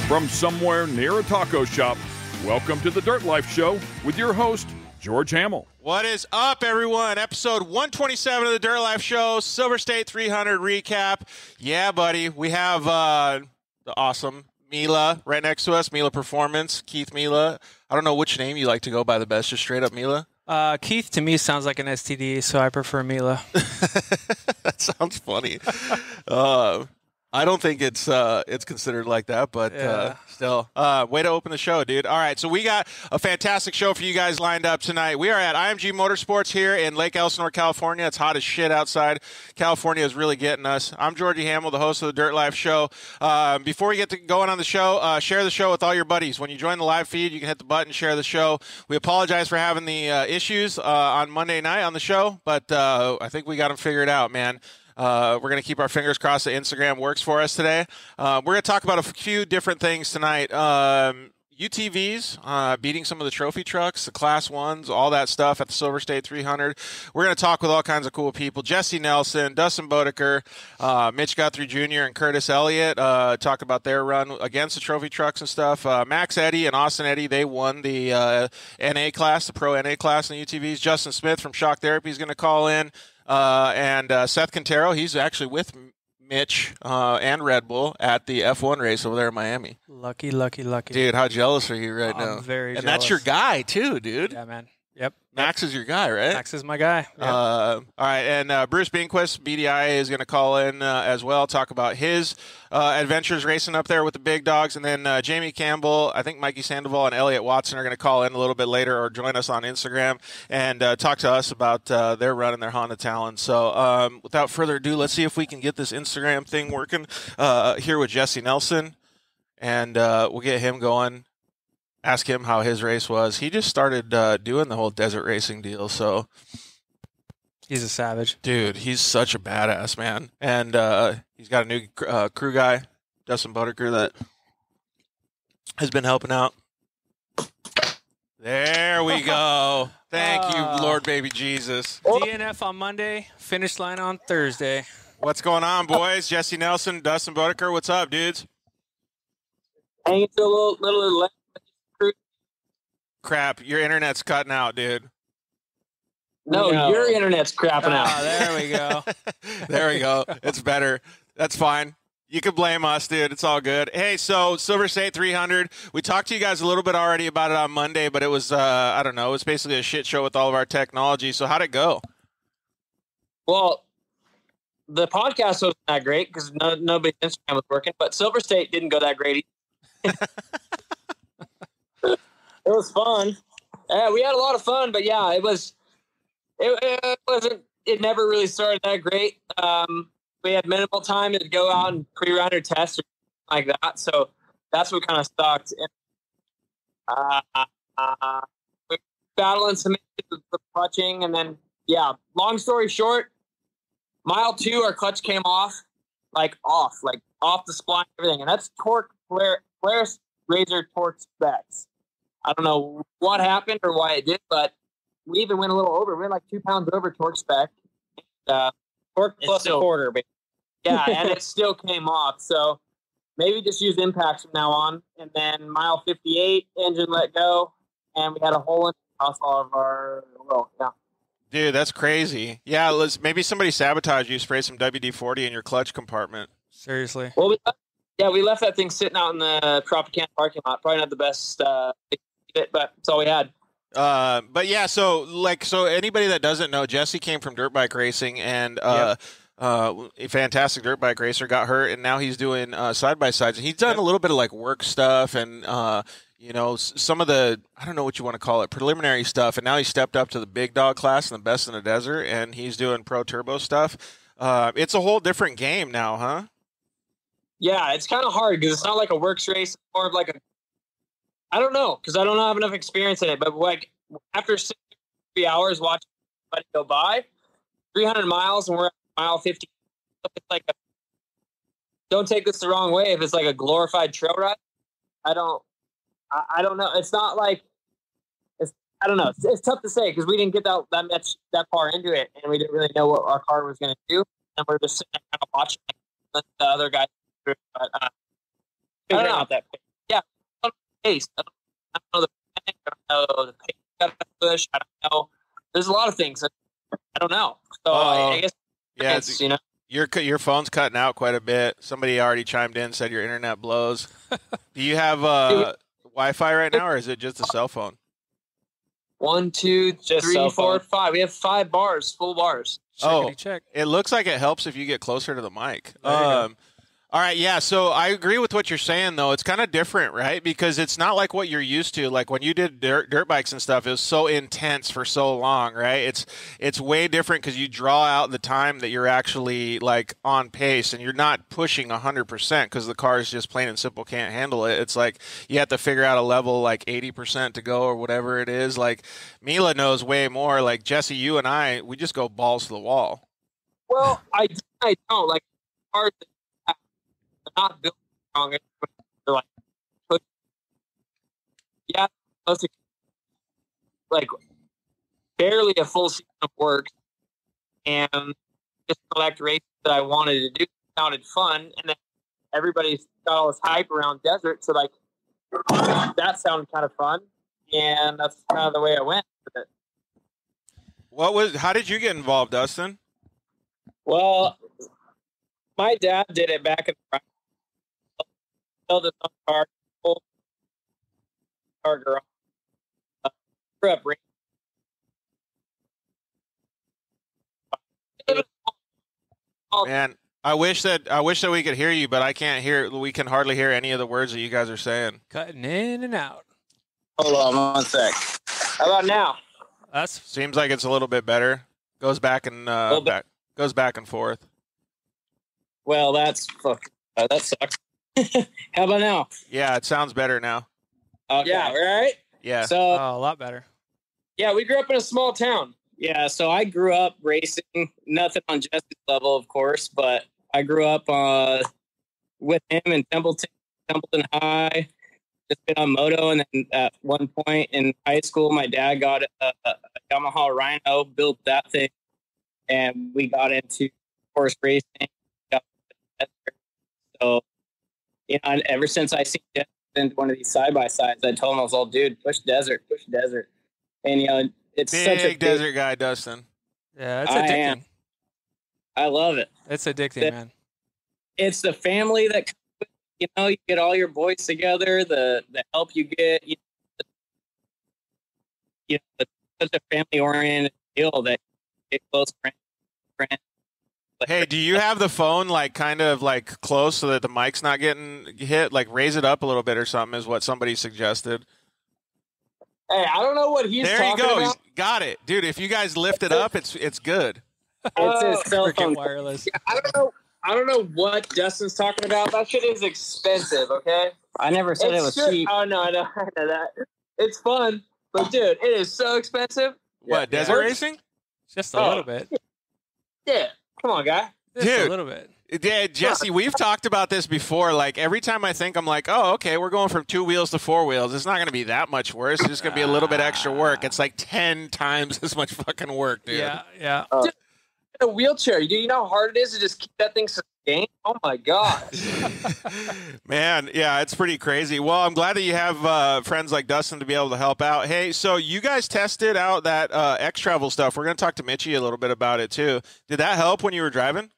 From somewhere near a taco shop, welcome to the Dirt Life Show with your host, George Hamill. What is up, everyone? Episode 127 of the Dirt Life Show, Silverstate 300 recap. Yeah, buddy, we have the awesome Mila right next to us, Mila Performance, Keith Mila. I don't know which name you like to go by the best, just straight up Mila. Keith to me sounds like an STD, so I prefer Mila. That sounds funny. I don't think it's considered like that, but still. Way to open the show, dude. All right, so we got a fantastic show for you guys lined up tonight. We are at IMG Motorsports here in Lake Elsinore, California. It's hot as shit outside. California is really getting us. I'm Georgie Hamill, the host of the Dirt Life Show. Before we get to going on the show, share the show with all your buddies. When you join the live feed, you can hit the button, share the show. We apologize for having the issues on Monday night on the show, but I think we got them figured out, man. We're going to keep our fingers crossed that Instagram works for us today. We're going to talk about a few different things tonight. UTVs, beating some of the trophy trucks, the Class 1s, all that stuff at the Silverstate 300. We're going to talk with all kinds of cool people. Jessy Nelson, Dustin Bodeker, Mitch Guthrie Jr., and Curtis Elliott talk about their run against the trophy trucks and stuff. Max Eddy and Austin Eddy, they won the NA class, the Pro NA class in the UTVs. Justin Smith from Shock Therapy is going to call in. And Seth Quintero, he's actually with Mitch and Red Bull at the F1 race over there in Miami. Lucky. Dude, how jealous are you right now? I'm very jealous. jealous. That's your guy, too, dude. Yeah, man. Yep. Max is your guy, right? Max is my guy. Yep. All right, and Bruce Binnquist, BDI, is going to call in as well, talk about his adventures racing up there with the big dogs. And then Jamie Campbell, I think Mikey Sandoval, and Elliot Watson are going to call in a little bit later or join us on Instagram and talk to us about their run and their Honda Talon. So without further ado, let's see if we can get this Instagram thing working here with Jessy Nelson, and we'll get him going. Ask him how his race was. He just started doing the whole desert racing deal, so He's a savage. dude, he's such a badass, man. And he's got a new crew guy, Dustin Bodeker, that has been helping out. There we go. Thank you, Lord baby Jesus. DNF on Monday, finish line on Thursday. What's going on, boys? Jessy Nelson, Dustin Bodeker, what's up, dudes? Hanging to a little left. Crap, your internet's cutting out, dude. No, your internet's crapping out. There we go. There we go. It's better. That's fine. You can blame us, dude. It's all good. Hey, so Silverstate 300, we talked to you guys a little bit already about it on Monday, but it was, I don't know, it was basically a shit show with all of our technology. So how'd it go? Well, the podcast wasn't that great because nobody's Instagram was working, but Silverstate didn't go that great either. It was fun. Yeah, we had a lot of fun, but yeah, it wasn't. It never really started that great. We had minimal time to go out and pre-run or test or like that, so that's what kind of sucked. And, we were battling some issues with the clutching, and then yeah. Long story short, mile 2, our clutch came off off the spline, and everything, and that's torque Polaris Razor torque specs. I don't know what happened or why it did, but we even went a little over. We went like 2 pounds over torque spec. Torque plus a quarter. But yeah, and it still came off. So maybe just use impacts from now on. And then mile 58, engine let go, and we had a hole in across all of our oil. Yeah. Dude, that's crazy. Yeah, maybe somebody sabotaged you, spray some WD-40 in your clutch compartment. Seriously. Well, we left that thing sitting out in the Tropicana parking lot. Probably not the best fit, but that's all we had. But yeah, so anybody that doesn't know, Jessy came from dirt bike racing and a fantastic dirt bike racer, got hurt, and now he's doing side-by-sides. And he's done a little bit of like work stuff and some of the, I don't know what you want to call it, preliminary stuff. And now he stepped up to the big dog class and the best in the desert, and he's doing pro turbo stuff. It's a whole different game now, huh? Yeah, it's kind of hard because it's not like a works race. It's more of like I don't know, because I don't have enough experience in it. But like after 3 hours watching somebody go by, 300 miles, and we're at mile 50. It's like don't take this the wrong way. If it's like a glorified trail ride, I don't know. It's not like I don't know. It's tough to say because we didn't get that far into it, and we didn't really know what our car was going to do, and we're just sitting there kind of watching the other guys. But I don't know. pace. I don't know the mechanic, I don't know the pace I gotta push. I don't know. There's a lot of things that I don't know. So I guess it's, you know. Your phone's cutting out quite a bit. Somebody already chimed in, said your internet blows. Do you have Wi-Fi right now, or is it just a cell phone? 1, 2, 3, 4, 5. We have 5 bars, full bars. Check. It looks like it helps if you get closer to the mic. All right, yeah, so I agree with what you're saying, though. It's kind of different, right? Because it's not like what you're used to. Like when you did dirt bikes and stuff, it was so intense for so long, right? It's way different because you draw out the time that you're actually like on pace, and you're not pushing 100% because the car is just plain and simple can't handle it. It's like you have to figure out a level like 80% to go or whatever it is. Like Mila knows way more. Like Jessy, you and I, we just go balls to the wall. Well, I don't. Like, cars not built strong. They're like, yeah, like barely a full season of work, and just select races that I wanted to do sounded fun, and then everybody's got all this hype around desert, so like that sounded kind of fun, and that's kind of the way I went with it. How did you get involved, Dustin? Well, my dad did it back in the built his own car, garage. Grew up racing. Man, I wish that we could hear you, but I can't hear. We can hardly hear any of the words that you guys are saying. Cutting in and out. Hold on 1 sec. How about now? Seems like it's a little bit better. Goes back and goes back and forth. Well, that sucks. How about now? Yeah, it sounds better now. Okay. Yeah, right? Yeah. So a lot better. Yeah, we grew up in a small town. Yeah, so I grew up racing, nothing on Jesse's level, of course, but I grew up with him in Templeton High. Just been on moto, and then at one point in high school, my dad got a Yamaha Rhino, built that thing, and we got into horse racing. So, you know, and ever since I seen Jessy in one of these side-by-sides, I told him, I was all, dude, push desert. And, you know, it's big such a desert guy, Dustin. Yeah, it's addicting. I love it. It's addicting, man. It's the family that, you know, you get all your boys together, the help you get, you know, it's such a family-oriented deal that you get close friends. Hey, do you have the phone like kind of like close so that the mic's not getting hit? Like raise it up a little bit or something is what somebody suggested. Hey, I don't know what he's talking about. There you go. He's got it. Dude, if you guys lift it up, it's good. It's his cell phone wireless. Yeah, I don't know what Dustin's talking about. That shit is expensive, okay? I never said it was cheap. Oh, no, I know that. It's fun, but dude, it is so expensive. What, desert racing? Just a little bit. Yeah. Come on, guy. Just a little bit. Yeah, Jessy, we've talked about this before. Like, every time I think, I'm like, oh, okay, we're going from 2 wheels to 4 wheels. It's not going to be that much worse. It's just going to be a little bit extra work. It's like 10 times as much fucking work, dude. Yeah. Dude, a wheelchair. Do you know how hard it is to just keep that thing sustained? Oh, my God. Man, yeah, it's pretty crazy. Well, I'm glad that you have friends like Dustin to be able to help out. Hey, so you guys tested out that X-Travel stuff. We're going to talk to Mitchy a little bit about it, too. Did that help when you were driving?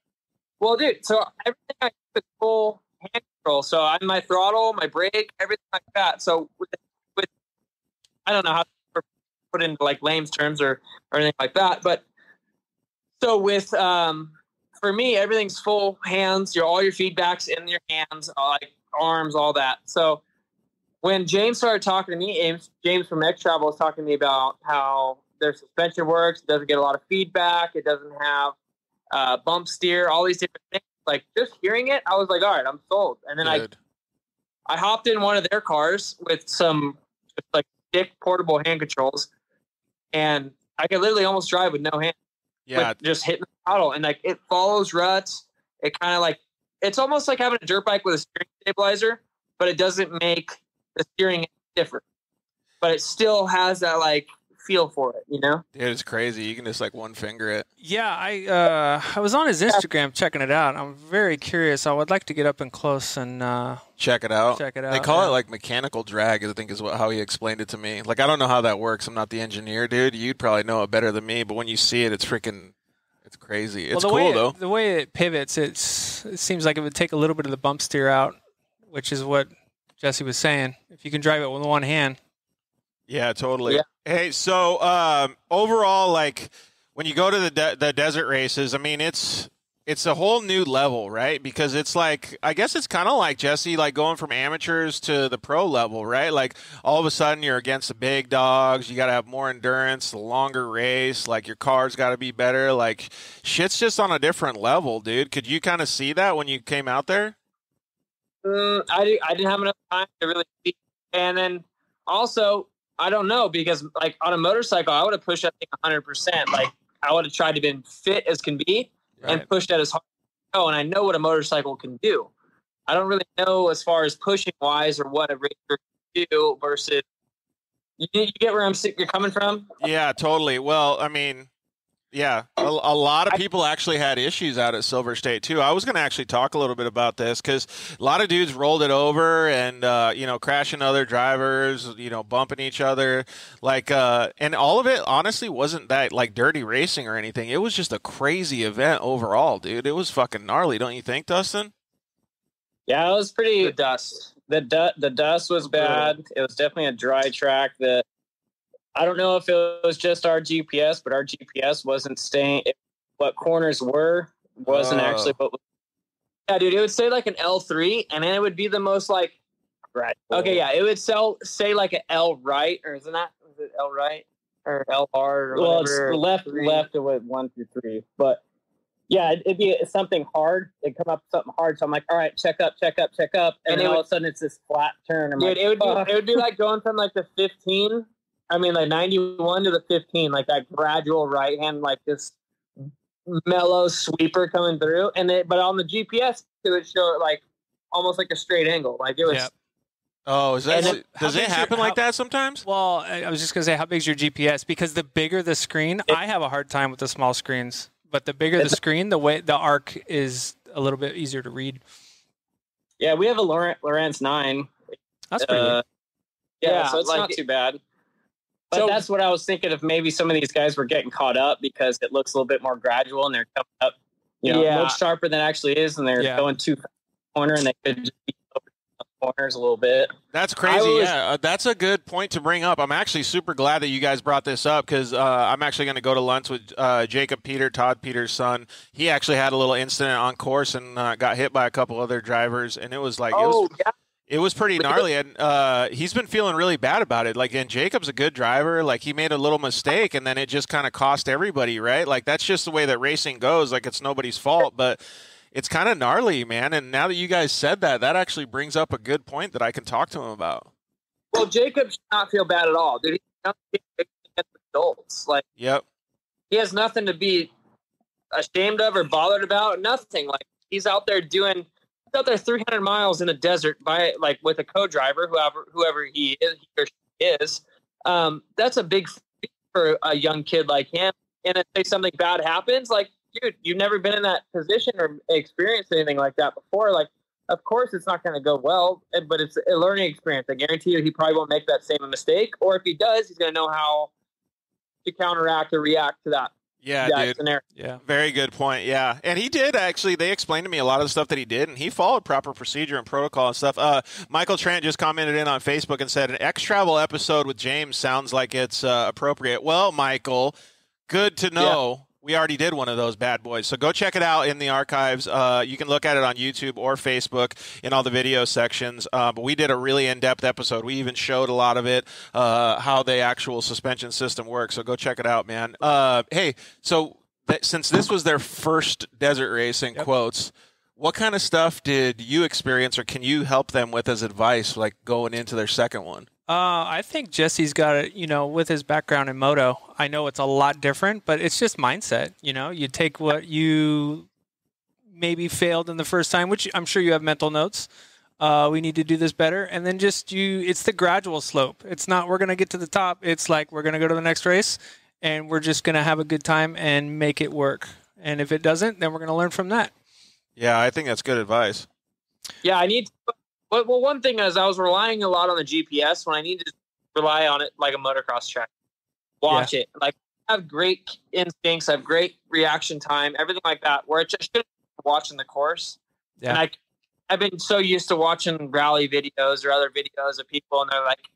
Well, dude, so everything I do is full hand control. So I'm my throttle, my brake, everything like that. So with I don't know how to put into like lame's terms or anything like that. But so with for me, everything's full hands. All your feedback's in your hands, like arms, all that. So when James started talking to me, James from X-Travel was talking to me about how their suspension works. It doesn't get a lot of feedback. It doesn't have bump steer, all these different things. Like just hearing it, I was like, all right, I'm sold. And then I hopped in one of their cars with some just like thick portable hand controls, and I could literally almost drive with no hand. Yeah, just hitting the throttle, and like it follows ruts. It kind of like it's almost like having a dirt bike with a steering stabilizer, but it doesn't make the steering different. But it still has that like feel for it, you know? Dude, it's crazy. You can just like one finger it. Yeah, I was on his Instagram checking it out. I'm very curious. I would like to get up and close and check it out. Check it out. They call it like mechanical drag, I think is how he explained it to me. Like, I don't know how that works. I'm not the engineer, dude. You'd probably know it better than me. But when you see it, it's crazy. It's cool, though. The way it pivots, it seems like it would take a little bit of the bump steer out, which is what Jessy was saying. If you can drive it with one hand. Yeah, totally. Yeah. Hey, so overall, like when you go to the desert races, I mean, it's a whole new level, right? Because it's like, I guess it's kind of like, Jessy, like going from amateurs to the pro level, right? Like all of a sudden you're against the big dogs. You got to have more endurance, the longer race. Like your car's got to be better. Like shit's just on a different level, dude. Could you kind of see that when you came out there? I didn't have enough time to really see. And then also, I don't know, because like on a motorcycle, I would have pushed, I think, 100%. Like I would have tried to be fit as can be and pushed at as hard as I go. And I know what a motorcycle can do. I don't really know as far as pushing wise or what a racer can do versus. You get where you're coming from? Yeah, totally. Well, I mean, yeah, a lot of people actually had issues out at Silverstate too. I was going to actually talk a little bit about this because a lot of dudes rolled it over and crashing other drivers, bumping each other, and all of it honestly wasn't that like dirty racing or anything. It was just a crazy event overall, dude. It was fucking gnarly, don't you think, Dustin? Yeah, it was pretty. The dust. The dust was bad. It was definitely a dry track. I don't know if it was just our GPS, but our GPS wasn't staying. What corners wasn't actually what. Yeah, dude, it would say like an L3, and then it would be the most like. Right. Okay, yeah, it would say like an L right, or isn't that? Is it L right or L hard? Or well, whatever, it's left. It went 1 through 3, but yeah, it'd be something hard. It'd come up something hard, so I'm like, all right, check up, and then all of a sudden it's this flat turn. Dude, it would be like going from like the 15. I mean, like 91 to the 15, like that gradual right hand, like this mellow sweeper coming through. But on the GPS, it would show it like almost like a straight angle. Like it was. Yeah. Oh, does it happen like that sometimes? Well, I was just going to say, how big's your GPS? Because the bigger the screen, I have a hard time with the small screens. But the bigger the screen, the way the arc is a little bit easier to read. Yeah, we have a Lowrance 9. That's pretty good. Yeah, so it's not too bad. But that's what I was thinking, if maybe some of these guys were getting caught up because it looks a little bit more gradual and they're coming up, a little sharper than it actually is, and they're going too fast corner, and they could just be over the corners a little bit. That's crazy. That's a good point to bring up. I'm actually super glad that you guys brought this up because I'm actually going to go to lunch with Jacob Peter, Todd Peter's son. He actually had a little incident on course and got hit by a couple other drivers, and it was like it was pretty gnarly, and he's been feeling really bad about it. Like, and Jacob's a good driver. Like, he made a little mistake, and then it just kind of cost everybody, right? Like, that's just the way that racing goes. Like, it's nobody's fault, but it's kind of gnarly, man. And now that you guys said that, that actually brings up a good point that I can talk to him about. Well, Jacob should not feel bad at all, dude. He's adults. Like, yep, he has nothing to be ashamed of or bothered about. Nothing. Like, he's out there 300 miles in a desert with a co-driver, whoever he is, he or she is. That's a big feat for a young kid like him. And if say something bad happens, like, dude, you've never been in that position or experienced anything like that before. Like, of course it's not going to go well, but it's a learning experience. I guarantee you he probably won't make that same mistake. Or if he does, he's going to know how to counteract or react to that. Yeah, dude. Scenario. Yeah, very good point. Yeah, and he did actually. They explained to me a lot of the stuff that he did, and he followed proper procedure and protocol and stuff. Michael Trent just commented in on Facebook and said an X-Travel episode with James sounds like it's appropriate. Well, Michael, good to know. Yeah. We already did one of those bad boys, so go check it out in the archives. You can look at it on YouTube or Facebook in all the video sections. But we did a really in-depth episode. We even showed a lot of it, how the actual suspension system works. So go check it out, man. Hey, so since this was their first desert race, in quotes, what kind of stuff did you experience, or can you help them with as advice, like going into their second one? I think Jesse's got it, with his background in moto. I know it's a lot different, but it's just mindset. You take what you maybe failed in the first time, which I'm sure you have mental notes. We need to do this better. And then it's the gradual slope. It's not, we're going to get to the top. It's like, we're going to go to the next race and we're just going to have a good time and make it work. And if it doesn't, then we're going to learn from that. Yeah, I think that's good advice. Yeah, well, one thing is I was relying a lot on the GPS when I need to rely on it like a motocross track. Watch it. Like, I have great instincts, I have great reaction time, everything like that, where it just shouldn't be watching the course. Yeah. And I've been so used to watching rally videos or other videos of people, and they're like,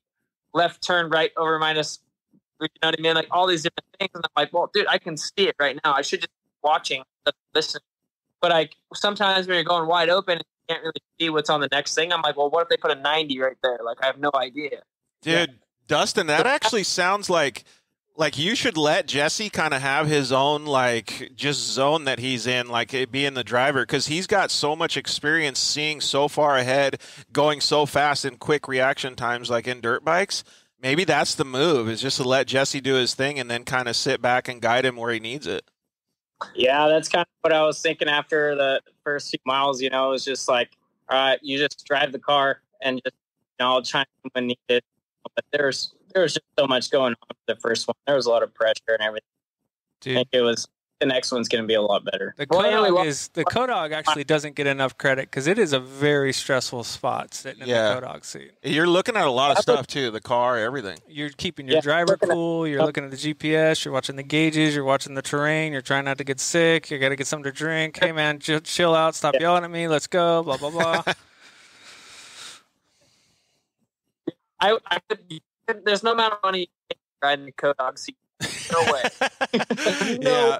left turn right over minus, you know what I mean? Like all these different things. And I'm like, well, dude, I can see it right now. I should just be watching, listen. But sometimes when you're going wide open and you can't really see what's on the next thing, I'm like, well, what if they put a 90 right there? Like, I have no idea. Dude, Dustin, that actually sounds like you should let Jessy kind of have his own, like, just zone that he's in, like it being the driver, because he's got so much experience seeing so far ahead, going so fast in quick reaction times, like in dirt bikes. Maybe that's the move, is just to let Jessy do his thing and then kind of sit back and guide him where he needs it. Yeah, that's kind of what I was thinking after the first few miles. It was just like, all right, you just drive the car and just, I'll chime in when needed. But there's just so much going on with the first one. There was a lot of pressure and everything. Dude. I think the next one's going to be a lot better. The Kodog actually doesn't get enough credit because it is a very stressful spot sitting in the Kodog seat. You're looking at a lot of stuff too, the car, everything. You're keeping your driver cool. You're looking at the GPS. You're watching the gauges. You're watching the terrain. You're trying not to get sick. You got to get something to drink. Hey man, chill out. Stop yelling at me. Let's go. Blah blah blah. There's no amount of money riding the Kodog seat. No way. Yeah.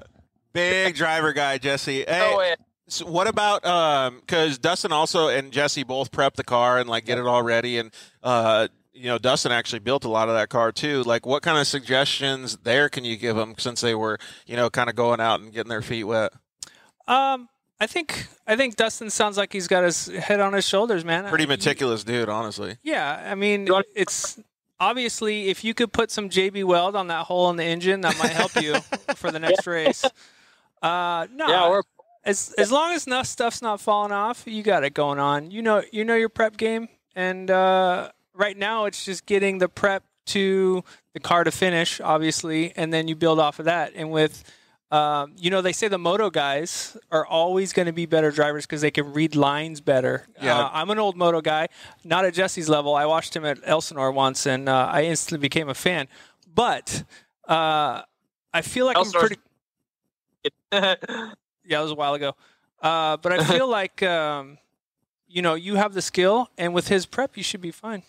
Big driver guy, Jessy. Hey, no way. So what about because Dustin also and Jessy both prep the car and like get it all ready, and Dustin actually built a lot of that car too. Like, what kind of suggestions there can you give them since they were kind of going out and getting their feet wet? I think Dustin sounds like he's got his head on his shoulders, man. Pretty meticulous dude, honestly. Yeah, I mean, it's obviously if you could put some JB Weld on that hole in the engine, that might help you for the next race. As long as enough stuff's not falling off, you got it going on. You know your prep game, and right now it's just getting the prep to the car to finish, obviously, and then you build off of that. And with they say the moto guys are always going to be better drivers because they can read lines better. Yeah. I'm an old moto guy, not at Jesse's level. I watched him at Elsinore once, and I instantly became a fan. But I feel like Elsinore's I'm pretty. Yeah, it was a while ago. But I feel like, you have the skill, and with his prep, you should be fine.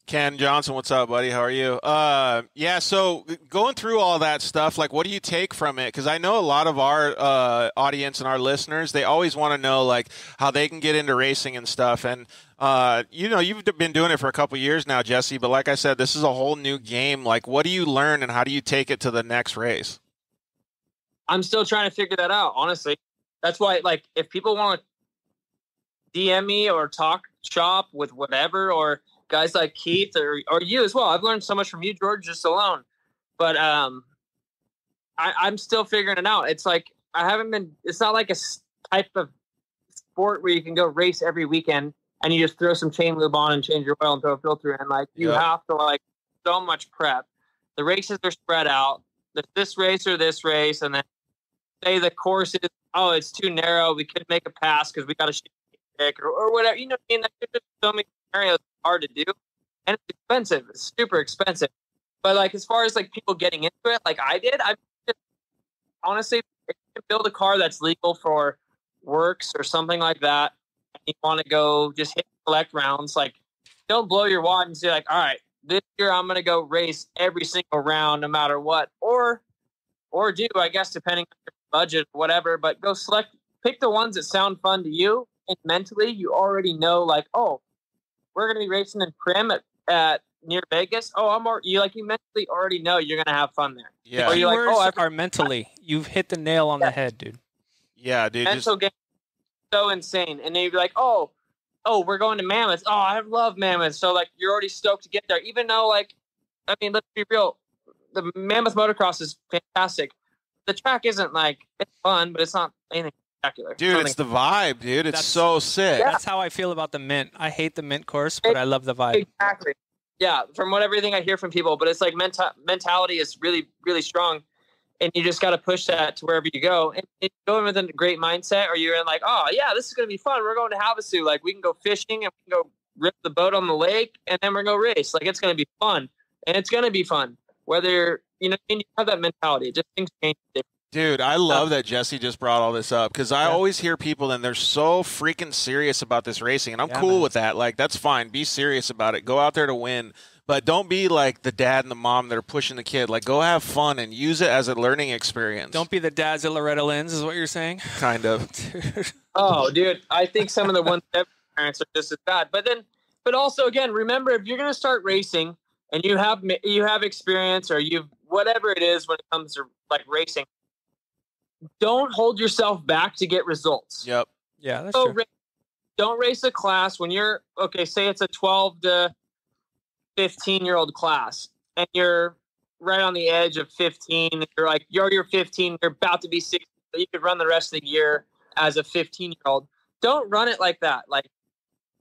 Ken Johnson, what's up, buddy? How are you? So going through all that stuff, like, what do you take from it? Because I know a lot of our audience and our listeners, they always want to know, like, how they can get into racing and stuff. And, you've been doing it for a couple years now, Jessy, but like I said, this is a whole new game. Like, what do you learn, and how do you take it to the next race? I'm still trying to figure that out, honestly. That's why, like, if people want to DM me or talk shop with whatever, or guys like Keith or you as well. I've learned so much from you, George, just alone. But I'm still figuring it out. It's like it's not like a type of sport where you can go race every weekend and you just throw some chain lube on and change your oil and throw a filter in. Like, you have to, like, so much prep. The races are spread out. There's this race or this race, and then say the course is, it's too narrow, we couldn't make a pass because we got a shit kick or whatever. You know what I mean? There's just so many scenarios hard to do, and it's expensive. It's super expensive. But, like, as far as, like, people getting into it, like I did, honestly, if you can build a car that's legal for works or something like that, and you want to go just hit select rounds, like, don't blow your wad and say, like, all right, this year I'm going to go race every single round no matter what. Or do, I guess, depending on your budget or whatever, but go pick the ones that sound fun to you. And mentally, you already know, like, we're going to be racing in Prim at near Vegas. You mentally already know you're going to have fun there. Yeah. The keywords are mentally. You've hit the nail on the head, dude. Yeah, dude. Mental game so insane. And then you'd be like, we're going to Mammoth. Oh, I love Mammoth. So, like, you're already stoked to get there. Even though, like, I mean, let's be real. The Mammoth motocross is fantastic. The track isn't, like, it's fun, but it's not anything spectacular. Dude, it's the vibe, dude. It's so sick. That's how I feel about the mint. I hate the mint course, but I love the vibe. Exactly. Yeah, from everything I hear from people, but it's like mentality is really, really strong, and you just got to push that to wherever you go. And you go in with a great mindset, or you're in like, oh yeah, this is gonna be fun. We're going to Havasu. Like we can go fishing and we can go rip the boat on the lake, and then we're gonna race. Like it's gonna be fun, and it's gonna be fun. Whether you have that mentality, just things change. Dude, I love that Jessy just brought all this up because I always hear people and they're so freaking serious about this racing, and I'm cool with that. Like, that's fine. Be serious about it. Go out there to win, but don't be like the dad and the mom that are pushing the kid. Like, go have fun and use it as a learning experience. Don't be the dads at Loretta Lynn's is what you're saying? Kind of. Oh, dude, I think some of the ones that parents are just as bad. But also, again, remember, if you're going to start racing and you have experience or you've whatever it is when it comes to like racing, don't hold yourself back to get results. Yep. Yeah, that's true. Don't race a class when you're, say it's a 12 to 15-year-old class, and you're right on the edge of 15. You're 15, you're about to be 16, so you could run the rest of the year as a 15-year-old. Don't run it like that.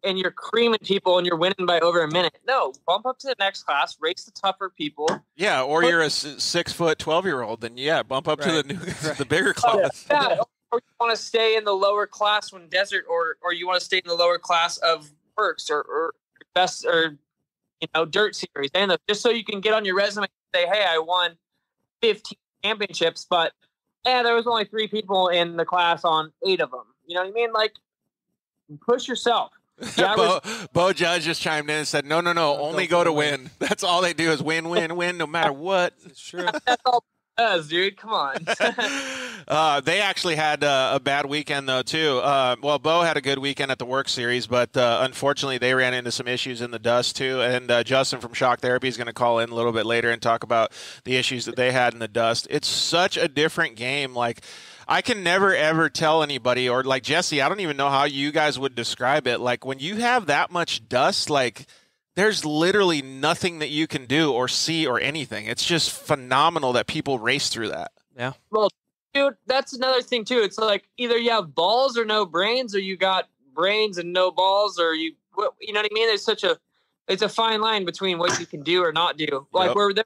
And you're creaming people and you're winning by over a minute. No, bump up to the next class, race the tougher people. Yeah, or you're a 6 foot 12-year-old, then bump up to the bigger class. Yeah, or you want to stay in the lower class when desert, or you want to stay in the lower class of works or best or dirt series, and just so you can get on your resume and say, hey, I won 15 championships, but there was only 3 people in the class on 8 of them. You know what I mean? Like, push yourself. Bo Judge just chimed in and said, no, only go to win. That's all they do is win, no matter what. It's true. That's all it does, dude. Come on. They actually had a bad weekend, though, too. Bo had a good weekend at the Work Series, but unfortunately they ran into some issues in the dust, too. And Justin from Shock Therapy is going to call in a little bit later and talk about the issues that they had in the dust. It's such a different game. Like, I can never, ever tell anybody, or like Jessy, I don't even know how you guys would describe it. Like, when you have that much dust, like, there's literally nothing that you can do or see or anything. It's just phenomenal that people race through that. Yeah. Well, dude, that's another thing, too. It's like either you have balls or no brains, or you got brains and no balls, or you know what I mean? It's a fine line between what you can do or not do. Like, we're there.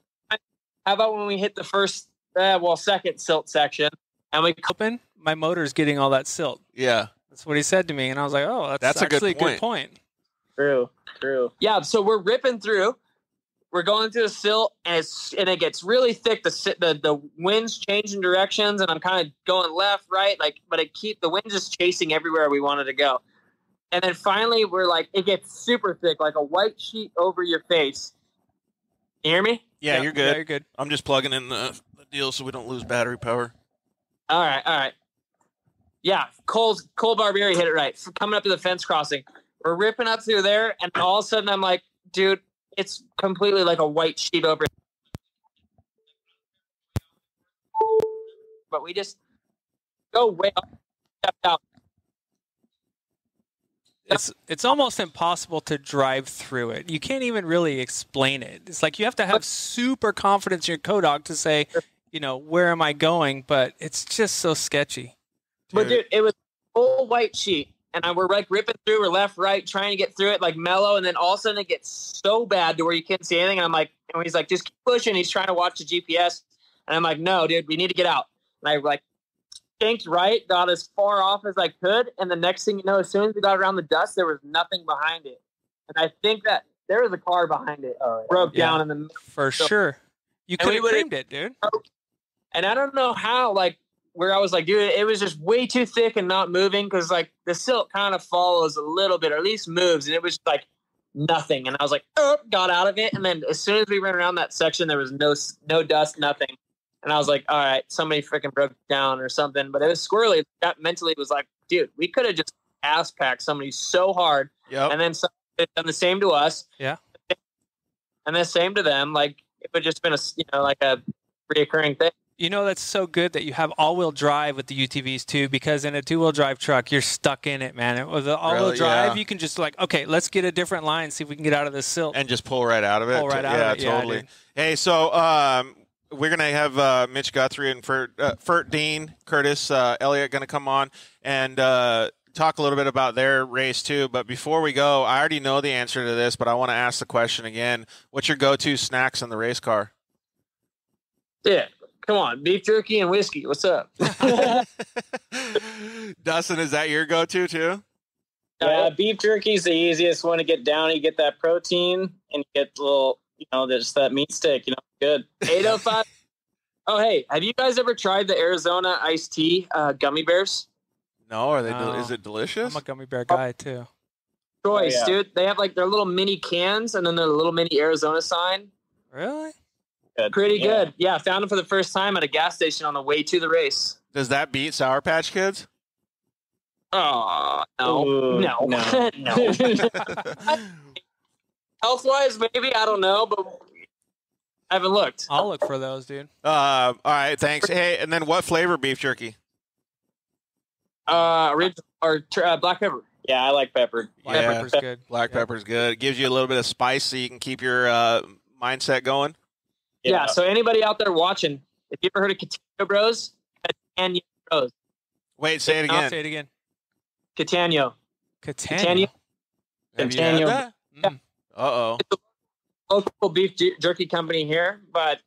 How about when we hit the second silt section? And we open, my motor's getting all that silt. Yeah. That's what he said to me. And I was like, oh, that's actually a good point. True. Yeah, so we're ripping through. We're going through the silt, and it gets really thick. The wind's changing directions, and I'm kind of going left, right, but the wind just chasing everywhere we wanted to go. And then finally, we're like, it gets super thick, like a white sheet over your face. You hear me? Yeah, you're good. Yeah, you're good. I'm just plugging in the deal so we don't lose battery power. All right. Yeah, Cole Barbieri hit it right. Coming up to the fence crossing. We're ripping up through there, and all of a sudden I'm like, dude, it's completely like a white sheet over. But we just go way up, stepped out. It's almost impossible to drive through it. You can't even really explain it. It's like you have to have super confidence in your co-dog to say, where am I going? But it's just so sketchy. But dude, it was a full white sheet, and we're like ripping through, we're left, right, trying to get through it like mellow, and then all of a sudden it gets so bad to where you can't see anything. And I'm like, and he's like, just keep pushing. He's trying to watch the GPS, and I'm like, no, dude, we need to get out. And I shanked right, got as far off as I could, and the next thing you know, as soon as we got around the dust, there was nothing behind it, and I think that there was a car behind it, broke down in the middle. For sure. You could have creamed it, dude. And I don't know how, where I was like, dude, it was just way too thick and not moving, because the silt kind of follows a little bit, or at least moves, and it was just nothing. And I was like, got out of it, and then as soon as we ran around that section, there was no dust, nothing. And I was like, all right, somebody freaking broke down or something. But it was squirrely. That mentally was like, dude, we could have just ass packed somebody so hard, and then somebody done the same to us, and the same to them. Like, it would just been a reoccurring thing. That's so good that you have all-wheel drive with the UTVs too, because in a two-wheel drive truck, you're stuck in it, man. With the all-wheel drive, you can just okay, let's get a different line, see if we can get out of this silt. And just pull right out of it. Pull right out of it. Yeah, totally. Dude. Hey, so we're going to have Mitch Guthrie and Fert Dean, Curtis, Elliott going to come on and talk a little bit about their race too. But before we go, I already know the answer to this, but I want to ask the question again. What's your go-to snacks in the race car? Yeah, come on, beef jerky and whiskey. What's up? Dustin, is that your go-to too? Yeah, beef jerky is the easiest one to get down. You get that protein and you get a little, just that meat stick. Good. 805. Oh, hey, have you guys ever tried the Arizona iced tea gummy bears? No, are they? Is it delicious? I'm a gummy bear guy too. Choice, dude. They have like their little mini cans and then their little mini Arizona sign. Really? Good. Pretty good. Yeah, found them for the first time at a gas station on the way to the race. Does that beat Sour Patch Kids? Oh, no. Ooh, no. no. Health-wise, maybe. I don't know, but I haven't looked. I'll look for those, dude. All right, thanks. Hey, and then what flavor beef jerky? Original or black pepper. Yeah, I like pepper. Black pepper's good. Black pepper's good. It gives you a little bit of spice so you can keep your mindset going. Yeah, so anybody out there watching, if you ever heard of Catania Bros, Catania Bros. Wait, say it again. Say it again. Catania. Catania. Have you had that? Yeah. Uh-oh. It's a local beef jerky company here, but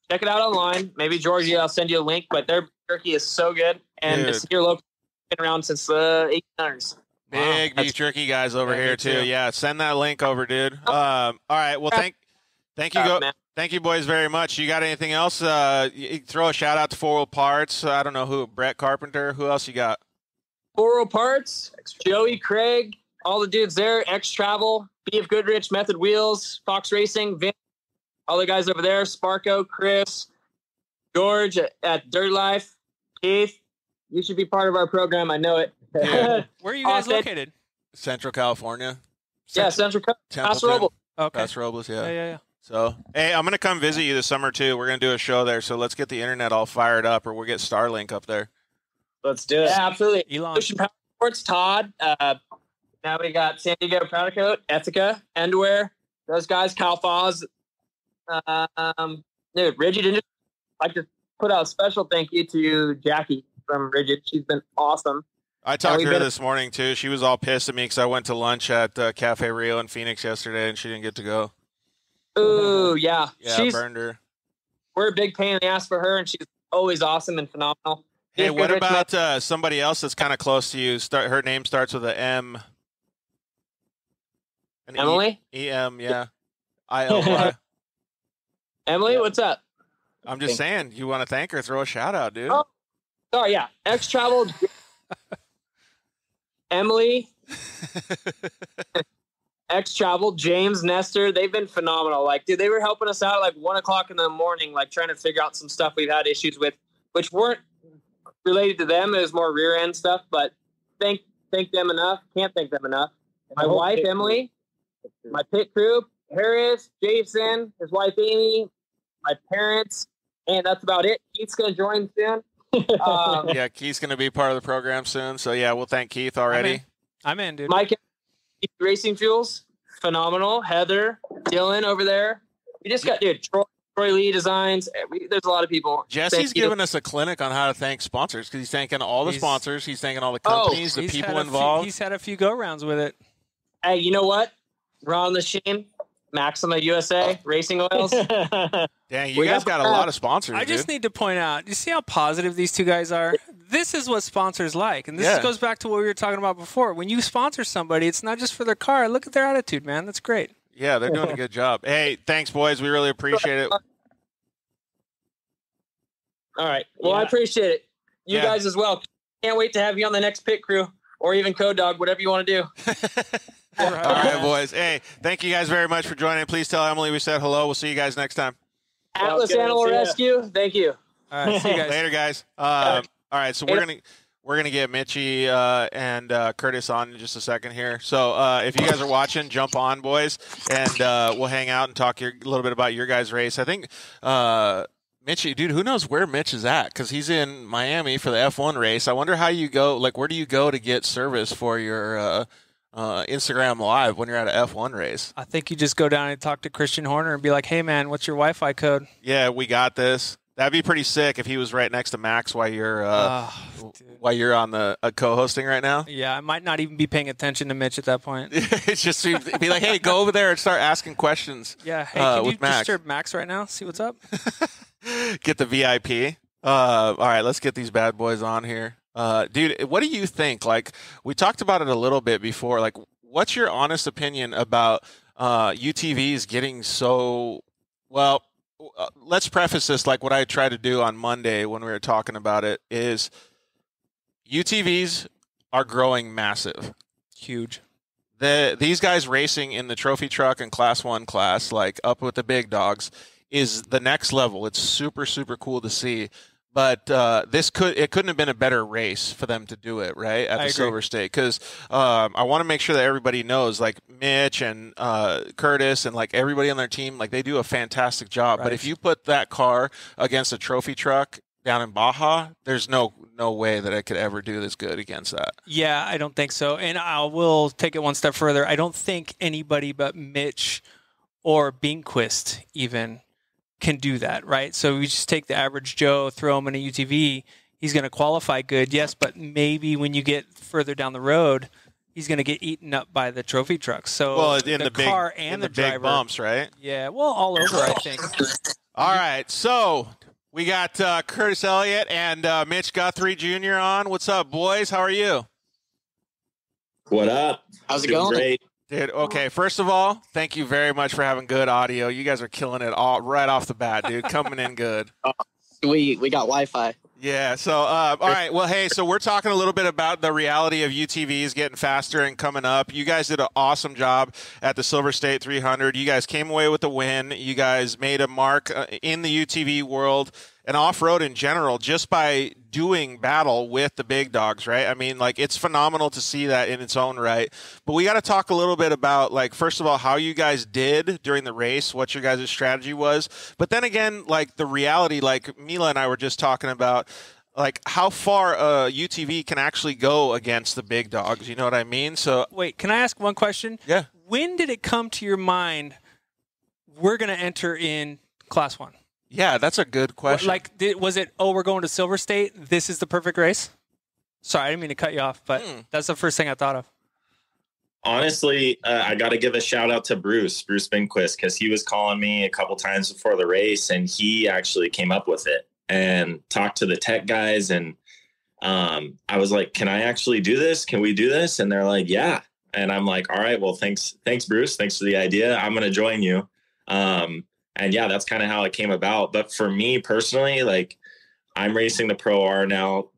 check it out online. Maybe Georgie, I'll send you a link, but their jerky is so good. And it's here local. Been around since the 1800s. Big beef jerky guys over here too. Yeah, send that link over, dude. All right. Well, thank you, thank you, boys, very much. You got anything else? You throw a shout out to 4 Wheel Parts. I don't know who. Brett Carpenter. Who else you got? 4 Wheel Parts. Joey, Craig, all the dudes there. X Travel, BF Goodrich, Method Wheels, Fox Racing, Vin, all the guys over there. Sparko, Chris, George at Dirt Life, Keith. You should be part of our program. I know it. Where are you guys located? Central California. Central Paso Robles. Okay. Paso Robles, yeah. Yeah. So, hey, I'm going to come visit you this summer, too. We're going to do a show there, so let's get the internet all fired up, or we'll get Starlink up there. Let's do it. Yeah, absolutely. Elon. Ocean Power Sports, Todd. Now we got San Diego Powder Coat, Ethica, Endwear. Those guys, Kyle Foz. Dude, Rigid Industries. I'd like to put out a special thank you to Jackie from Rigid. She's been awesome. I talked to her this morning, too. She was all pissed at me because I went to lunch at Cafe Rio in Phoenix yesterday, and she didn't get to go. Ooh, yeah. Yeah, burned her. We're a big pain in the ass for her, and she's always awesome and phenomenal. Hey, what about somebody else that's kind of close to you? Her name starts with an M. Emily? E-M, yeah. I-L-Y. Emily, what's up? I'm just saying, you want to thank her, throw a shout out, dude. Oh, sorry, yeah. X Travel, Emily, X Travel, James, Nestor, they've been phenomenal. Like, dude, they were helping us out at like 1 o'clock in the morning, like trying to figure out some stuff we've had issues with, which weren't related to them. It was more rear end stuff, but thank them enough. Can't thank them enough. My wife, Emily, my pit crew, Harris, Jason, his wife, Amy, my parents, and that's about it. Keith's going to join soon. Yeah, Keith's going to be part of the program soon. So, yeah, we'll thank Keith already. I'm in, dude. Mike, Racing Fuels, phenomenal. Heather, Dylan over there. We just got, dude, Troy Lee Designs. There's a lot of people. Jesse's giving us a clinic on how to thank sponsors because he's thanking all the sponsors. He's thanking all the companies, the people involved. He's had a few go-rounds with it. Hey, you know what? Ron Machine, Maxima USA, Racing Oils. Dang, you guys got a lot of sponsors. I just need to point out, you see how positive these two guys are? This is what sponsors like. And this goes back to what we were talking about before. When you sponsor somebody, it's not just for their car. Look at their attitude, man. That's great. Yeah, they're doing a good job. Hey, thanks, boys. We really appreciate it. All right. Well, I appreciate it. You guys as well. Can't wait to have you on the next pit crew or even Code Dog, whatever you want to do. All right, boys. Hey, thank you guys very much for joining. Please tell Emily we said hello. We'll see you guys next time. Atlas Animal Rescue. Thank you. All right, see you guys. Later, guys. All right, so we're gonna get Mitchie and Curtis on in just a second here. So if you guys are watching, jump on, boys, and we'll hang out and talk a little bit about your guys' race. I think Mitchie, dude, who knows where Mitch is at? Because he's in Miami for the F1 race. I wonder how you go. Like, where do you go to get service for your Instagram Live when you're at a F1 race. I think you just go down and talk to Christian Horner and be like, hey, man, what's your Wi-Fi code? Yeah, we got this. That'd be pretty sick if he was right next to Max while you're on the co-hosting right now. Yeah, I might not even be paying attention to Mitch at that point. It's just be like, hey, go over there and start asking questions. Yeah, hey, can you Max. disturb Max right now? See what's up? Get the VIP. All right, let's get these bad boys on here. Dude, what do you think? Like, we talked about it a little bit before. Like, what's your honest opinion about UTVs getting so well? Let's preface this like what I tried to do on Monday when we were talking about it is UTVs are growing massive. Huge. These guys racing in the trophy truck and class 1 class, like up with the big dogs, is the next level. It's super, super cool to see. But it couldn't have been a better race for them to do it, right, at the Silverstate. Because I want to make sure that everybody knows, like Mitch and Curtis and like everybody on their team, like they do a fantastic job. Right. But if you put that car against a trophy truck down in Baja, there's no way that it could ever do this good against that. Yeah, I don't think so. And I will take it one step further. I don't think anybody but Mitch or Binnquist even can do that, right? So we just take the average Joe, throw him in a UTV, he's going to qualify good, yes, but maybe when you get further down the road, he's going to get eaten up by the trophy trucks. So in the car big, and the driver, big bumps, right? Yeah, well, all over, I think. All right, so we got Curtis Elliott and Mitch Guthrie Jr. on. What's up, boys? How are you? What up? How's it going? Great. Dude, okay, first of all, thank you very much for having good audio. You guys are killing it all right off the bat, dude. Coming in good. We got Wi-Fi. Yeah, so, all right, well, hey, so we're talking a little bit about the reality of UTVs getting faster and coming up. You guys did an awesome job at the Silverstate 300. You guys came away with the win. You guys made a mark in the UTV world and off-road in general just by doing battle with the big dogs, right? I mean, like, it's phenomenal to see that in its own right. But we got to talk a little bit about, like, first of all, how you guys did during the race, what your guys' strategy was. But then again, like, the reality, like Mila and I were just talking about, like, how far a UTV can actually go against the big dogs. You know what I mean? So wait, can I ask one question? Yeah. When did it come to your mind we're going to enter in Class 1? Yeah, that's a good question. Like, was it, we're going to Silverstate, this is the perfect race? Sorry, I didn't mean to cut you off, but that's the first thing I thought of. Honestly, I got to give a shout out to Bruce Binnquist, because he was calling me a couple times before the race, and he actually came up with it and talked to the tech guys. And I was like, can I actually do this? Can we do this? And they're like, yeah. And I'm like, all right, well, thanks, Bruce. Thanks for the idea. I'm going to join you. And yeah, that's kind of how it came about. But for me personally, like, I'm racing the Pro R now.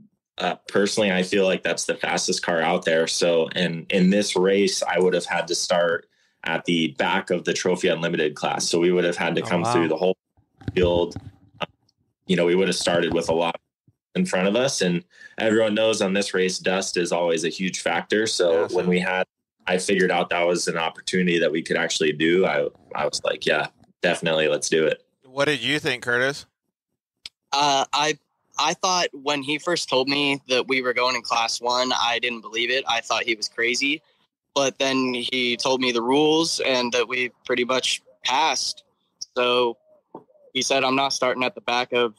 Personally, I feel like that's the fastest car out there. So, and in this race, I would have had to start at the back of the Trophy Unlimited class. So we would have had to come through the whole field. We would have started with a lot in front of us. And everyone knows on this race, dust is always a huge factor. So when I figured out that was an opportunity that we could actually do, I was like, yeah, definitely, let's do it. What did you think, Curtis? I thought when he first told me that we were going in Class 1, I didn't believe it. I thought he was crazy. But then he told me the rules and that we pretty much passed. So he said, I'm not starting at the back of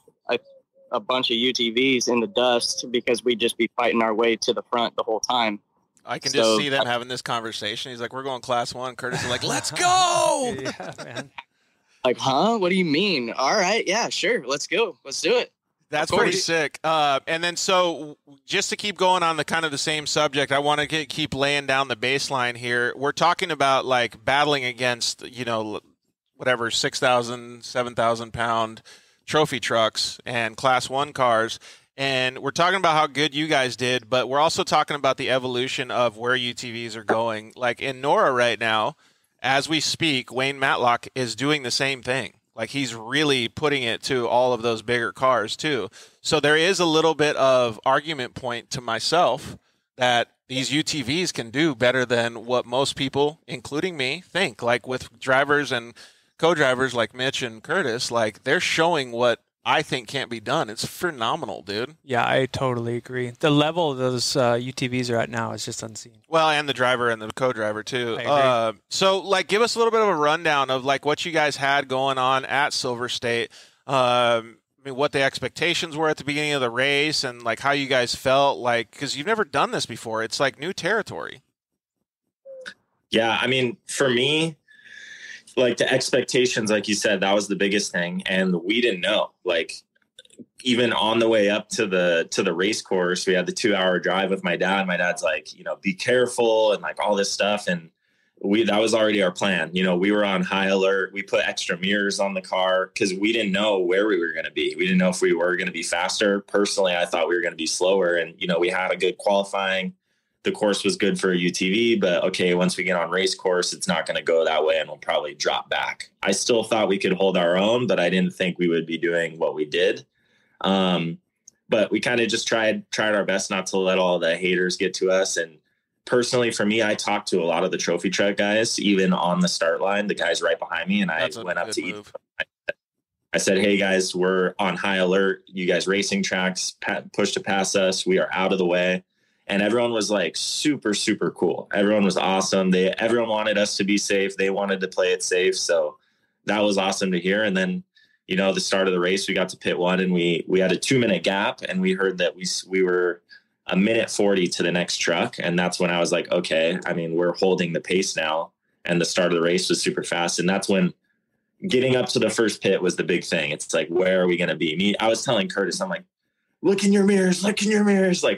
a bunch of UTVs in the dust, because we'd just be fighting our way to the front the whole time. I can just see them having this conversation. He's like, we're going Class 1. Curtis is like, let's go. Yeah, man. Like, huh? What do you mean? All right. Yeah, sure. Let's go. Let's do it. That's pretty sick. And then, so just to keep going on the kind of the same subject, I want to keep laying down the baseline here. We're talking about, like, battling against, whatever, 6,000, 7,000 pound trophy trucks and Class 1 cars. And we're talking about how good you guys did, but we're also talking about the evolution of where UTVs are going. Like in Nora right now, as we speak, Wayne Matlock is doing the same thing. Like, he's really putting it to all of those bigger cars too. So there is a little bit of argument point to myself that these UTVs can do better than what most people, including me, think. Like with drivers and co-drivers like Mitch and Curtis, like they're showing what I think can't be done. It's phenomenal, dude. Yeah, I totally agree. The level of those UTVs are at now is just unseen. Well, and the driver and the co-driver too. I agree. So, like, give us a little bit of a rundown of like what you guys had going on at Silverstate. I mean, what the expectations were at the beginning of the race, and like how you guys felt, like, because you've never done this before. It's like new territory. Yeah, I mean, for me, like the expectations, like you said, that was the biggest thing. And we didn't know, like, even on the way up to the race course, we had the 2-hour drive with my dad. My dad's like, be careful and like all this stuff. And that was already our plan. We were on high alert. We put extra mirrors on the car because we didn't know where we were going to be. We didn't know if we were going to be faster. Personally, I thought we were going to be slower. And, we had a good qualifying. The course was good for a UTV, but okay, once we get on race course, it's not going to go that way and we'll probably drop back. I still thought we could hold our own, but I didn't think we would be doing what we did. But we kind of just tried our best not to let all the haters get to us. And personally, for me, I talked to a lot of the trophy truck guys, even on the start line, the guys right behind me, and I went up to each. I said, hey guys, we're on high alert. You guys racing tracks, push to pass us. We are out of the way. And everyone was like super, super cool. Everyone was awesome. Everyone wanted us to be safe. They wanted to play it safe. So that was awesome to hear. And then, the start of the race, we got to pit 1 and we had a 2-minute gap, and we heard that we were a minute 40 to the next truck. And that's when I was like, okay, I mean, we're holding the pace now. And the start of the race was super fast. And that's when getting up to the first pit was the big thing. It's like, where are we going to be? I was telling Curtis, I'm like, look in your mirrors. Like,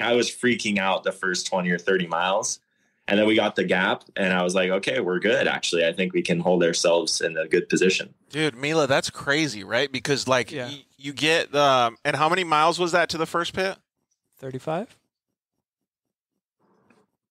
I was freaking out the first 20 or 30 miles. And then we got the gap, and I was like, okay, we're good. Actually, I think we can hold ourselves in a good position. Dude, Mila, that's crazy, right? Because like you get, and how many miles was that to the first pit? 35.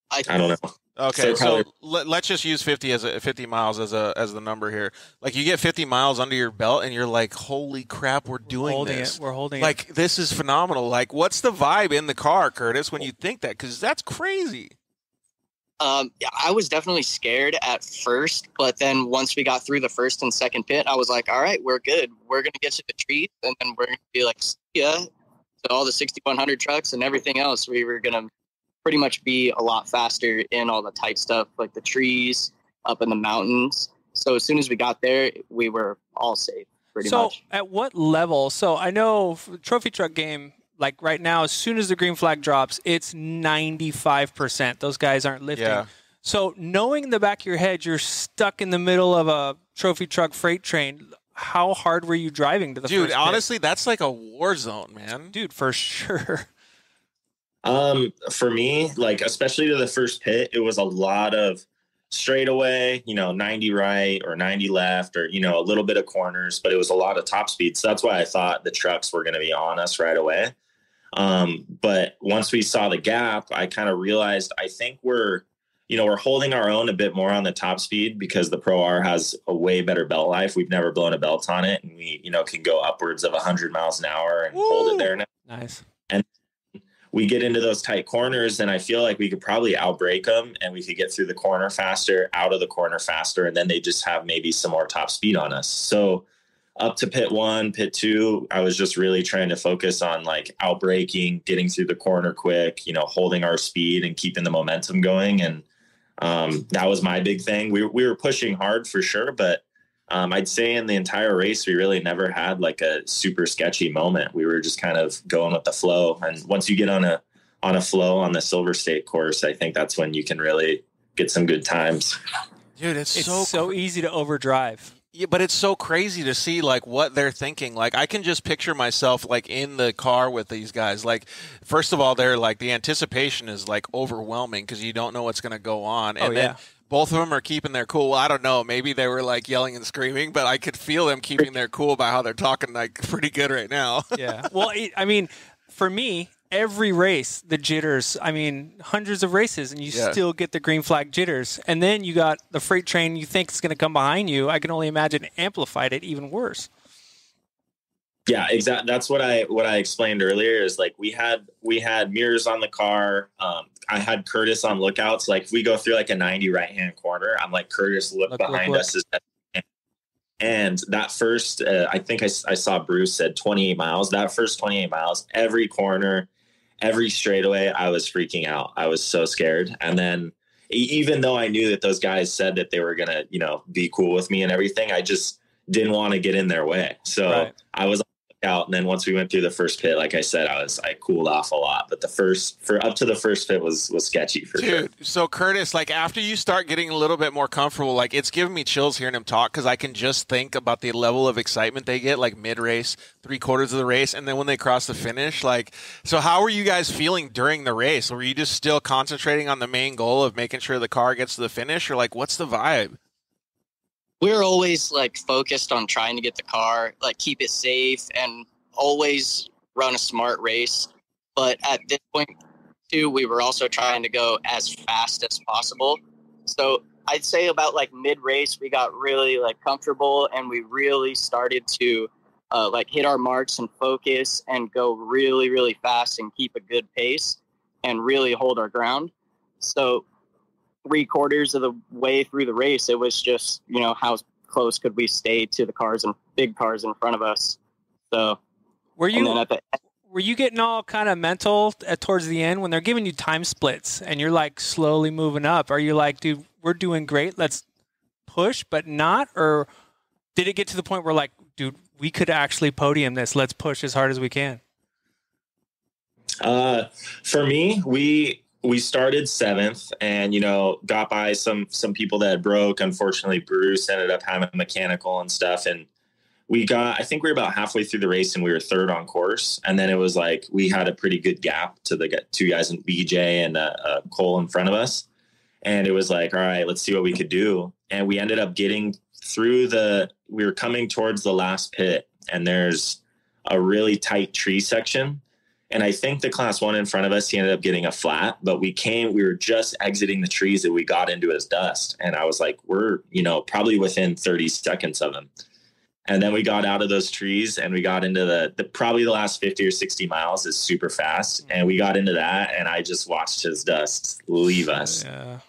I don't know. Okay, so let's just use 50 miles as the number here. Like, you get 50 miles under your belt, and you're like, "Holy crap, we're doing this! We're holding it. Like, this is phenomenal." Like, what's the vibe in the car, Curtis, when you think that? Because that's crazy. Yeah, I was definitely scared at first, but then once we got through the first and second pit, I was like, "All right, we're good. We're gonna get to the trees, and then we're gonna be like, yeah." So all the 6,100 trucks and everything else, we were gonna pretty much be a lot faster in all the tight stuff, like the trees up in the mountains. So as soon as we got there, we were all safe pretty much. So at what level? So I know for the trophy truck game, like right now, as soon as the green flag drops, it's 95%. Those guys aren't lifting. Yeah. So knowing in the back of your head, you're stuck in the middle of a trophy truck freight train. How hard were you driving to the first pit? Honestly, that's like a war zone, man. Dude, for sure. For me, like, especially to the first pit, it was a lot of straightaway, 90 right or 90 left, or, a little bit of corners, but it was a lot of top speed. So that's why I thought the trucks were going to be on us right away. But once we saw the gap, I kind of realized, I think we're holding our own a bit more on the top speed because the Pro R has a way better belt life. We've never blown a belt on it, and we, can go upwards of 100 miles an hour and hold it there now. Nice. And we get into those tight corners, and I feel like we could probably outbrake them, and we could get through the corner faster, out of the corner faster, and then they just have maybe some more top speed on us. So up to pit 1, pit 2, I was just really trying to focus on like outbraking, getting through the corner quick, holding our speed and keeping the momentum going. And that was my big thing. We were pushing hard for sure, but I'd say in the entire race, we really never had like a super sketchy moment. We were just kind of going with the flow. And once you get on a flow on the Silverstate course, I think that's when you can really get some good times. Dude, it's so easy to overdrive. Yeah, but it's so crazy to see like what they're thinking. Like, I can just picture myself like in the car with these guys. Like, first of all, they're like, the anticipation is like overwhelming because you don't know what's going to go on. And then both of them are keeping their cool. I don't know. Maybe they were like yelling and screaming, but I could feel them keeping their cool by how they're talking like pretty good right now. Yeah. Well, I mean, for me, every race, the jitters, hundreds of races, and you still get the green flag jitters. And then you got the freight train you think is going to come behind you. I can only imagine amplified it even worse. Yeah, exactly. That's what I explained earlier is like we had mirrors on the car. I had Curtis on lookouts. Like if we go through like a 90 right-hand corner, I'm like, Curtis, look behind us. And that first, I think I saw Bruce said 28 miles. That first 28 miles, every corner, every straightaway, I was freaking out. I was so scared. And then even though I knew that those guys said that they were going to, be cool with me and everything, I just didn't want to get in their way. So I was out. And then once we went through the first pit, like I said, I cooled off a lot, but up to the first pit was sketchy for sure. So Curtis, like after you start getting a little bit more comfortable, like it's giving me chills hearing him talk, because I can just think about the level of excitement they get, like mid-race, 3/4 of the race, and then when they cross the finish. Like, so how were you guys feeling during the race? Were you just still concentrating on the main goal of making sure the car gets to the finish, or like what's the vibe? We're always like focused on trying to get the car, like keep it safe and always run a smart race. But at this point too, we were also trying to go as fast as possible. So I'd say about like mid race, we got really like comfortable and we really started to like hit our marks and focus and go really, really fast and keep a good pace and really hold our ground. So 3/4 of the way through the race, it was just, how close could we stay to the cars and big cars in front of us. So were you getting all kind of mental towards the end when they're giving you time splits and you're like slowly moving up? Are you like, dude, we're doing great, let's push, but not? Or did it get to the point where like, dude, we could actually podium this, let's push as hard as we can? For me, we started 7th and, got by some people that had broke. Unfortunately, Bruce ended up having a mechanical and stuff. And I think we were about halfway through the race and we were 3rd on course. And then it was like, we had a pretty good gap to the 2 guys in BJ and Cole in front of us. And it was like, all right, let's see what we could do. And we ended up getting through we were coming towards the last pit and there's a really tight tree section. And I think the class 1 in front of us, he ended up getting a flat, but we were just exiting the trees that we got into his dust. And I was like, we're, probably within 30 seconds of him. And then we got out of those trees and we got into the probably the last 50 or 60 miles is super fast. And we got into that and I just watched his dust leave us. Yeah.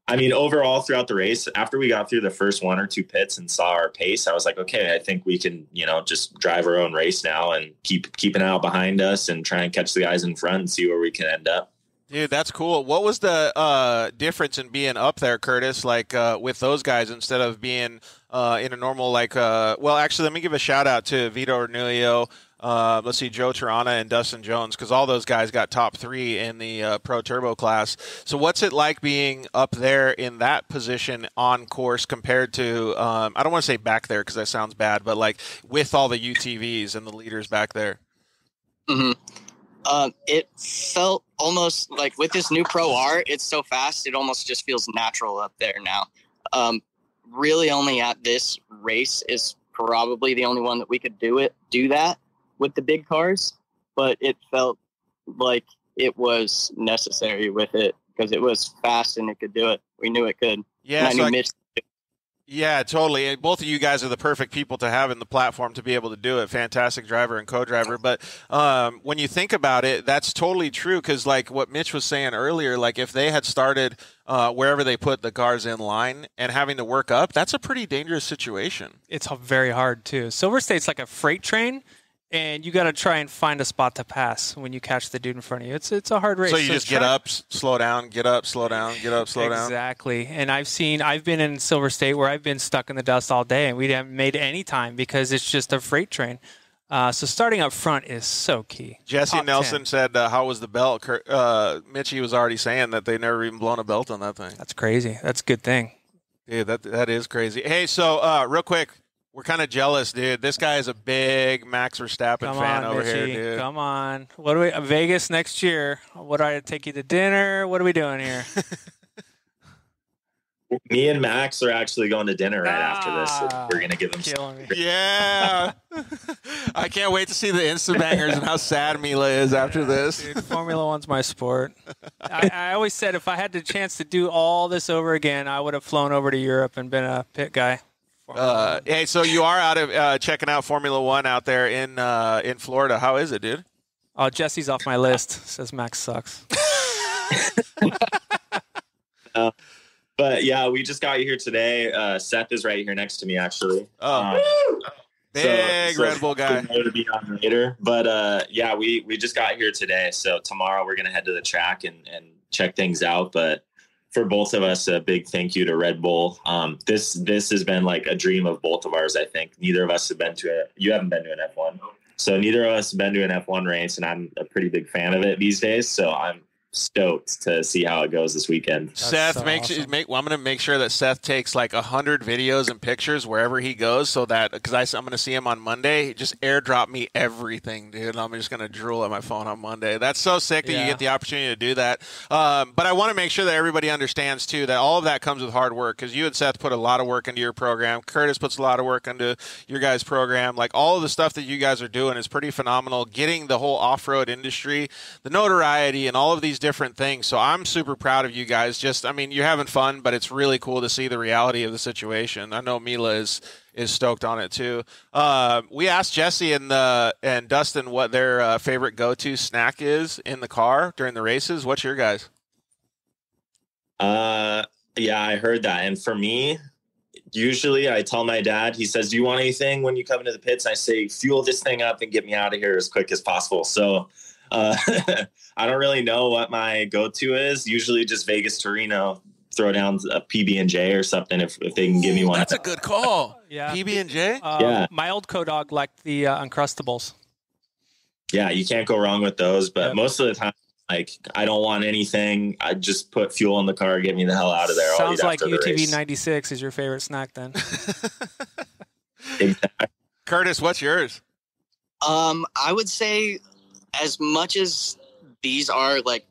I mean, overall throughout the race, after we got through the first 1 or 2 pits and saw our pace, I was like, okay, I think we can, just drive our own race now and keep an eye out behind us and try and catch the guys in front and see where we can end up. Dude, that's cool. What was the difference in being up there, Curtis, like with those guys instead of being in a normal, like, well, actually, let me give a shout out to Vito Ornulio, let's see, Joe Tirana and Dustin Jones, because all those guys got top 3 in the Pro Turbo class. So what's it like being up there in that position on course compared to, I don't want to say back there because that sounds bad, but like with all the UTVs and the leaders back there? Mm-hmm. It felt almost like with this new Pro R, it's so fast, it almost just feels natural up there now. Really only at this race is probably the only one that we could do that with the big cars, but it felt like it was necessary with it because it was fast and it could do it. We knew it could. Yeah, and I knew Mitch. Yeah, totally. And both of you guys are the perfect people to have in the platform to be able to do it. Fantastic driver and co-driver. But when you think about it, that's totally true because like what Mitch was saying earlier, like if they had started wherever they put the cars in line and having to work up, that's a pretty dangerous situation. It's very hard too. Silverstate's like a freight train. And you got to try and find a spot to pass when you catch the dude in front of you. It's a hard race. So you just get up, slow down, get up, slow down, get up, slow down. Exactly. And I've been in Silverstate where I've been stuck in the dust all day, and we haven't made any time because it's just a freight train. So starting up front is so key. Jesse Top Nelson 10. said, how was the belt? Mitchie was already saying that they never even blown a belt on that thing. That's crazy. That's a good thing. Yeah, that is crazy. Hey, so real quick, we're kind of jealous, dude. This guy is a big Max Verstappen fan over here, dude. Come on. What do we Vegas next year? What do I take you to dinner? What are we doing here? Me and Max are actually going to dinner right after this. So we're gonna give him some. Yeah. I can't wait to see the Insta bangers and how sad Mila is after this. Dude, Formula One's my sport. I always said if I had the chance to do all this over again, I would have flown over to Europe and been a pit guy. Hey, so you are out of checking out Formula One out there in Florida. How is it, dude? Oh, Jesse's off my list. Says Max sucks. But yeah, we just got here today. Seth is right here next to me, actually. Big Red Bull guy. To be on later. But yeah, we just got here today. So tomorrow we're going to head to the track and check things out. But for both of us, a big thank you to Red Bull. This has been like a dream of both of ours, I think. Neither of us have been to it. You haven't been to an F1. So neither of us have been to an F1 race, and I'm a pretty big fan of it these days. So I'm stoked to see how it goes this weekend. Seth, I'm going to make sure that Seth takes like 100 videos and pictures wherever he goes, so that because I'm going to see him on Monday. Just airdrop me everything, dude. I'm just going to drool at my phone on Monday. That's so sick that you get the opportunity to do that. But I want to make sure that everybody understands too that all of that comes with hard work, because you and Seth put a lot of work into your program. Curtis puts a lot of work into your guys' program. Like all of the stuff that you guys are doing is pretty phenomenal. Getting the whole off-road industry, the notoriety, and all of these different things. So I'm super proud of you guys. You're having fun, but it's really cool to see the reality of the situation. I know Mila is stoked on it too. We asked Jessy and Dustin what their favorite go-to snack is in the car during the races. What's your guys? Yeah, I heard that. And for me, usually I tell my dad, he says, do you want anything when you come into the pits? I say, fuel this thing up and get me out of here as quick as possible. So I don't really know what my go-to is. Usually just Vegas Torino, throw down a PB&J or something if they can give me one. That's a good call. Yeah. PB&J? Yeah. My old co-dog liked the Uncrustables. Yeah, you can't go wrong with those. But most of the time, like, I don't want anything. I just put fuel in the car, get me the hell out of there. Sounds like UTV 96 is your favorite snack then. Exactly. Curtis, what's yours? I would say, as much as these are like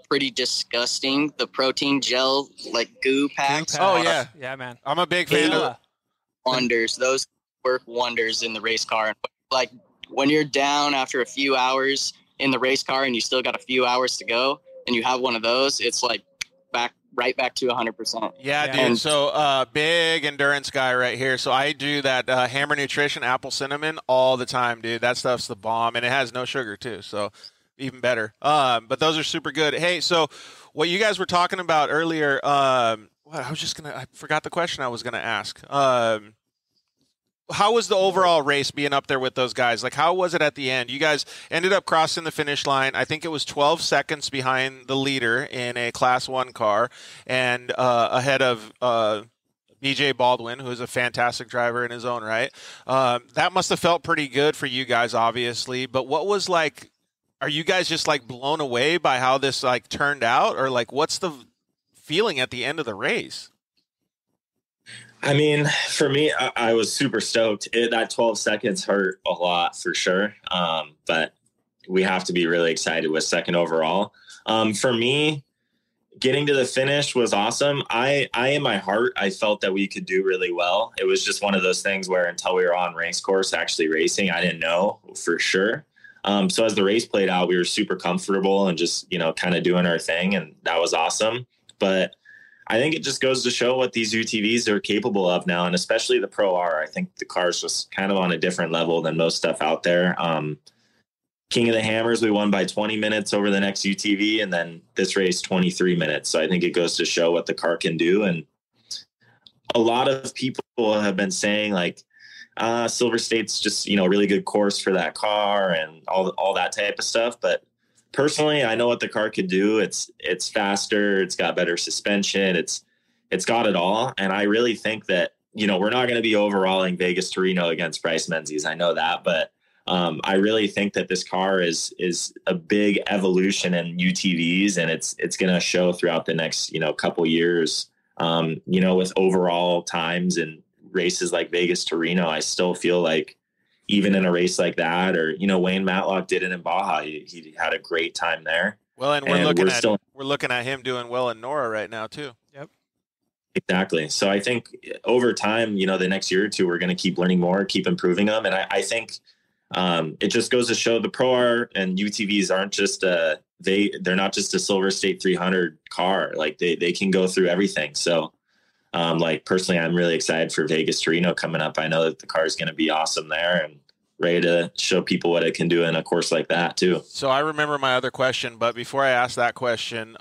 pretty disgusting, the protein gel like goo packs. Oh yeah, yeah, man. I'm a big fan of wonders. Those work wonders in the race car. And like when you're down after a few hours in the race car and you still got a few hours to go, and you have one of those, it's like right back to 100%. Yeah, dude. And so big endurance guy right here. So I do that Hammer Nutrition apple cinnamon all the time, dude. That stuff's the bomb, and it has no sugar too, so even better. But those are super good. Hey, so what you guys were talking about earlier, I forgot the question I was gonna ask. How was the overall race being up there with those guys? Like, how was it at the end? You guys ended up crossing the finish line. I think it was 12 seconds behind the leader in a Class 1 car and ahead of BJ Baldwin, who is a fantastic driver in his own right. That must have felt pretty good for you guys, obviously. But what was like, are you guys just like blown away by how this like turned out? Or like, what's the feeling at the end of the race? I mean, for me, I was super stoked. That 12 seconds hurt a lot for sure. But we have to be really excited with second overall. For me, getting to the finish was awesome. I in my heart, I felt that we could do really well. It was just one of those things where until we were on race course actually racing, I didn't know for sure. So as the race played out, we were super comfortable and just, kind of doing our thing. And that was awesome. But I think it just goes to show what these UTVs are capable of now, and especially the Pro R. I think the car's just kind of on a different level than most stuff out there. King of the Hammers, we won by 20 minutes over the next UTV, and then this race 23 minutes. So I think it goes to show what the car can do. And a lot of people have been saying like, Silverstate's just, a really good course for that car and all that type of stuff. But personally, I know what the car could do. It's faster. It's got better suspension. It's got it all. And I really think that, we're not going to be overalling Vegas Torino against Bryce Menzies. I know that, but I really think that this car is a big evolution in UTVs, and it's going to show throughout the next, couple years, with overall times and races like Vegas Torino. I still feel like, even in a race like that, or, Wayne Matlock did it in Baja. He had a great time there. Well, and we're looking at him doing well in Nora right now too. Yep. Exactly. So I think over time, the next year or two, we're going to keep learning more, keep improving them. And I think it just goes to show the Pro R and UTVs aren't just they're not just a Silverstate 300 car. Like they can go through everything. So personally, I'm really excited for Vegas Torino coming up. I know that the car is going to be awesome there and ready to show people what it can do in a course like that too. So I remember my other question, but before I ask that question,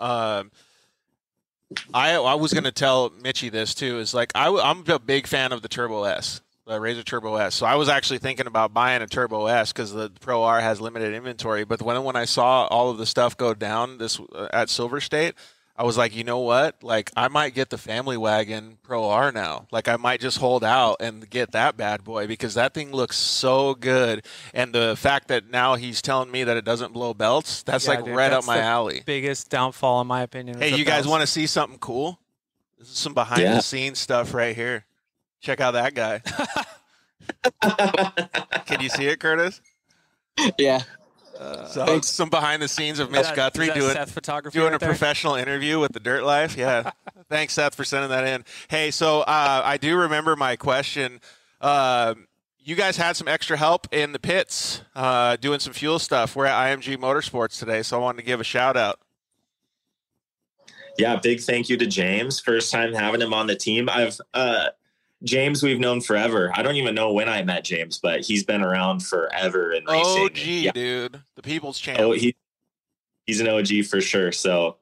I was going to tell Mitchy this too. Is like I'm a big fan of the Turbo S, the Razor Turbo S. So I was actually thinking about buying a Turbo S because the Pro R has limited inventory. But when I saw all of the stuff go down this at Silverstate, I was like, you know what? Like, I might get the Family Wagon Pro R now. Like, I might just hold out and get that bad boy because that thing looks so good. And the fact that now he's telling me that it doesn't blow belts, that's right up my alley. Biggest downfall, in my opinion. Hey, you guys want to see something cool? This is some behind-the-scenes stuff right here. Check out that guy. Can you see it, Curtis? Yeah. So some behind the scenes of Mitch Guthrie doing a professional interview with the Dirt Life. Yeah. Thanks, Seth, for sending that in. Hey, so I do remember my question. You guys had some extra help in the pits doing some fuel stuff. We're at IMG Motorsports today, so I wanted to give a shout out. Yeah, big thank you to James. First time having him on the team. James, we've known forever. I don't even know when I met James, but he's been around forever in racing. OG, dude. The people's champ. Oh, he's an OG for sure. So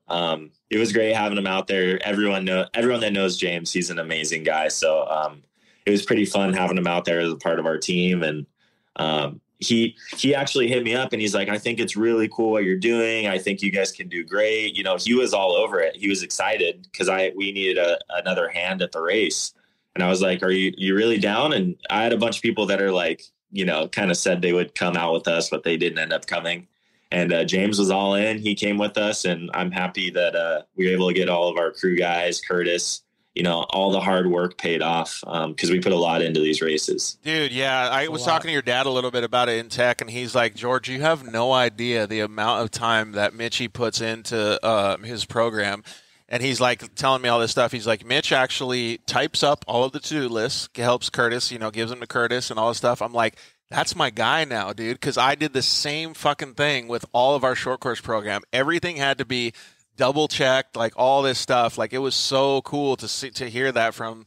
it was great having him out there. Everyone that knows James, he's an amazing guy. So it was pretty fun having him out there as a part of our team. And he actually hit me up and he's like, I think it's really cool what you're doing. I think you guys can do great. You know, he was all over it. He was excited because we needed another hand at the race. And I was like, are you really down? And I had a bunch of people that are like, you know, kind of said they would come out with us, but they didn't end up coming. And James was all in. He came with us. And I'm happy that we were able to get all of our crew guys, Curtis, you know, all the hard work paid off because we put a lot into these races. Dude, yeah. I was talking to your dad a little bit about it in tech, and he's like, George, you have no idea the amount of time that Mitchie puts into his program. And he's like telling me all this stuff. He's like, Mitch actually types up all of the to-do lists, helps Curtis, you know, gives them to Curtis and all this stuff. I'm like, that's my guy now, dude, because I did the same fucking thing with all of our short course program. Everything had to be double checked, like all this stuff. Like it was so cool to hear that from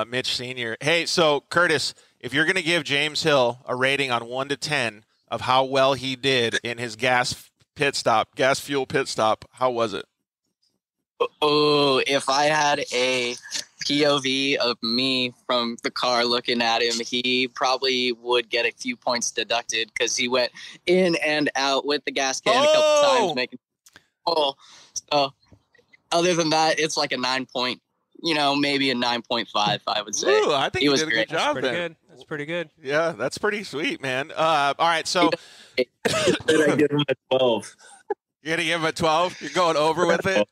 Mitch Sr. Hey, so Curtis, if you're going to give James Hill a rating on 1 to 10 of how well he did in his gas fuel pit stop, how was it? Oh, if I had a POV of me from the car looking at him, he probably would get a few points deducted because he went in and out with the gas can a couple times, making. So other than that, it's like a 9 point, you know, maybe a 9.5, I would say. Ooh, I think he did a good job there. That's pretty good. Yeah, that's pretty sweet, man. All right, so did I give him a 12? You're gonna give him a 12? You're going over with it?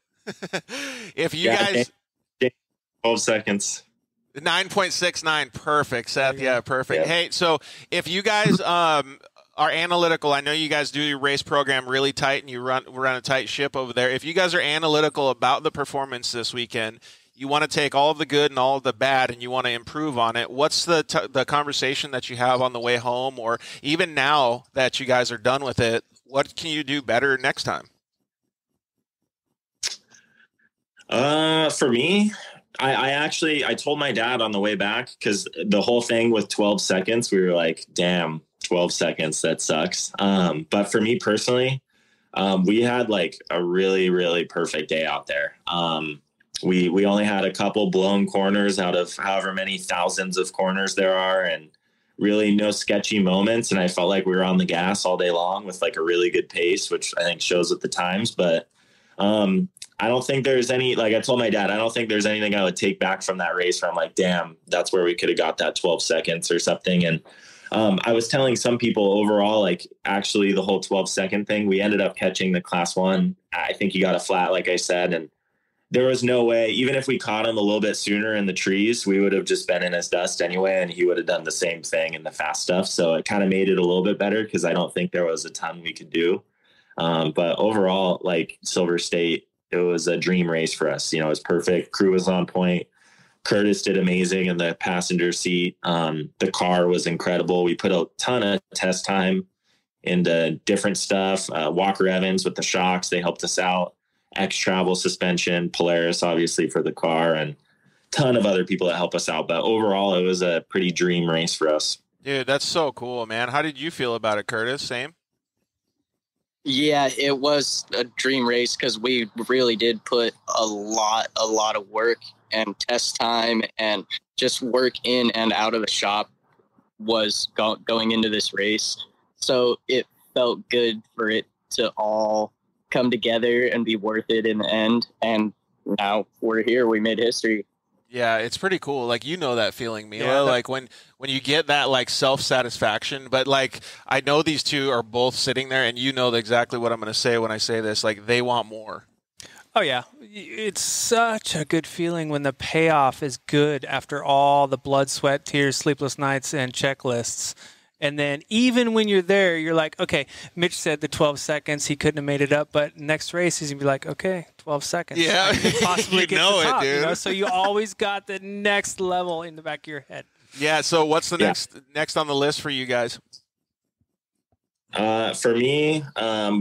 If you guys 12 seconds 9.69, perfect, Seth. Yeah, perfect. Yeah. Hey, so if you guys are analytical, I know you guys do your race program really tight and you run a tight ship over there. If you guys are analytical about the performance this weekend, you want to take all of the good and all of the bad and you want to improve on it, what's the conversation that you have on the way home, or even now that you guys are done with it, what can you do better next time? For me, I told my dad on the way back, because the whole thing with 12 seconds, we were like, damn, 12 seconds, that sucks. But for me personally, we had like a really, really perfect day out there. We only had a couple blown corners out of however many thousands of corners there are, and really no sketchy moments. And I felt like we were on the gas all day long with like a really good pace, which I think shows at the times. But I don't think there's any, like I told my dad, I don't think there's anything I would take back from that race where I'm like, damn, that's where we could have got that 12 seconds or something. And I was telling some people overall, like actually the whole 12-second thing, we ended up catching the class 1. I think he got a flat, like I said, and there was no way, even if we caught him a little bit sooner in the trees, we would have just been in his dust anyway, and he would have done the same thing in the fast stuff. So it kind of made it a little bit better because I don't think there was a ton we could do. But overall, like Silverstate, it was a dream race for us. You know, it was perfect. Crew was on point. Curtis did amazing in the passenger seat. The car was incredible. We put a ton of test time into different stuff. Walker Evans with the shocks, they helped us out. X-Travel suspension, Polaris obviously for the car, and a ton of other people that help us out. But overall, it was a pretty dream race for us. Dude, that's so cool, man. How did you feel about it, Curtis? Same? Yeah, it was a dream race because we really did put a lot of work and test time and just work in and out of the shop was going into this race. So it felt good for it to all come together and be worth it in the end. And now we're here. We made history. Yeah, it's pretty cool. Like, you know that feeling, Mila. Like when you get that like self-satisfaction. But like, I know these two are both sitting there, and you know exactly what I'm going to say when I say this. Like, they want more. Oh yeah, it's such a good feeling when the payoff is good after all the blood, sweat, tears, sleepless nights, and checklists. And then even when you're there, you're like, okay, Mitch said the 12 seconds, he couldn't have made it up, but next race he's going to be like, okay, 12 seconds. Yeah, I could possibly you get know the top, it, dude. you know? So you always got the next level in the back of your head. Yeah, so what's the next on the list for you guys? For me,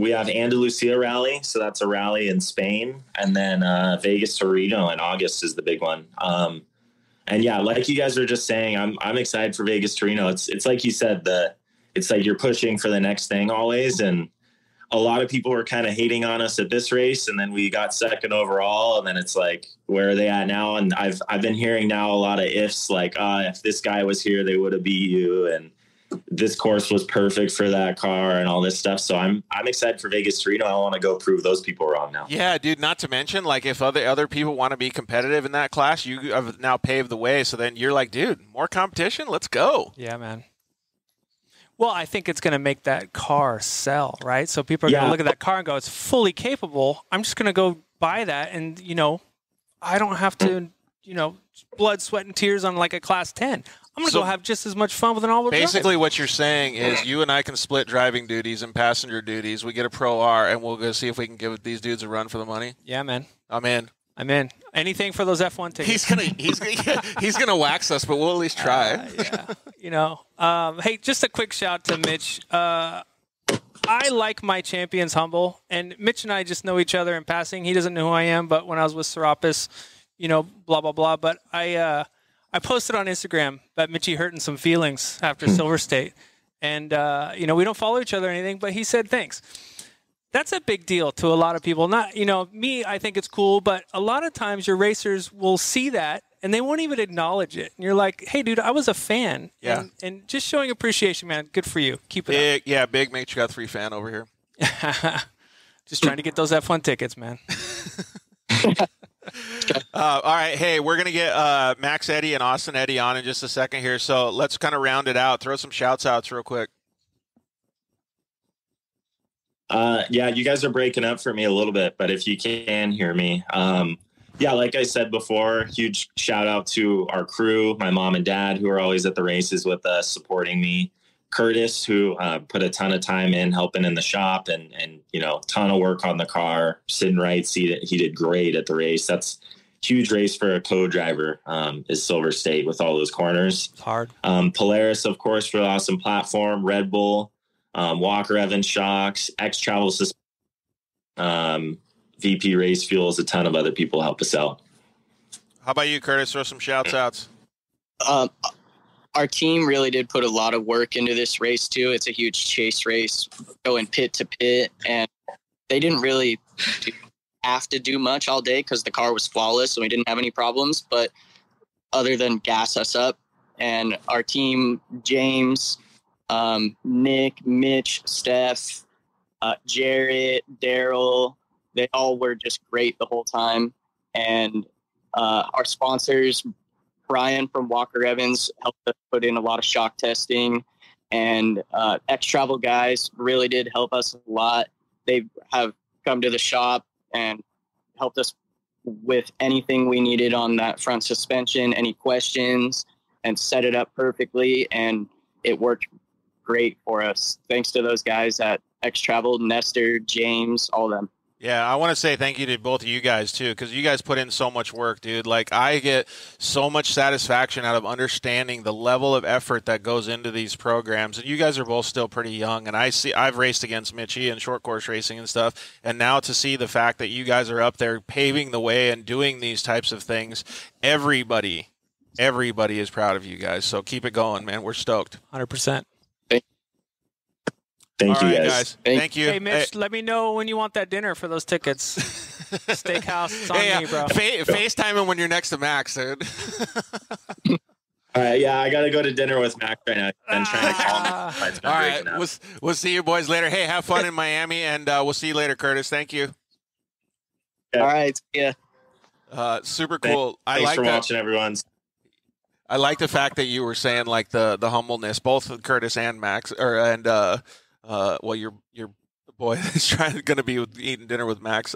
we have Andalusia Rally, so that's a rally in Spain, and then Vegas to Reno in August is the big one. And yeah, like you guys were just saying, I'm excited for Vegas to Reno. It's like you said, it's like you're pushing for the next thing always, and a lot of people were kind of hating on us at this race, and then we got second overall, and then it's like, where are they at now? And I've been hearing now a lot of ifs, like if this guy was here, they would have beat you, and this course was perfect for that car and all this stuff. So I'm excited for Vegas to Reno. I want to go prove those people wrong now. Yeah, dude, not to mention, like, if other people want to be competitive in that class, you have now paved the way. So then you're like, dude, more competition? Let's go. Yeah, man. Well, I think it's going to make that car sell, right? So people are going to look at that car and go, it's fully capable. I'm just going to go buy that. And, I don't have to, blood, sweat, and tears on like a class 10. I'm going to go have just as much fun with an all-wheel drive. Basically, what you're saying is you and I can split driving duties and passenger duties. We get a Pro R, and we'll go see if we can give these dudes a run for the money. Yeah, man. I'm in. Anything for those F1 tickets. He's gonna wax us, but we'll at least try. Hey, just a quick shout to Mitch. I like my champions humble, and Mitch and I just know each other in passing. He doesn't know who I am, but when I was with Serapis, blah blah blah. But I posted on Instagram that Mitchie hurting some feelings after Silverstate, and we don't follow each other or anything, but he said thanks. That's a big deal to a lot of people. Not, me, I think it's cool, but a lot of times your racers will see that and they won't even acknowledge it. And you're like, hey, dude, I was a fan. Yeah. And just showing appreciation, man. Good for you. Keep it up. Yeah, big Mitch Guthrie fan over here. Just trying to get those F1 tickets, man. All right. Hey, we're going to get Max Eddy and Austin Eddy on in just a second here. So let's kind of round it out. Throw some shouts outs real quick. Yeah, you guys are breaking up for me a little bit, but if you can hear me, like I said before, huge shout out to our crew, my mom and dad, who are always at the races with us, supporting me. Curtis, who put a ton of time in helping in the shop and ton of work on the car. Sid Wright, he did great at the race. That's a huge race for a co-driver, is Silverstate with all those corners. It's hard. Polaris, of course, for the awesome platform. Red Bull. Walker Evans shocks, X Travel VP Race Fuels, a ton of other people help us out. How about you, Curtis? Throw some shouts outs. Our team really did put a lot of work into this race too. It's a huge chase race, going pit to pit, and they didn't really have to do much all day because the car was flawless and we didn't have any problems. But other than gas us up, and our team, James, Nick, Mitch, Steph, Jarrett, Daryl, they all were just great the whole time. And our sponsors, Brian from Walker Evans, helped us put in a lot of shock testing, and X Travel guys really did help us a lot. They have come to the shop and helped us with anything we needed on that front suspension, any questions, and set it up perfectly. And it worked great for us. Thanks to those guys at X Travel, Nestor, James, all of them. Yeah, I want to say thank you to both of you guys, too, because you guys put in so much work, dude. Like, I get so much satisfaction out of understanding the level of effort that goes into these programs. And you guys are both still pretty young, and I've raced against Mitchie in short course racing and stuff. And now to see the fact that you guys are up there paving the way and doing these types of things, everybody is proud of you guys. So keep it going, man. We're stoked. 100%. Thank you, guys. Thank you. Hey, Mitch, let me know when you want that dinner for those tickets. Steakhouse, it's on me, bro. FaceTime him when you're next to Max, dude. All right, yeah, I got to go to dinner with Max right now. I'm trying to call him. All right, we'll see you boys later. Hey, have fun in Miami, and we'll see you later, Curtis. Thank you. Yeah. All right, yeah. Super cool. Thanks for watching, everyone. I like the fact that you were saying like the humbleness, both Curtis and Max, your boy is going to be eating dinner with Max.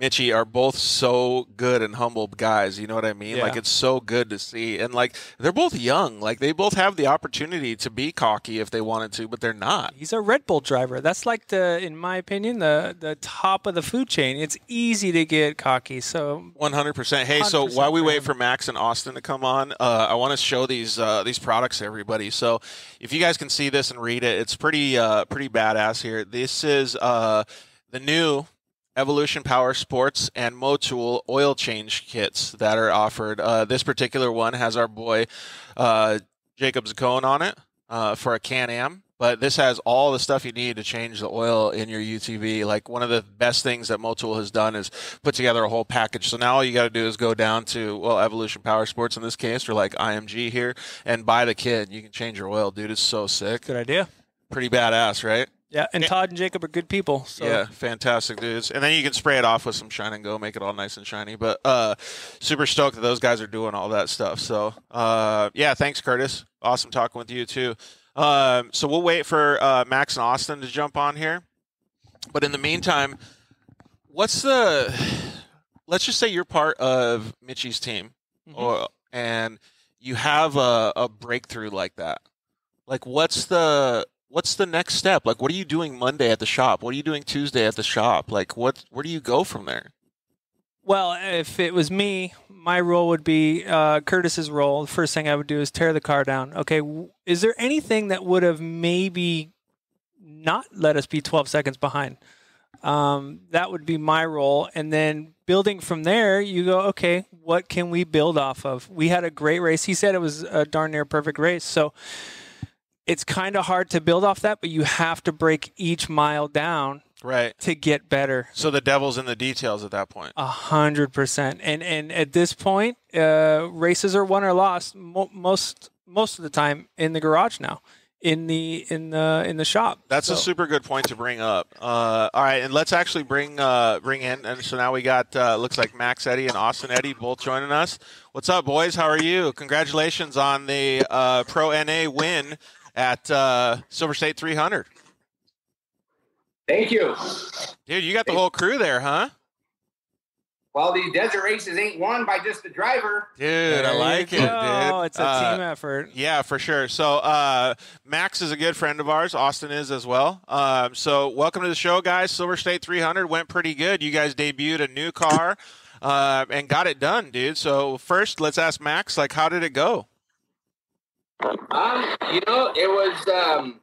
Mitchie are both so good and humble guys. You know what I mean? Yeah. Like, it's so good to see. And like, they're both young. Like, they both have the opportunity to be cocky if they wanted to, but they're not. He's a Red Bull driver. That's like in my opinion, the top of the food chain. It's easy to get cocky. So 100%. Hey, so while we wait for Max and Austin to come on, I want to show these products to everybody. So if you guys can see this and read it, it's pretty badass here. This is the new Evolution Power Sports and Motul oil change kits that are offered. This particular one has our boy Jacob's cone on it for a Can-Am, but this has all the stuff you need to change the oil in your UTV. Like, one of the best things that Motul has done is put together a whole package. So now all you got to do is go down to, Evolution Power Sports in this case, or like IMG here, and buy the kit. You can change your oil, dude. It's so sick. Good idea. Pretty badass, right? Yeah, and Todd and Jacob are good people. So. Yeah, fantastic dudes. And then you can spray it off with some Shine and Go, make it all nice and shiny. But super stoked that those guys are doing all that stuff. So, thanks, Curtis. Awesome talking with you, too. So we'll wait for Max and Austin to jump on here. But in the meantime, let's just say you're part of Mitchie's team, and you have a breakthrough like that. Like, what's the next step? Like, what are you doing Monday at the shop? What are you doing Tuesday at the shop? Like, where do you go from there? Well, if it was me, my role would be Curtis's role. The first thing I would do is tear the car down. Okay, is there anything that would have maybe not let us be 12 seconds behind? That would be my role. And then building from there, you go, okay, what can we build off of? We had a great race. He said it was a darn near perfect race. So it's kind of hard to build off that, but you have to break each mile down to get better. So the devil's in the details at that point. 100%. And at this point, races are won or lost most of the time in the garage now, in the shop. That's a super good point to bring up. All right, and let's actually bring in. And so now we got looks like Max Eddy and Austin Eddy both joining us. What's up, boys? How are you? Congratulations on the Pro NA win at Silverstate 300. Thank you. Dude, you got the whole crew there, huh? Well, these desert races ain't won by just the driver. Dude, I like it, dude. Oh, it's a team effort. Yeah, for sure. So Max is a good friend of ours. Austin is as well. So welcome to the show, guys. Silverstate 300 went pretty good. You guys debuted a new car and got it done, dude. So first, let's ask Max, like, how did it go? It was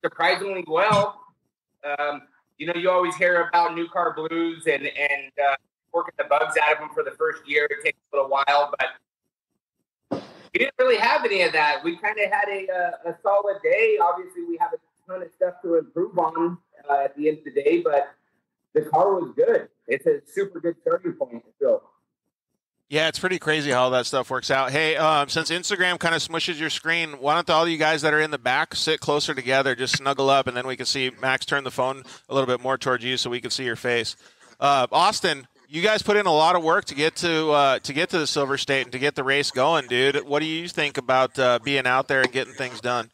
surprisingly well. You always hear about new car blues and working the bugs out of them for the first year. It takes a little while, but we didn't really have any of that. We kind of had a solid day. Obviously, we have a ton of stuff to improve on at the end of the day, but the car was good. It's a super good starting point. So. Yeah, it's pretty crazy how that stuff works out. Hey, since Instagram kind of smushes your screen, why don't all you guys that are in the back sit closer together, just snuggle up, and then we can see Max turn the phone a little bit more towards you so we can see your face. Austin, you guys put in a lot of work to get to the Silverstate and to get the race going, dude. What do you think about being out there and getting things done?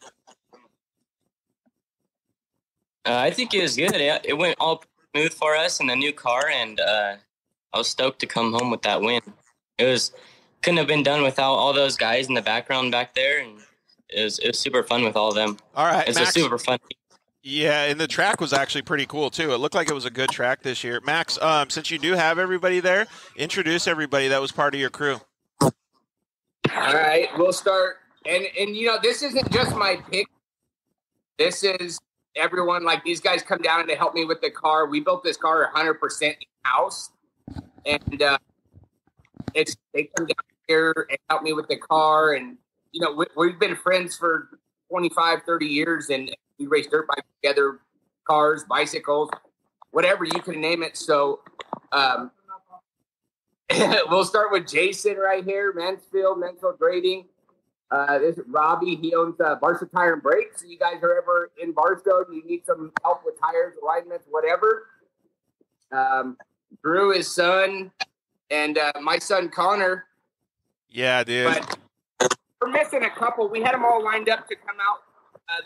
I think it was good. It went all smooth for us in the new car, and I was stoked to come home with that win. Couldn't have been done without all those guys in the background back there, and it was super fun with all of them. All right, it's Max, a super fun. Yeah, and the track was actually pretty cool too. It looked like it was a good track this year. Max, since you do have everybody there, introduce everybody that was part of your crew. All right, we'll start. And this isn't just my pick. This is everyone. Like, these guys come down and they help me with the car. We built this car 100% in-house, and they come down here and help me with the car. And, we've been friends for 25, 30 years, and We race dirt bikes together, cars, bicycles, whatever you can name it. So we'll start with Jason right here, Mansfield Grading. This is Robbie. He owns Barstow Tire and Brakes. So you guys are ever in Barstow, you need some help with tires, alignments, whatever. Drew, his son, and my son Connor. Yeah, dude. But we're missing a couple. We had them all lined up to come out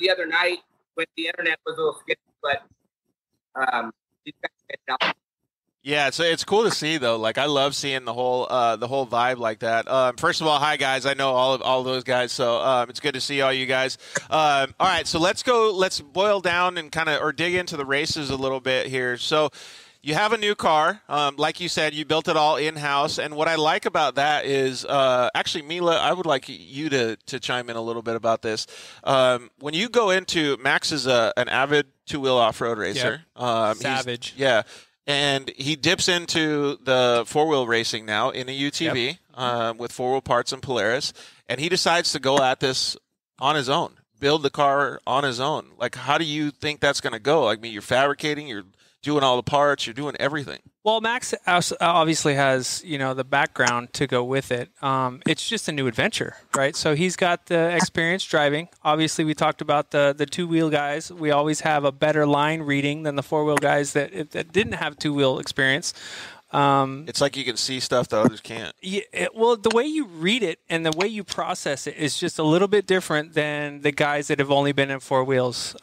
the other night when the internet was a little sketchy, but these guys get it out. Yeah, it's cool to see though. Like I love seeing the whole vibe like that. First of all, hi guys. I know all those guys, so it's good to see all you guys. All right, so let's boil down and dig into the races a little bit here. So you have a new car, like you said, you built it all in house, and what I like about that is actually, Mila, I would like you to chime in a little bit about this. When you go into Max is an avid two-wheel off-road racer. Yep. Savage. Yeah. And he dips into the four-wheel racing now in a UTV with four-wheel parts and Polaris, and he decides to go at this on his own, build the car on his own. Like, how do you think that's going to go? I mean, you're fabricating, you're doing all the parts, you're doing everything. Well, Max obviously has, the background to go with it. It's just a new adventure, right? So he's got the experience driving. Obviously, we talked about the two-wheel guys. We always have a better line reading than the four-wheel guys that didn't have two-wheel experience. It's like you can see stuff that others can't. Yeah, well, the way you read it and the way you process it is just a little bit different than the guys that have only been in four wheels.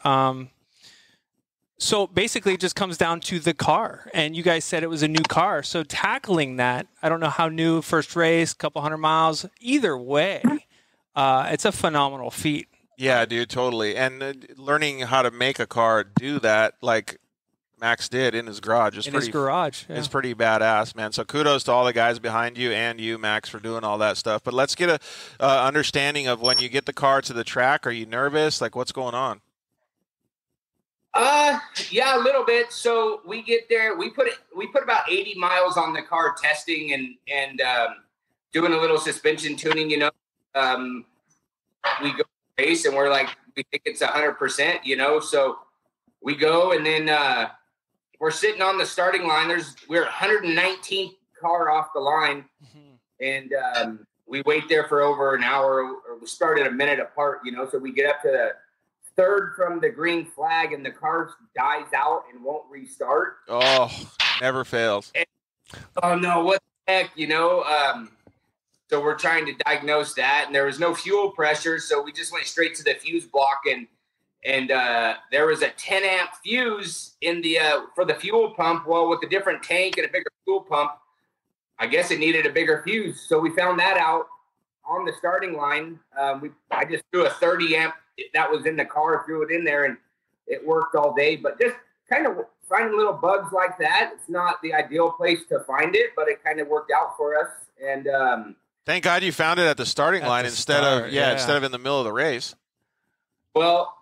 So basically, it just comes down to the car. And you guys said it was a new car. So tackling that, I don't know how new, first race, couple 100 miles. Either way, it's a phenomenal feat. Yeah, dude, totally. And learning how to make a car do that, like Max did in his garage. His garage. Yeah. It's pretty badass, man. So kudos to all the guys behind you and you, Max, for doing all that stuff. But let's get a understanding of when you get the car to the track. Are you nervous? Like, what's going on? Yeah, a little bit. So we get there. We put about 80 miles on the car testing and doing a little suspension tuning. We go race and we're like, we think it's 100%. So we go and then we're sitting on the starting line. We're 119th car off the line, and we wait there for over an hour. Or we started a minute apart. So we get up to the third from the green flag and the car dies out and won't restart. Oh, never fails. And, oh no, what the heck, so we're trying to diagnose that, and there was no fuel pressure, so we just went straight to the fuse block, and there was a 10 amp fuse in the for the fuel pump. Well, with a different tank and a bigger fuel pump, I guess it needed a bigger fuse. So we found that out on the starting line. I just threw a 30 amp that was in the car, threw it in there, and it worked all day. But just kind of finding little bugs like that. It's not the ideal place to find it, but it kind of worked out for us. And thank God you found it at the starting line instead of in the middle of the race. Well,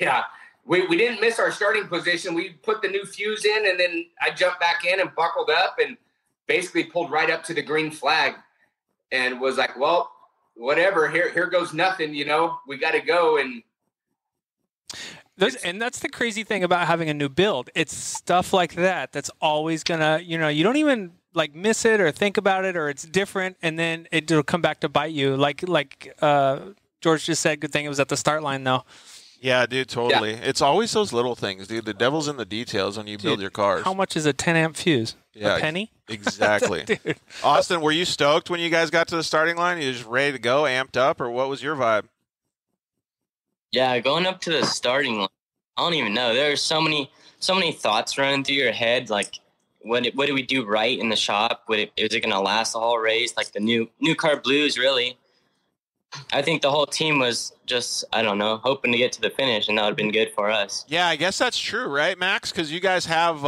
yeah, we didn't miss our starting position. We put the new fuse in, and then I jumped back in and buckled up and basically pulled right up to the green flag and was like, well, whatever, here goes nothing, we got to go. And that's the crazy thing about having a new build. It's stuff like that's always gonna, you don't even like miss it or think about it, or it's different, and then it'll come back to bite you. Like George just said, good thing it was at the start line though. Yeah, dude, totally. Yeah. It's always those little things, dude. The devil's in the details when you build your cars. How much is a 10 amp fuse? Yeah, a penny? Exactly. Dude. Austin, were you stoked when you guys got to the starting line? You just ready to go, amped up, or what was your vibe? Yeah, going up to the starting line, I don't even know. There are so many thoughts running through your head. Like, what do we do right in the shop? Is it going to last the whole race? Like the new car blues, really. I think the whole team was just, I don't know, hoping to get to the finish, and that would have been good for us. Yeah, I guess that's true, right, Max? Because you guys have,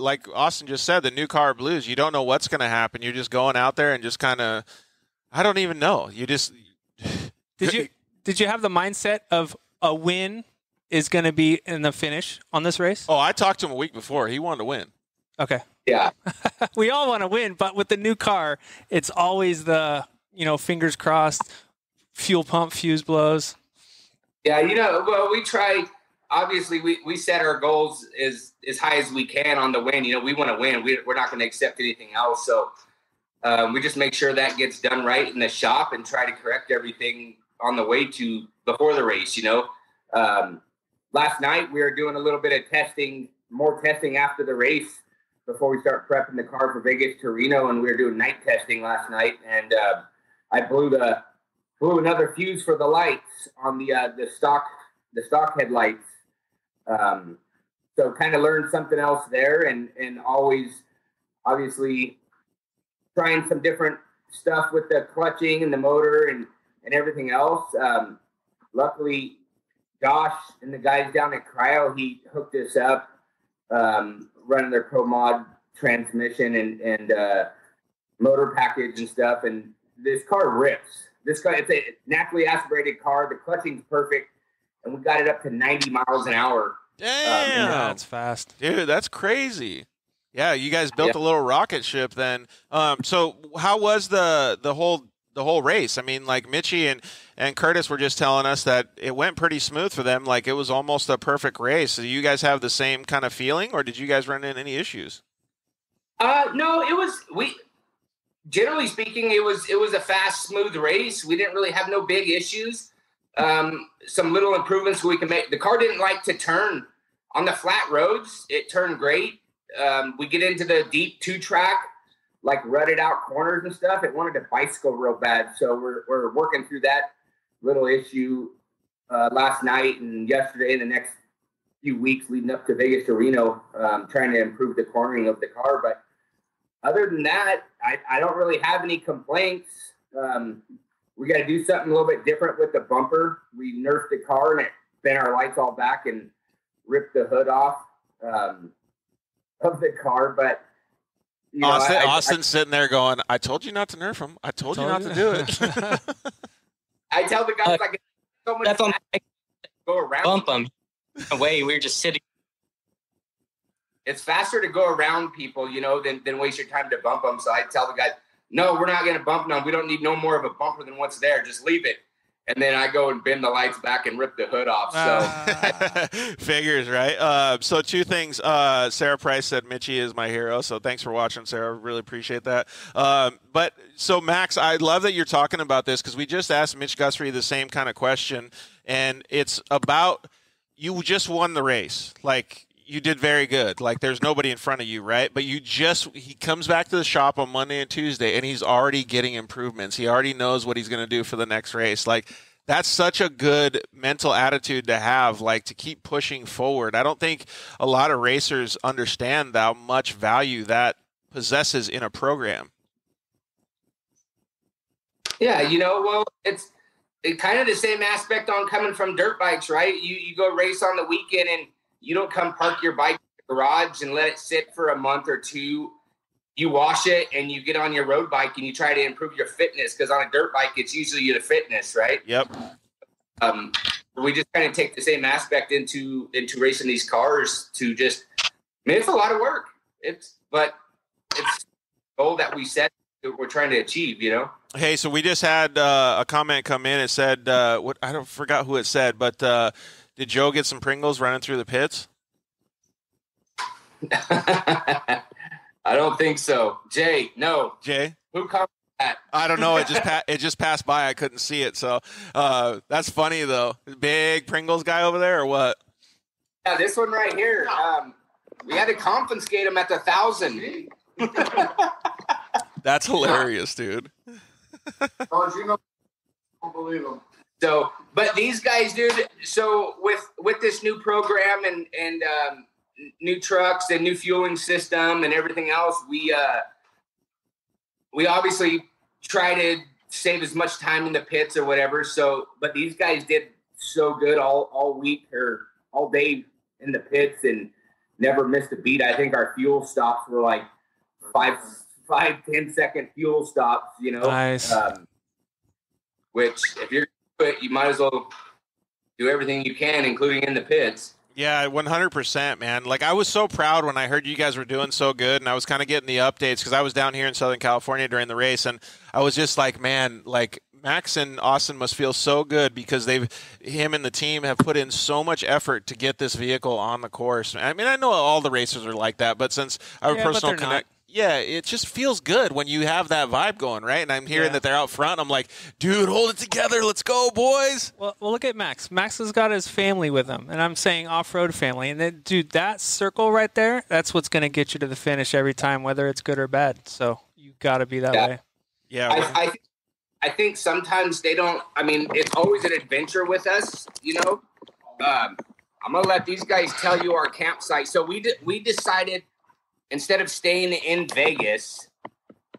like Austin just said, the new car blues. You don't know what's going to happen. You're just going out there and just kind of, I don't even know. You just. Did you have the mindset of a win is going to be in the finish on this race? Oh, I talked to him a week before. He wanted to win. Okay. Yeah. We all want to win, but with the new car, it's always the, fingers crossed, fuel pump fuse blows. Yeah, well, we try obviously we set our goals as high as we can on the win. You know, we want to win. We're not going to accept anything else. So we just make sure that gets done right in the shop and try to correct everything on the way to before the race. You know, last night we were doing a little bit of testing, more testing after the race before we start prepping the car for Vegas to Reno, and we were doing night testing last night. And I blew another fuse for the lights on the stock headlights. So kind of learned something else there, and always obviously trying some different stuff with the clutching and the motor and everything else. Luckily, Josh and the guys down at Cryo, he hooked us up, running their Pro Mod transmission and motor package and stuff. And this car rips. This car, it's a naturally aspirated car. The clutching's perfect, and we got it up to 90 miles an hour. Damn, that's fast, dude. That's crazy. Yeah, you guys built a little rocket ship then. So how was the whole race? I mean, like Mitchie and Curtis were just telling us that it went pretty smooth for them. Like it was almost a perfect race. So you guys have the same kind of feeling, or did you guys run into any issues? No, generally speaking, it was a fast, smooth race. We didn't really have no big issues. Some little improvements we can make. The car didn't like to turn on the flat roads. It turned great. We get into the deep 2-track, like rutted out corners and stuff. It wanted to bicycle real bad. So we're working through that little issue last night and yesterday and the next few weeks leading up to Vegas to Reno, trying to improve the cornering of the car. But other than that, I don't really have any complaints. We got to do something a little bit different with the bumper. We nerfed the car and it bent our lights all back and ripped the hood off of the car. But you know, Austin's sitting there going, "I told you not to nerf him. I told you not to do it." I tell the guys like so much time to go around. Bump them away. We were just sitting. It's faster to go around people, you know, than waste your time to bump them. So I tell the guys, no, we're not going to bump them. We don't need no more of a bumper than what's there. Just leave it. And then I go and bend the lights back and rip the hood off. So figures, right? So two things. Sarah Price said Mitchie is my hero. So thanks for watching, Sarah. Really appreciate that. But so Max, I love that you're talking about this because we just asked Mitch Guthrie the same kind of question, and it's about you just won the race. Like, you did very good. Like, there's nobody in front of you, right? But he comes back to the shop on Monday and Tuesday, and he's already getting improvements. He already knows what he's going to do for the next race. Like, that's such a good mental attitude to have, like, to keep pushing forward. I don't think a lot of racers understand how much value that possesses in a program. Yeah, you know, well, it's kind of the same aspect on coming from dirt bikes, right? You go race on the weekend and you don't come park your bike in the garage and let it sit for a month or two. You wash it and you get on your road bike and you try to improve your fitness, because on a dirt bike, it's usually the fitness, right? Yep. We just kind of take the same aspect into racing these cars to just, I mean, it's a lot of work. It's a goal that we set that we're trying to achieve, you know? Hey, so we just had a comment come in. It said, I forgot who it said, but did Joe get some Pringles running through the pits? I don't think so. Jay, no. Jay? Who commented that? I don't know. It just passed by. I couldn't see it. So that's funny, though. Big Pringles guy over there or what? Yeah, this one right here. We had to confiscate him at the 1,000. That's hilarious, dude. Don't believe him. So, but these guys, dude, so with this new program and new trucks and new fueling system and everything else, we obviously try to save as much time in the pits or whatever. So, but these guys did so good all week or all day in the pits and never missed a beat. I think our fuel stops were like 5-10 second fuel stops, you know. Nice. Which if you're but you might as well do everything you can, including in the pits. Yeah, 100%, man. Like, I was so proud when I heard you guys were doing so good, and I was kind of getting the updates because I was down here in Southern California during the race, and I was just like, man, like, Max and Austin must feel so good because him and the team have put in so much effort to get this vehicle on the course. I mean, I know all the racers are like that, but since our personal connect, it just feels good when you have that vibe going, right? And I'm hearing that they're out front. I'm like, dude, hold it together. Let's go, boys. Well, look at Max. Max has got his family with him, and I'm saying off-road family. And then, dude, that circle right there, that's what's going to get you to the finish every time, whether it's good or bad. So you got to be that way. Yeah. I think sometimes they don't. I mean, it's always an adventure with us, you know. I'm gonna let these guys tell you our campsite. So we decided instead of staying in Vegas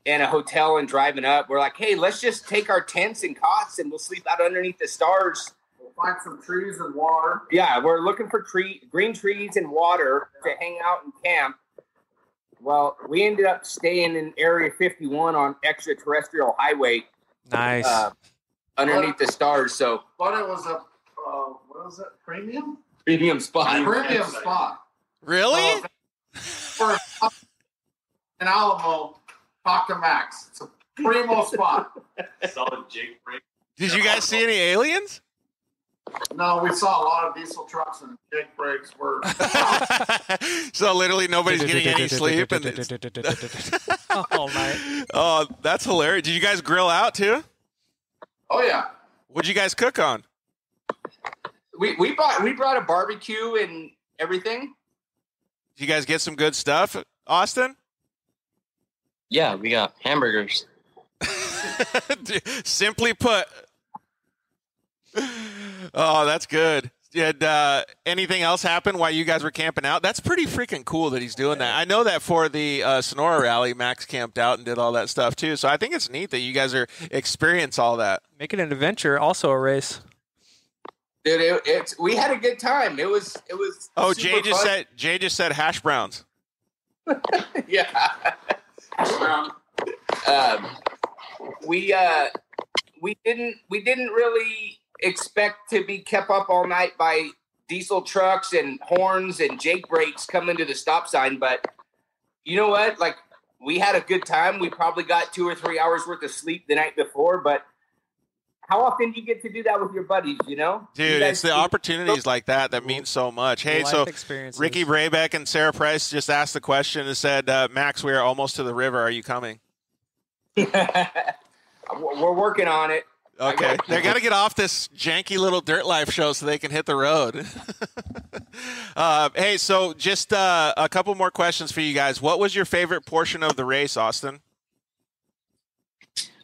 in a hotel and driving up, we're like, hey, let's just take our tents and cots and we'll sleep out underneath the stars. We'll find some trees and water. Yeah, we're looking for green trees and water to hang out and camp. Well, we ended up staying in Area 51 on extraterrestrial highway. Nice. Underneath the stars. So, but it was a what was it? Premium spot. Premium spot. Really? For an Alamo, talk to Max. It's a primo spot. Solid Jake break. Did you guys see any aliens? No, we saw a lot of diesel trucks and Jake brakes were. So literally nobody's getting any sleep. All night. Oh, that's hilarious. Did you guys grill out too? Oh yeah. What'd you guys cook on? We brought a barbecue and everything. Did you guys get some good stuff, Austin? Yeah, we got hamburgers. Simply put. Oh, that's good. Did anything else happen while you guys were camping out? That's pretty freaking cool that he's doing that. I know that for the Sonora rally, Max camped out and did all that stuff too. So I think it's neat that you guys are experience all that. Make it an adventure, also a race. Dude, we had a good time. It was. Oh, Jay just said hash browns. Yeah. We didn't really expect to be kept up all night by diesel trucks and horns and Jake brakes coming to the stop sign. But you know what? Like, we had a good time. We probably got 2 or 3 hours worth of sleep the night before. But how often do you get to do that with your buddies, you know? Dude, it's the opportunities like that mean so much. Hey, so Ricky Braybeck and Sarah Price just asked the question and said, Max, we are almost to the river. Are you coming? We're working on it. Okay. They got to get off this janky little dirt life show so they can hit the road. Hey, so just a couple more questions for you guys. What was your favorite portion of the race, Austin?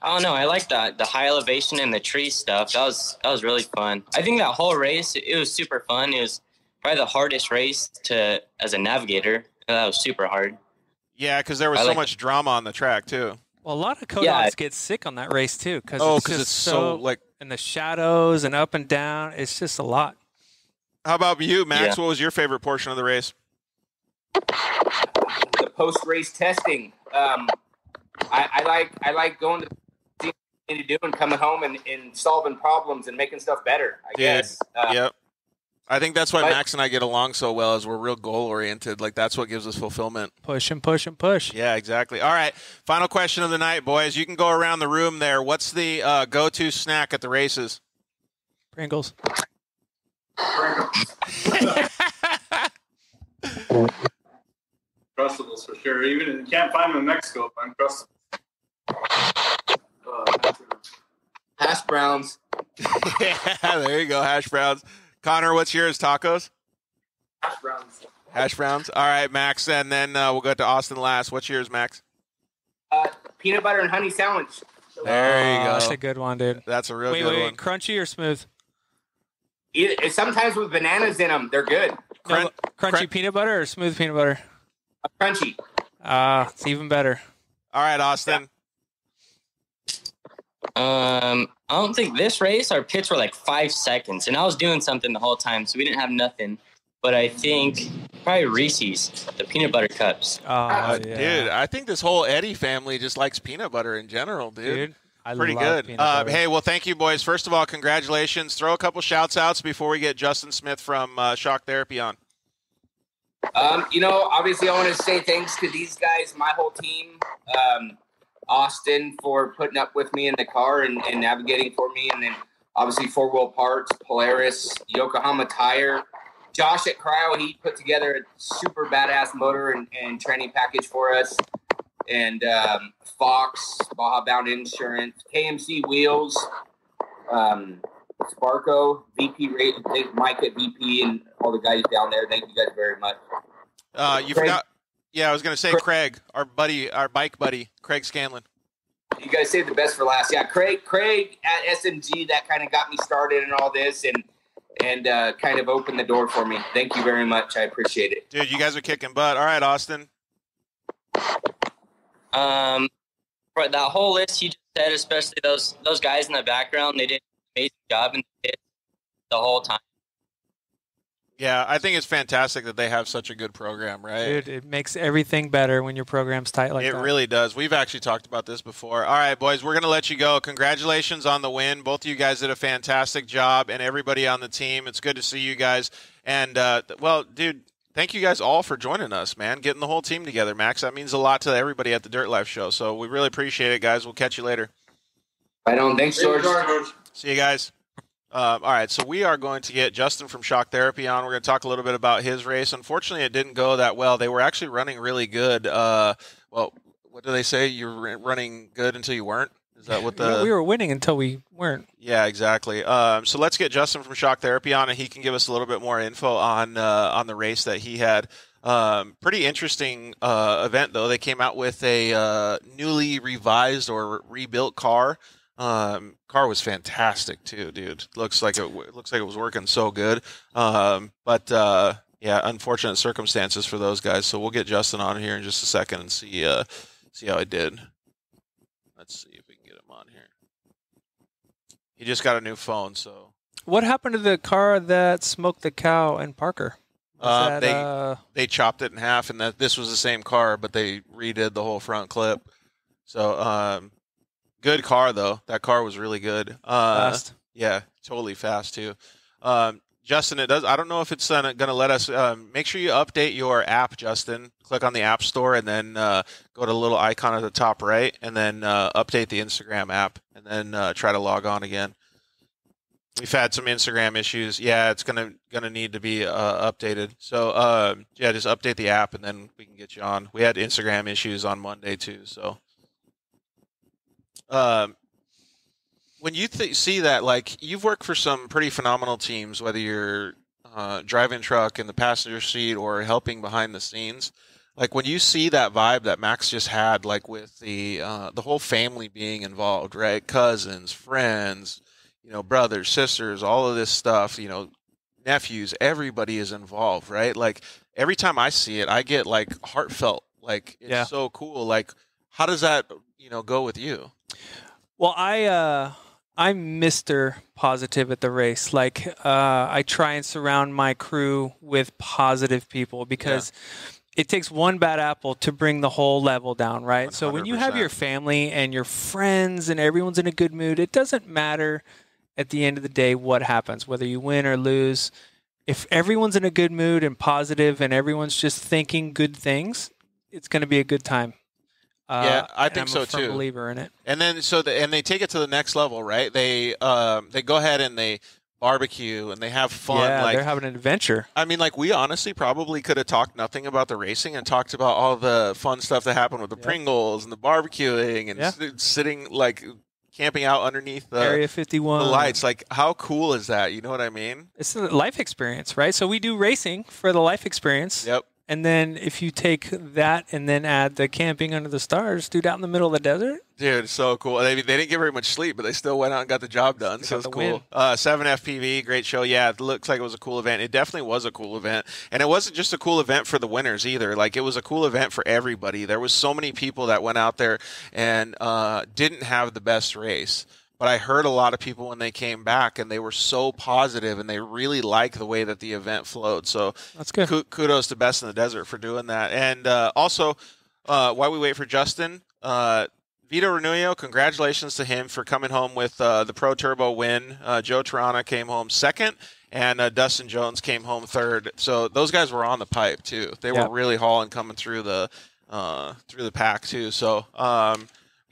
I don't know. I like the high elevation and the tree stuff. That was really fun. I think that whole race, it was super fun. It was probably the hardest race as a navigator. That was super hard. Yeah, because there was so much drama on the track too. Well, a lot of co-docs get sick on that race too because it's so like in the shadows and up and down. It's just a lot. How about you, Max? What was your favorite portion of the race? The post-race testing. I like going to see what to do and coming home and solving problems and making stuff better. I guess. Yep. I think that's why Max and I get along so well, is we're real goal-oriented. Like, that's what gives us fulfillment. Push and push and push. Yeah, exactly. All right, final question of the night, boys. You can go around the room there. What's the go-to snack at the races? Pringles. Crustables for sure. Even if you can't find them in Mexico, find Crustables. Hash browns. Yeah, there you go, hash browns. Connor, what's yours? Tacos? Hash browns. Hash browns. All right, Max, and then we'll go to Austin last. What's yours, Max? Peanut butter and honey sandwich. There you go. That's a good one, dude. That's a real good one. Crunchy or smooth? Sometimes with bananas in them, they're good. Crunchy peanut butter or smooth peanut butter? Crunchy. It's even better. All right, Austin. I don't think this race, our pits were like 5 seconds, and I was doing something the whole time, so we didn't have nothing. But I think probably Reese's, the peanut butter cups. Oh, yeah. Dude, I think this whole Eddy family just likes peanut butter in general, dude. I Pretty love good. peanut butter. Hey, well, thank you, boys. First of all, congratulations. Throw a couple shouts-outs before we get Justin Smith from Shock Therapy on. Obviously I want to say thanks to these guys, my whole team. Austin for putting up with me in the car and navigating for me. And then obviously 4-Wheel Parts, Polaris, Yokohama Tire. Josh at Cryo, he put together a super badass motor and training package for us. And Fox, Baja Bound Insurance, KMC Wheels, Sparko, VP Rate, Mike at VP, and all the guys down there. Thank you guys very much. You forgot. Yeah, I was going to say Craig, our bike buddy, Craig Scanlon. You guys saved the best for last. Yeah, Craig at SMG, that kind of got me started in all this and kind of opened the door for me. Thank you very much. I appreciate it. Dude, you guys are kicking butt. All right, Austin. For that whole list you just said, especially those guys in the background, they did an amazing job in the pit the whole time. Yeah, I think it's fantastic that they have such a good program, right? Dude, it makes everything better when your program's tight like that. It really does. We've actually talked about this before. All right, boys, we're going to let you go. Congratulations on the win. Both of you guys did a fantastic job, and everybody on the team. It's good to see you guys. And, well, dude, thank you guys all for joining us, man, getting the whole team together, Max. That means a lot to everybody at the Dirt Life Show. So we really appreciate it, guys. We'll catch you later. Right on. Thanks, George. See you guys. All right, so we are going to get Justin from Shock Therapy on. We're going to talk a little bit about his race. Unfortunately, it didn't go that well. They were actually running really good. Well, what do they say? You were running good until you weren't? Is that what we were winning until we weren't. Yeah, exactly. So let's get Justin from Shock Therapy on, and he can give us a little bit more info on the race that he had. Pretty interesting event, though. They came out with a newly revised or rebuilt car. Car was fantastic too, dude. Looks like it was working so good. But yeah, unfortunate circumstances for those guys. So we'll get Justin on here in just a second and see how he did. Let's see if we can get him on here. He just got a new phone, so. What happened to the car that smoked the cow and Parker? They chopped it in half, and this was the same car, but they redid the whole front clip. So, good car, though. That car was really good. Fast. Yeah, totally fast, too. Justin, I don't know if it's going to let us. Make sure you update your app, Justin. Click on the App Store and then go to the little icon at the top right, and then update the Instagram app, and then try to log on again. We've had some Instagram issues. Yeah, it's gonna need to be updated. So yeah, just update the app, and then we can get you on. We had Instagram issues on Monday too, so. When you see that, like, you've worked for some pretty phenomenal teams, whether you're driving truck in the passenger seat or helping behind the scenes, like when you see that vibe that Max just had, like with the whole family being involved, right? Cousins, friends, brothers, sisters, all of this stuff, nephews, everybody is involved, right? Like every time I see it, I get like heartfelt, like it's so cool. Like, how does that, go with you? Well, I'm Mr. Positive at the race. Like, I try and surround my crew with positive people because it takes one bad apple to bring the whole level down, right? 100%. So when you have your family and your friends and everyone's in a good mood, it doesn't matter at the end of the day what happens, whether you win or lose. If everyone's in a good mood and positive and everyone's just thinking good things, it's going to be a good time. Yeah, I think so too. I'm a firm believer in it. And then and they take it to the next level, right? They go ahead and they barbecue and they have fun. Yeah, they're having an adventure. I mean, like, we honestly probably could have talked nothing about the racing and talked about all the fun stuff that happened with the Pringles and the barbecuing and sitting, like, camping out underneath the Area 51, the lights. Like, how cool is that? You know what I mean? It's a life experience, right? So we do racing for the life experience. Yep. And then if you take that and then add the camping under the stars, dude, out in the middle of the desert. Dude, so cool. They didn't get very much sleep, but they still went out and got the job done. So it's cool. 7FPV, great show. Yeah, it looks like it was a cool event. It definitely was a cool event. And it wasn't just a cool event for the winners either. Like, it was a cool event for everybody. There was so many people that went out there and didn't have the best race. But I heard a lot of people when they came back, and they were so positive, and they really liked the way that the event flowed. So that's good. Kudos to Best in the Desert for doing that. And also, while we wait for Justin, Vito Renullo, congratulations to him for coming home with the Pro Turbo win. Joe Tirana came home second, and Dustin Jones came home third. So those guys were on the pipe too. They were really hauling coming through the pack too. So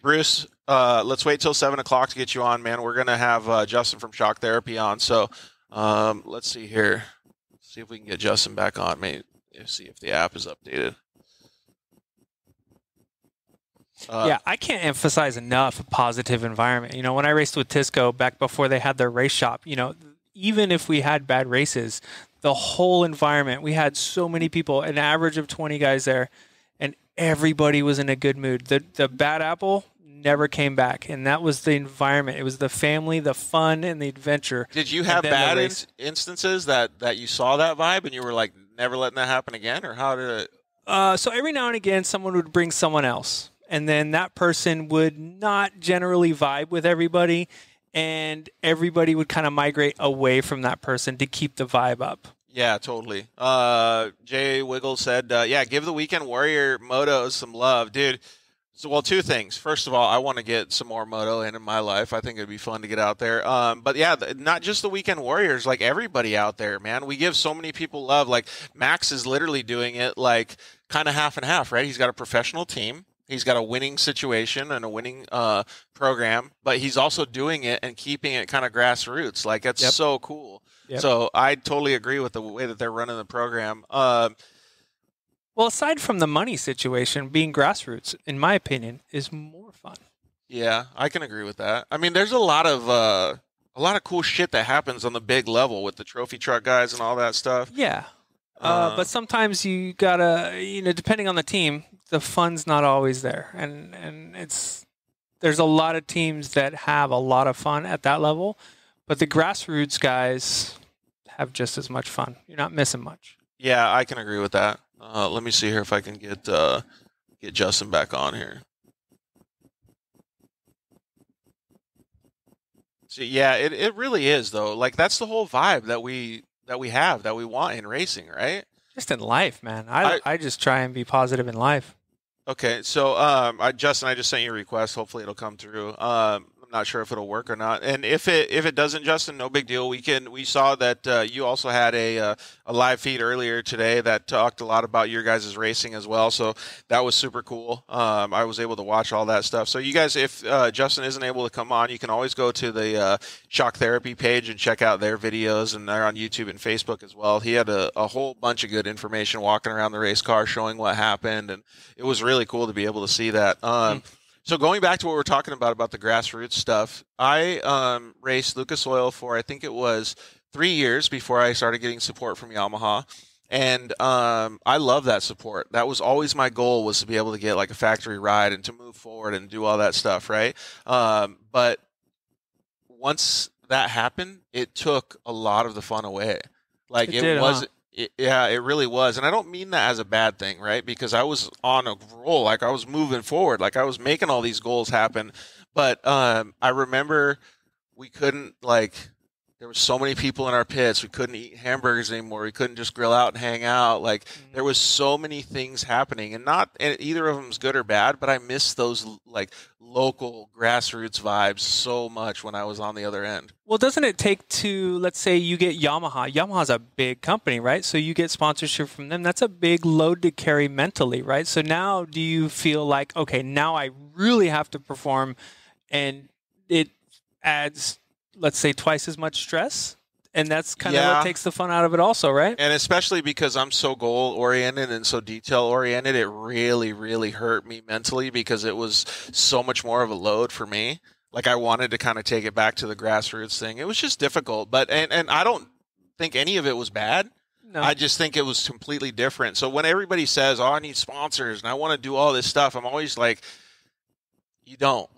Bruce, let's wait till 7 o'clock to get you on, man. We're going to have Justin from Shock Therapy on. So let's see here. See if we can get Justin back on. Maybe see if the app is updated. Yeah, I can't emphasize enough a positive environment. You know, when I raced with Tisco back before they had their race shop, you know, even if we had bad races, the whole environment, we had so many people, an average of 20 guys there, and everybody was in a good mood. The bad apple never came back, and that was the environment. It was the family, the fun, and the adventure. Did you have bad instances that you saw that vibe and you were like, never letting that happen again, or how did it? So every now and again, someone would bring someone else. And then that person would not generally vibe with everybody, and everybody would kind of migrate away from that person to keep the vibe up. Yeah, totally. Jay Wiggle said, yeah, give the Weekend Warrior motos some love. Dude, so, well, two things. First of all, I want to get some more moto in my life. I think it'd be fun to get out there. But, yeah, not just the Weekend Warriors, like everybody out there, man. We give so many people love. Like, Max is literally doing it like kind of half and half, right? He's got a professional team. He's got a winning situation and a winning program, but he's also doing it and keeping it kind of grassroots. Like, it's so cool. Yep. So I totally agree with the way that they're running the program. Well, aside from the money situation, being grassroots, in my opinion, is more fun. Yeah, I can agree with that. I mean, there's a lot of cool shit that happens on the big level with the trophy truck guys and all that stuff. Yeah. But sometimes you gotta, you know, depending on the team, the fun's not always there, and there's a lot of teams that have a lot of fun at that level, but the grassroots guys have just as much fun. You're not missing much. Yeah, I can agree with that. Let me see here if I can get Justin back on here. So yeah, it really is though. Like, that's the whole vibe that we want in racing, right? Just in life, man. I just try and be positive in life. Okay, so Justin, I just sent you a request. Hopefully it'll come through. I'm not sure if it'll work or not. And if it doesn't, Justin, no big deal. We saw that you also had a live feed earlier today that talked a lot about your guys' racing as well. So that was super cool. I was able to watch all that stuff. So you guys, if Justin isn't able to come on, you can always go to the Shock Therapy page and check out their videos, and they're on YouTube and Facebook as well. He had a whole bunch of good information walking around the race car, showing what happened, and it was really cool to be able to see that. So going back to what we're talking about the grassroots stuff, I raced Lucas Oil for, I think it was 3 years before I started getting support from Yamaha. And I love that support. That was always my goal, was to be able to get like a factory ride and to move forward and do all that stuff, right? But once that happened, it took a lot of the fun away. Like, it really was. And I don't mean that as a bad thing, right? Because I was on a roll. Like, I was moving forward. Like, I was making all these goals happen. But I remember we couldn't, like, there was so many people in our pits. We couldn't eat hamburgers anymore. We couldn't just grill out and hang out. Like, there was so many things happening. And not either of them is good or bad, but I miss those, like, local grassroots vibes so much when I was on the other end. Well, doesn't it take to, let's say you get Yamaha. Yamaha's a big company, right? So you get sponsorship from them. That's a big load to carry mentally, right? So now do you feel like, okay, now I really have to perform, and it adds, let's say, twice as much stress? And that's kind of what takes the fun out of it also, right? And especially because I'm so goal-oriented and so detail-oriented, it really, really hurt me mentally because it was so much more of a load for me. Like, I wanted to kind of take it back to the grassroots thing. It was just difficult. But and I don't think any of it was bad. No. I just think it was completely different. So when everybody says, oh, I need sponsors and I want to do all this stuff, I'm always like, you don't.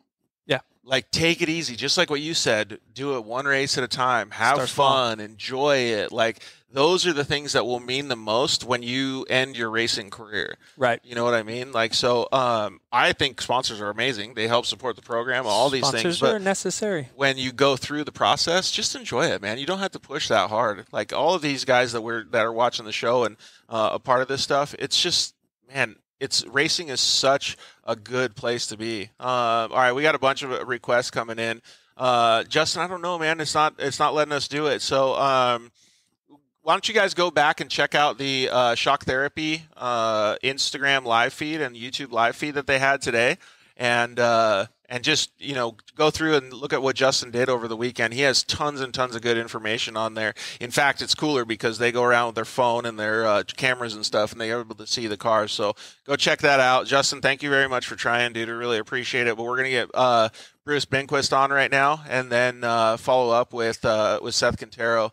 Like, take it easy. Just like what you said, do it one race at a time. Have fun. Enjoy it. Like, those are the things that will mean the most when you end your racing career. Right. You know what I mean? Like, so I think sponsors are amazing. They help support the program, all these things. Sponsors are necessary. When you go through the process, just enjoy it, man. You don't have to push that hard. Like, all of these guys that are watching the show and a part of this stuff, it's just, man, racing is such a good place to be. All right, we got a bunch of requests coming in. Justin, I don't know, man. It's not letting us do it. So why don't you guys go back and check out the Shock Therapy Instagram live feed and YouTube live feed that they had today, and just, go through and look at what Justin did over the weekend. He has tons and tons of good information on there. In fact, it's cooler because they go around with their phone and their cameras and stuff, and they're able to see the cars. So go check that out. Justin, thank you very much for trying, dude. I really appreciate it. But we're going to get Bruce Binnquist on right now, and then follow up with Seth Quintero.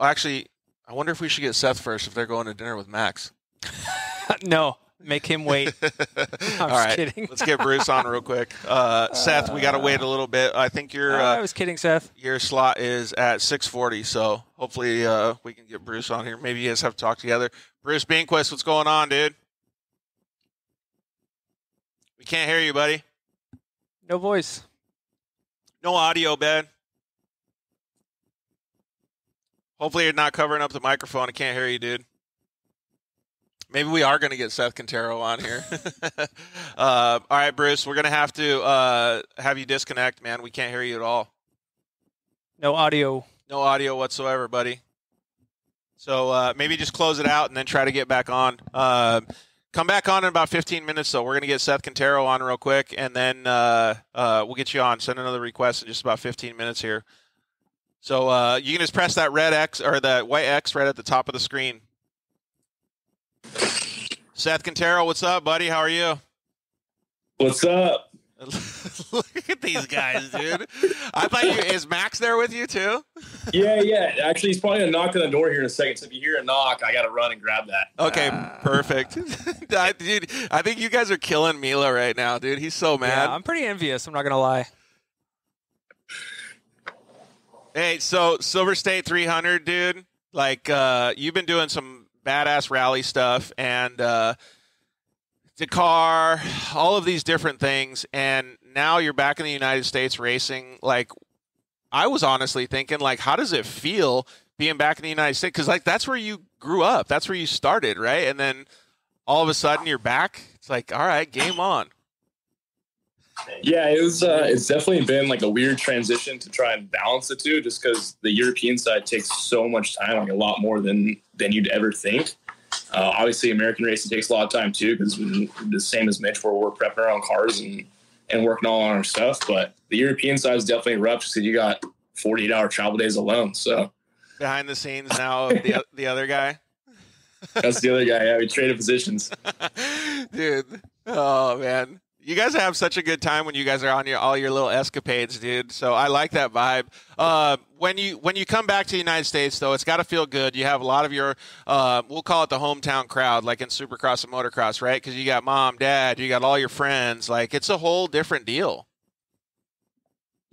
Actually, I wonder if we should get Seth first if they're going to dinner with Max. No. Make him wait. All right, kidding. Let's get Bruce on real quick. Seth, we got to wait a little bit. I think I was kidding, Seth. Your slot is at 6:40, so hopefully we can get Bruce on here. Maybe you guys have to talk together. Bruce Binnquist, what's going on, dude? We can't hear you, buddy. No voice. No audio, Ben. Hopefully you're not covering up the microphone. I can't hear you, dude. Maybe we are going to get Seth Quintero on here. All right, Bruce, we're going to have you disconnect, man. We can't hear you at all. No audio. No audio whatsoever, buddy. So maybe just close it out and then try to get back on. Come back on in about 15 minutes, though. We're going to get Seth Quintero on real quick, and then we'll get you on. Send another request in just about 15 minutes here. So you can just press that red X or that white X right at the top of the screen. Seth Quintero, what's up, buddy? How are you? What's up? Look at these guys, dude. I thought is Max there with you too? Yeah. Actually, he's probably gonna knock on the door here in a second. So if you hear a knock, I gotta run and grab that. Okay, perfect. Dude, I think you guys are killing Mila right now, dude. He's so mad. Yeah, I'm pretty envious. I'm not gonna lie. Hey, so Silverstate 300, dude. Like, you've been doing some badass rally stuff and Dakar, all of these different things, and now you're back in the United States racing. Like, I was honestly thinking, like, how does it feel being back in the United States? Because, like, that's where you grew up. That's where you started, right? And then all of a sudden you're back. It's like, all right, game on. Yeah, it's definitely been like a weird transition to try and balance the two, just because the European side takes so much time, like a lot more than you'd ever think. Obviously, American racing takes a lot of time too, because the same as Mitch, where we're prepping our own cars and working all on our stuff. But the European side is definitely rough because you got 48-hour travel days alone. So behind the scenes now, the other guy. That's the other guy. Yeah, we traded positions, dude. Oh man. You guys have such a good time when you guys are on all your little escapades, dude. So I like that vibe. When you come back to the United States, though, it's got to feel good. You have a lot of your, we'll call it the hometown crowd, like in Supercross and Motocross, right? Because you got mom, dad, you got all your friends. Like, it's a whole different deal.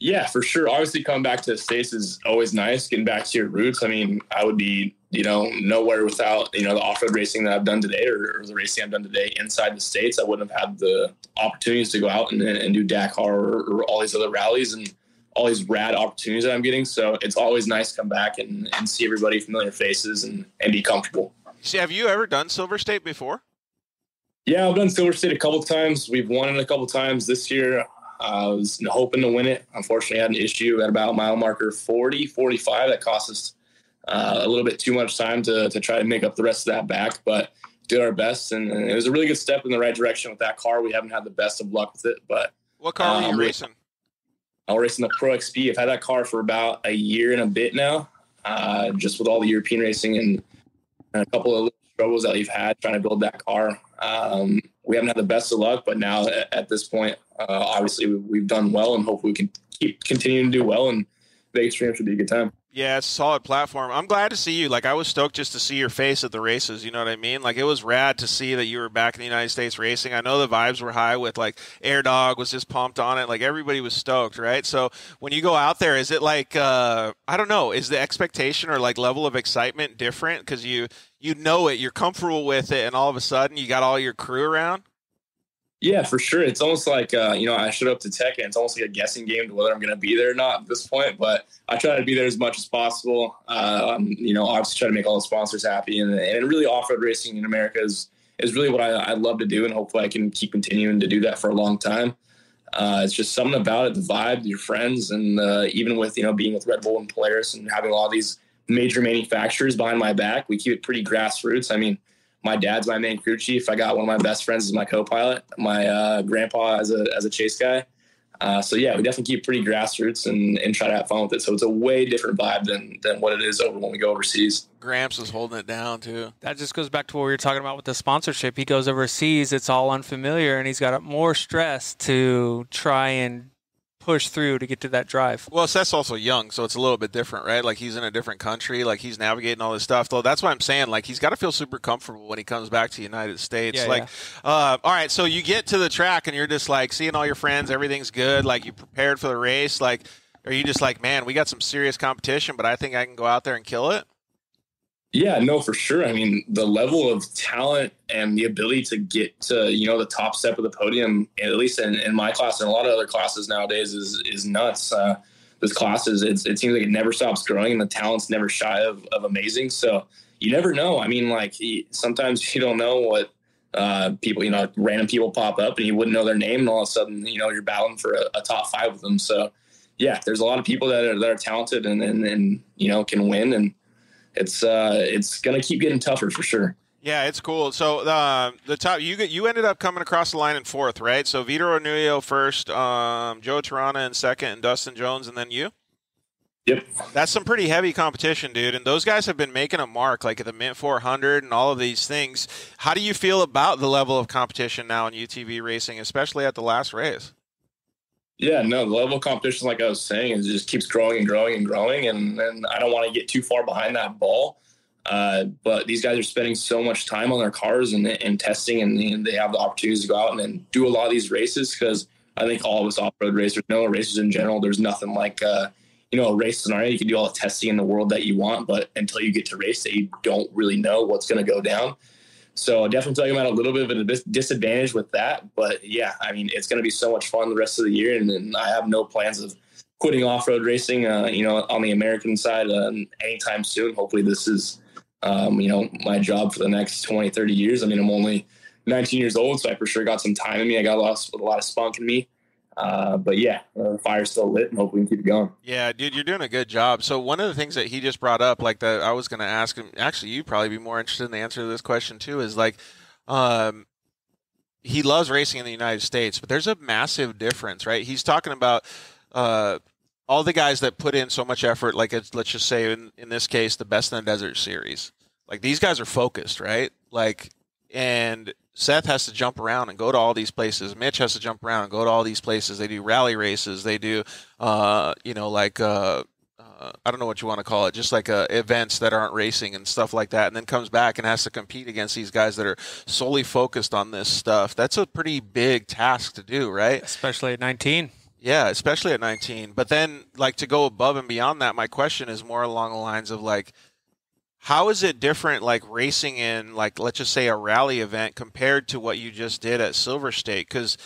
Yeah, for sure. Obviously, coming back to the States is always nice. Getting back to your roots. I mean, I would be, nowhere without, the off-road racing that I've done today or the racing I've done today inside the States. I wouldn't have had the opportunities to go out and do Dakar or all these other rallies and all these rad opportunities that I'm getting. So it's always nice to come back and see everybody, familiar faces, and be comfortable. See, have you ever done Silverstate before? Yeah, I've done Silverstate a couple of times. We've won it a couple of times this year. I was hoping to win it. Unfortunately, I had an issue at about mile marker 40, 45. That cost us a little bit too much time to try to make up the rest of that back, but did our best. And it was a really good step in the right direction with that car. We haven't had the best of luck with it. But what car were you racing? I'm racing the Pro XP. I've had that car for about a year and a bit now, just with all the European racing and a couple of struggles that we've had trying to build that car. We haven't had the best of luck, but now at this point, obviously we've done well, and hopefully we can keep continuing to do well, and Vegas Stream should be a good time. Yeah, it's a solid platform. I'm glad to see you. Like, I was stoked just to see your face at the races. You know what I mean? Like, it was rad to see that you were back in the United States racing. I know the vibes were high with, like, Air Dog was just pumped on it. Like, everybody was stoked, right? So when you go out there, is it like, I don't know, is the expectation or, like, level of excitement different? Because you know it, you're comfortable with it, and all of a sudden you got all your crew around? Yeah, for sure. It's almost like, I showed up to Tech, and it's almost like a guessing game to whether I'm going to be there or not at this point. But I try to be there as much as possible. Obviously try to make all the sponsors happy. And really off-road racing in America is really what I love to do, and hopefully I can keep continuing to do that for a long time. It's just something about it, the vibe, your friends, and even with, being with Red Bull and Polaris and having a lot of these major manufacturers behind my back, we keep it pretty grassroots. I mean, my dad's my main crew chief. I got one of my best friends as my co-pilot, my grandpa as a chase guy. So yeah, we definitely keep pretty grassroots and try to have fun with it. So it's a way different vibe than what it is over when we go overseas. Gramps is holding it down too. That just goes back to what we were talking about with the sponsorship. He goes overseas, it's all unfamiliar, and he's got more stress to try and push through to get to that drive. Well, Seth's also young, so it's a little bit different, right? Like, he's in a different country, like he's navigating all this stuff. Though that's why I'm saying, like, he's got to feel super comfortable when he comes back to the United States. All right, so you get to the track and you're just like seeing all your friends, everything's good, like you prepared for the race, like, are you just like, man, we got some serious competition, but I think I can go out there and kill it? Yeah, no, for sure. I mean, the level of talent and the ability to get to, the top step of the podium, at least in my class and a lot of other classes nowadays, is nuts. This class it seems like it never stops growing, and the talent's never shy of amazing. So you never know. I mean, like, sometimes you don't know what people, random people pop up and you wouldn't know their name, and all of a sudden, you're battling for a top 5 with them. So yeah, there's a lot of people that are talented and can win, and it's going to keep getting tougher for sure. Yeah, it's cool. So the top, you ended up coming across the line in 4th, right? So Vitor Anulio first, Joe Tirana in 2nd, and Dustin Jones, and then you? Yep. That's some pretty heavy competition, dude. And those guys have been making a mark, like at the Mint 400 and all of these things. How do you feel about the level of competition now in UTV racing, especially at the last race? Yeah, no, the level of competition, like I was saying, it just keeps growing and growing and growing. And I don't want to get too far behind that ball. But these guys are spending so much time on their cars and testing, and they have the opportunities to go out and do a lot of these races, because I think all of us off-road racers, racers in general, there's nothing like, a race scenario. You can do all the testing in the world that you want, but until you get to race day, you don't really know what's going to go down. So definitely talking about a little bit of a disadvantage with that. But yeah, I mean, it's going to be so much fun the rest of the year. And I have no plans of quitting off-road racing, on the American side anytime soon. Hopefully this is, my job for the next 20, 30 years. I mean, I'm only 19 years old, so I for sure got some time in me. I got a lot of spunk in me. But yeah, the fire's still lit, and hopefully we can keep it going. Yeah, dude, you're doing a good job. So one of the things that he just brought up, like that I was going to ask him, actually you'd probably be more interested in the answer to this question too, is like, he loves racing in the United States, but there's a massive difference, right? He's talking about all the guys that put in so much effort, like let's just say in this case, the Best in the Desert series. Like, these guys are focused, right? Like, and Seth has to jump around and go to all these places. Mitch has to jump around and go to all these places. They do rally races. They do, I don't know what you want to call it, just like events that aren't racing and stuff like that, and then comes back and has to compete against these guys that are solely focused on this stuff. That's a pretty big task to do, right? Especially at 19. Yeah, especially at 19. But then, like, to go above and beyond that, my question is more along the lines of, like, how is it different, like, racing in, like, let's just say a rally event compared to what you just did at Silverstate? Because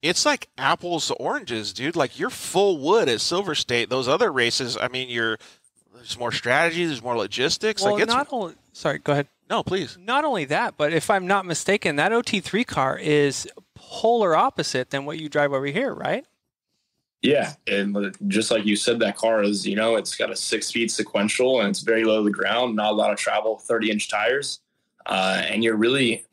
it's like apples to oranges, dude. Like, you're full wood at Silverstate. Those other races, I mean, there's more strategy, there's more logistics. Well, like, sorry, go ahead. No, please. Not only that, but if I'm not mistaken, that OT3 car is polar opposite than what you drive over here, right? Yeah, and just like you said, that car is, it's got a 6-speed sequential, and it's very low to the ground, not a lot of travel, 30-inch tires. And you're really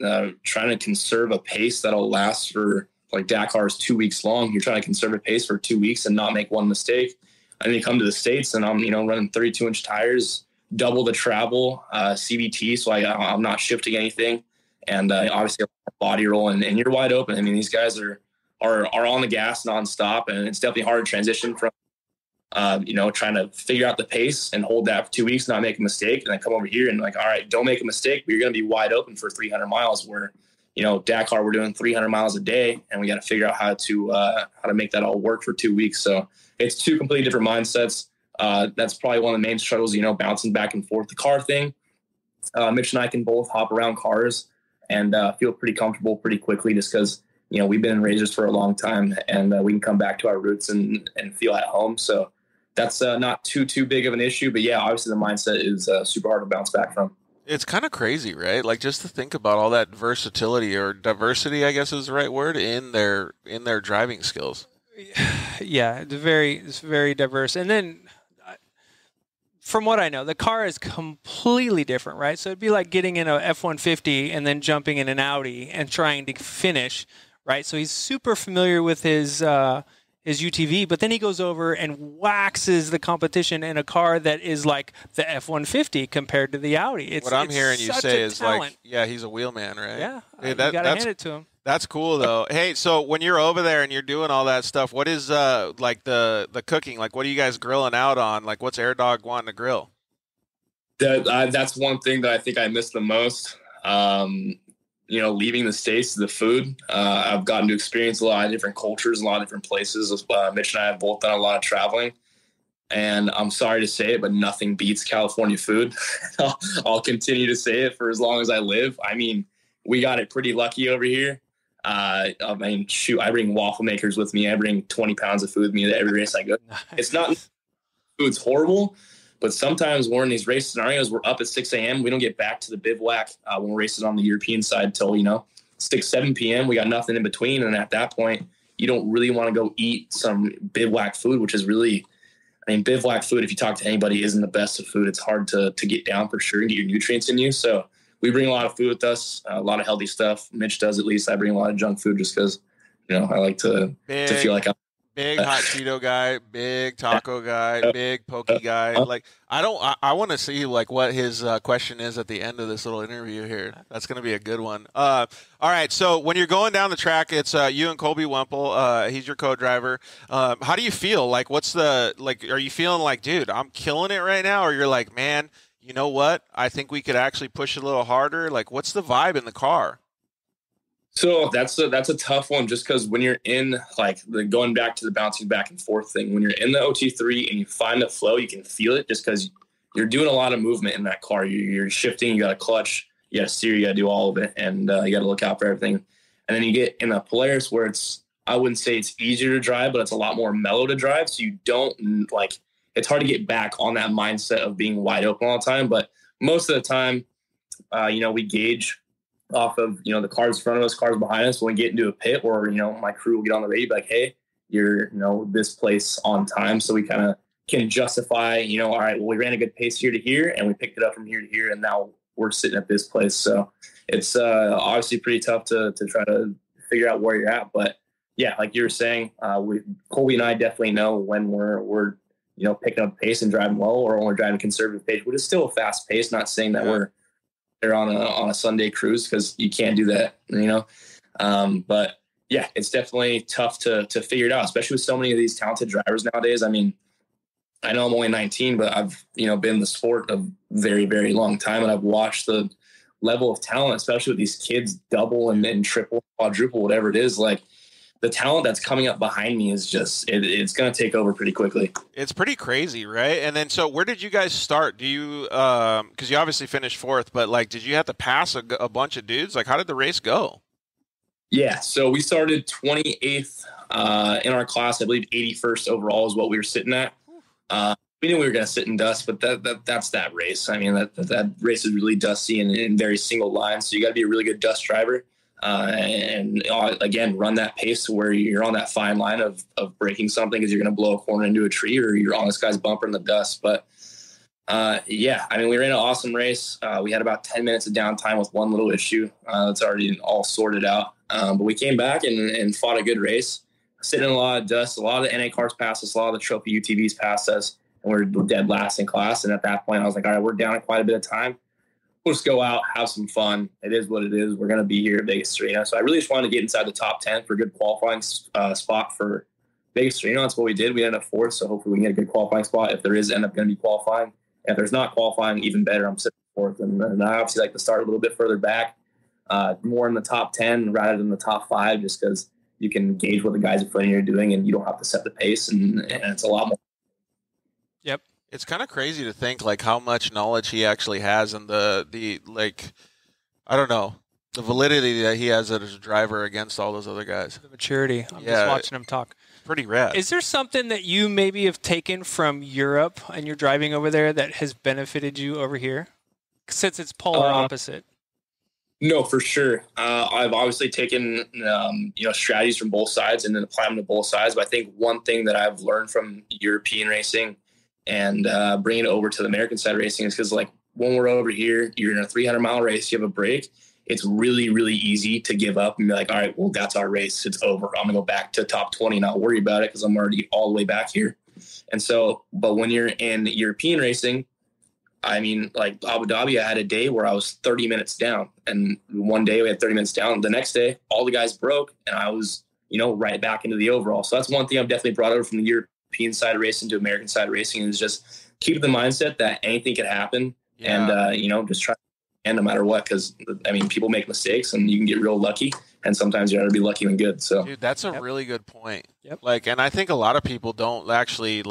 trying to conserve a pace that'll last for, like, Dakar is 2 weeks long. You're trying to conserve a pace for 2 weeks and not make one mistake. And then you come to the States, and I'm, running 32-inch tires, double the travel, CVT, so I'm not shifting anything. And obviously a body roll, and you're wide open. I mean, these guys are on the gas nonstop, and it's definitely hard to transition from, trying to figure out the pace and hold that for 2 weeks, not make a mistake, and then come over here and, like, all right, don't make a mistake, but you're going to be wide open for 300 miles where, Dakar, we're doing 300 miles a day, and we got to figure out how to make that all work for 2 weeks. So it's two completely different mindsets. That's probably one of the main struggles, bouncing back and forth. The car thing, Mitch and I can both hop around cars and feel pretty comfortable pretty quickly, just because, we've been in racers for a long time, and we can come back to our roots and feel at home. So that's not too big of an issue. But yeah, obviously the mindset is super hard to bounce back from. It's kind of crazy, right? Like, just to think about all that versatility, or diversity, I guess is the right word, in their driving skills. Yeah, it's very diverse. And then from what I know, the car is completely different, right? So it'd be like getting in a F-150 and then jumping in an Audi and trying to finish, right? So he's super familiar with his UTV, but then he goes over and waxes the competition in a car that is like the F-150 compared to the Audi. What I'm hearing you say is like, yeah, he's a wheelman, right? Yeah, hey, you got to hand it to him. That's cool, though. Hey, so when you're over there and you're doing all that stuff, what is like the cooking? Like, what are you guys grilling out on? Like, what's Air Dog wanting to grill? That's one thing that I think I miss the most. Leaving the States, the food. I've gotten to experience a lot of different cultures, a lot of different places. Mitch and I have both done a lot of traveling. And I'm sorry to say it, but nothing beats California food. I'll continue to say it for as long as I live. I mean, we got it pretty lucky over here. I bring waffle makers with me. I bring 20 pounds of food with me to every race I go. Nice. It's not food's horrible, but sometimes we're in these race scenarios. We're up at 6 a.m. We don't get back to the bivouac when we're racing on the European side till 6, 7 p.m. We got nothing in between, and at that point, you don't really want to go eat some bivouac food, which is really, bivouac food. If you talk to anybody, isn't the best of food. It's hard to get down for sure and get your nutrients in you. So we bring a lot of food with us, a lot of healthy stuff. Mitch does, at least. I bring a lot of junk food just because, I like to feel like I'm big hot Cheeto guy, big taco guy, big pokey guy. Like, I want to see like what his question is at the end of this little interview here. That's going to be a good one. All right. So when you're going down the track, it's you and Colby Wemple. He's your co-driver. How do you feel? Like, are you feeling like, dude, I'm killing it right now? Or you're like, man, you know what? I think we could actually push a little harder. Like, what's the vibe in the car? So that's a tough one, just because when you're in like the going back to the bouncing back and forth thing, when you're in the OT3 and you find the flow, you can feel it just because you're doing a lot of movement in that car. You're shifting, you got to clutch, you got to steer, you got to do all of it, and you got to look out for everything. And then you get in the Polaris where I wouldn't say it's easier to drive, but it's a lot more mellow to drive. So you don't like. It's hard to get back on that mindset of being wide open all the time. But most of the time, we gauge off of, the cars in front of us, cars behind us. When we get into a pit or, my crew will get on the radio, like, hey, you're, this place on time. So we kind of can justify, all right, well, we ran a good pace here to here and we picked it up from here to here. And now we're sitting at this place. So it's obviously pretty tough to try to figure out where you're at. But yeah, like you were saying, Colby and I definitely know when we're picking up pace and driving low, or when we're driving conservative pace, which is still a fast pace. Not saying that we're there on a Sunday cruise, because you can't do that, but yeah, it's definitely tough to figure it out, especially with so many of these talented drivers nowadays. I mean, I know I'm only 19, but I've, been in the sport a very, very long time. And I've watched the level of talent, especially with these kids, double and triple, quadruple, whatever it is. Like, the talent that's coming up behind me is just, it's going to take over pretty quickly. It's pretty crazy, right? And then, so where did you guys start? Do you, because you obviously finished fourth, but like, did you have to pass a bunch of dudes? Like, how did the race go? Yeah. So we started 28th in our class. I believe 81st overall is what we were sitting at. We knew we were going to sit in dust, but that's that race. I mean, that race is really dusty and in very single lines. So you got to be a really good dust driver. And again, run that pace to where you're on that fine line of breaking something, because you're going to blow a corner into a tree, or you're on this guy's bumper in the dust. But yeah, I mean, we ran an awesome race. We had about 10 minutes of downtime with one little issue. That's already all sorted out. But we came back and fought a good race, sitting in a lot of dust. A lot of the NA cars passed us, a lot of the trophy UTVs passed us, and we're dead last in class. And at that point, I was like, all right, we're down at quite a bit of time. We'll just go out, have some fun. It is what it is. We're going to be here at Vegas Reno. So I really just wanted to get inside the top 10 for a good qualifying spot for Vegas Reno. That's what we did. We ended up fourth, so hopefully we can get a good qualifying spot if there is end up going to be qualifying. And if there's not qualifying, even better. I'm sitting fourth. And I obviously like to start a little bit further back, more in the top 10 rather than the top 5, just because you can gauge what the guys in front of you are doing and you don't have to set the pace. And it's a lot more. Yep. It's kind of crazy to think like how much knowledge he actually has, and the like, I don't know, the validity that he has as a driver against all those other guys. The maturity. I'm just watching him talk. Pretty rad. Is there something that you maybe have taken from Europe and you're driving over there that has benefited you over here, since it's polar opposite? No, for sure. I've obviously taken strategies from both sides and then applied them to both sides. But I think one thing that I've learned from European racing and bring it over to the American side of racing is because, like, when we're over here, you're in a 300-mile race, you have a break. It's really, really easy to give up and be like, all right, well, that's our race. It's over. I'm going to go back to top 20, not worry about it because I'm already all the way back here. And so, but when you're in European racing, I mean, like Abu Dhabi, I had a day where I was 30 minutes down. And one day we had 30 minutes down. The next day, all the guys broke, and I was, right back into the overall. So that's one thing I've definitely brought over from the European side of racing to American side of racing is just keep the mindset that anything could happen. Yeah. And, just try and no matter what, because I mean, people make mistakes and you can get real lucky, and sometimes you got to be lucky and good. So, dude, that's a really good point. Yep. Like, and I think a lot of people don't actually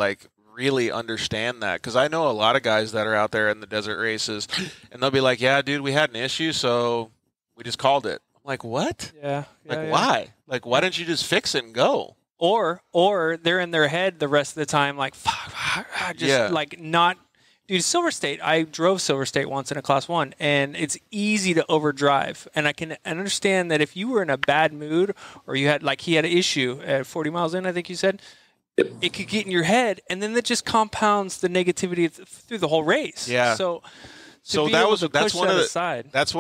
really understand that, because I know a lot of guys that are out there in the desert races, and they'll be like, "Yeah, dude, we had an issue, so we just called it." I'm like, "What? Yeah. Why? Like, why didn't you just fix it and go?" Or they're in their head the rest of the time, like, "Fuck, like not." Dude, Silverstate, I drove Silverstate once in a Class 1, and it's easy to overdrive. And I can understand that if you were in a bad mood or you had, like, he had an issue at 40 miles in, I think you said, it could get in your head, and then that just compounds the negativity through the whole race. Yeah. So that's one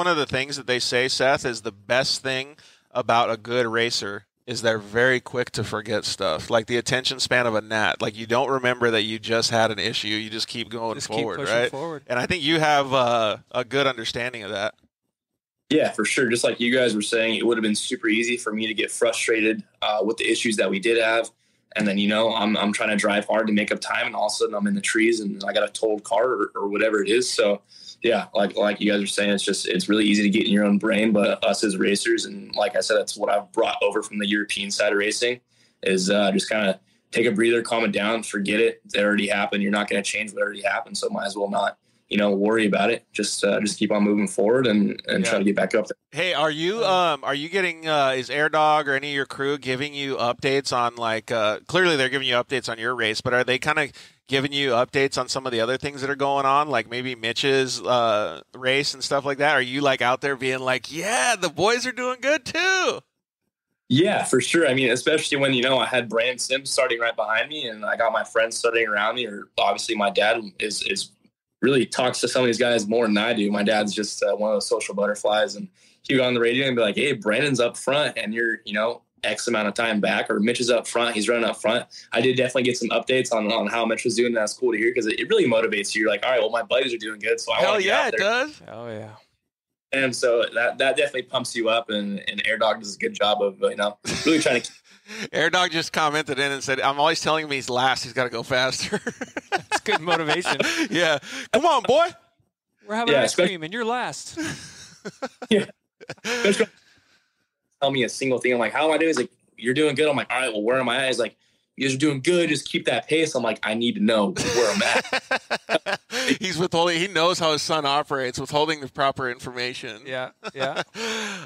of the things that they say, Seth, is the best thing about a good racer is they're very quick to forget stuff. Like the attention span of a gnat. Like, you don't remember that you just had an issue. You just keep going forward, right? Forward. And I think you have a good understanding of that. Yeah, for sure. Just like you guys were saying, it would have been super easy for me to get frustrated with the issues that we did have. And then, I'm trying to drive hard to make up time, and all of a sudden I'm in the trees and I got a totaled car or whatever it is. So, yeah, like you guys are saying, it's really easy to get in your own brain. But us as racers, and like I said, that's what I've brought over from the European side of racing, is just kind of take a breather, calm it down, forget it. It already happened. You're not going to change what already happened, so might as well not worry about it. Just keep on moving forward and try to get back up there. Hey, are you getting is Air Dog or any of your crew giving you updates on, like, clearly they're giving you updates on your race, but are they kind of giving you updates on some of the other things that are going on, like maybe Mitch's race and stuff like that? Are you, like, out there being like, yeah, the boys are doing good too? Yeah, for sure. I mean, especially when, I had Brandon Sims starting right behind me, and I got my friends studying around me, or obviously my dad is really talks to some of these guys more than I do. My dad's just one of those social butterflies, and he'd go on the radio and be like, "Hey, Brandon's up front and you're, X amount of time back," or Mitch is up front, he's running up front. I did definitely get some updates on how Mitch was doing. That's cool to hear, because it really motivates you. You're like, all right, well, my buddies are doing good, so I want to get out there. It does. Oh yeah. And so that definitely pumps you up, and Air Dog does a good job of really trying to. Air Dog just commented in and said, "I'm always telling him he's last. He's got to go faster." That's good motivation. Yeah, come on, boy. We're having ice cream, and you're last. Yeah. Tell me a single thing. I'm like, how am I doing? He's like, "You're doing good." I'm like, all right, well, where am I at? He's like, "You guys are doing good. Just keep that pace." I'm like, I need to know where I'm at. He's withholding. He knows how his son operates, withholding the proper information. Yeah.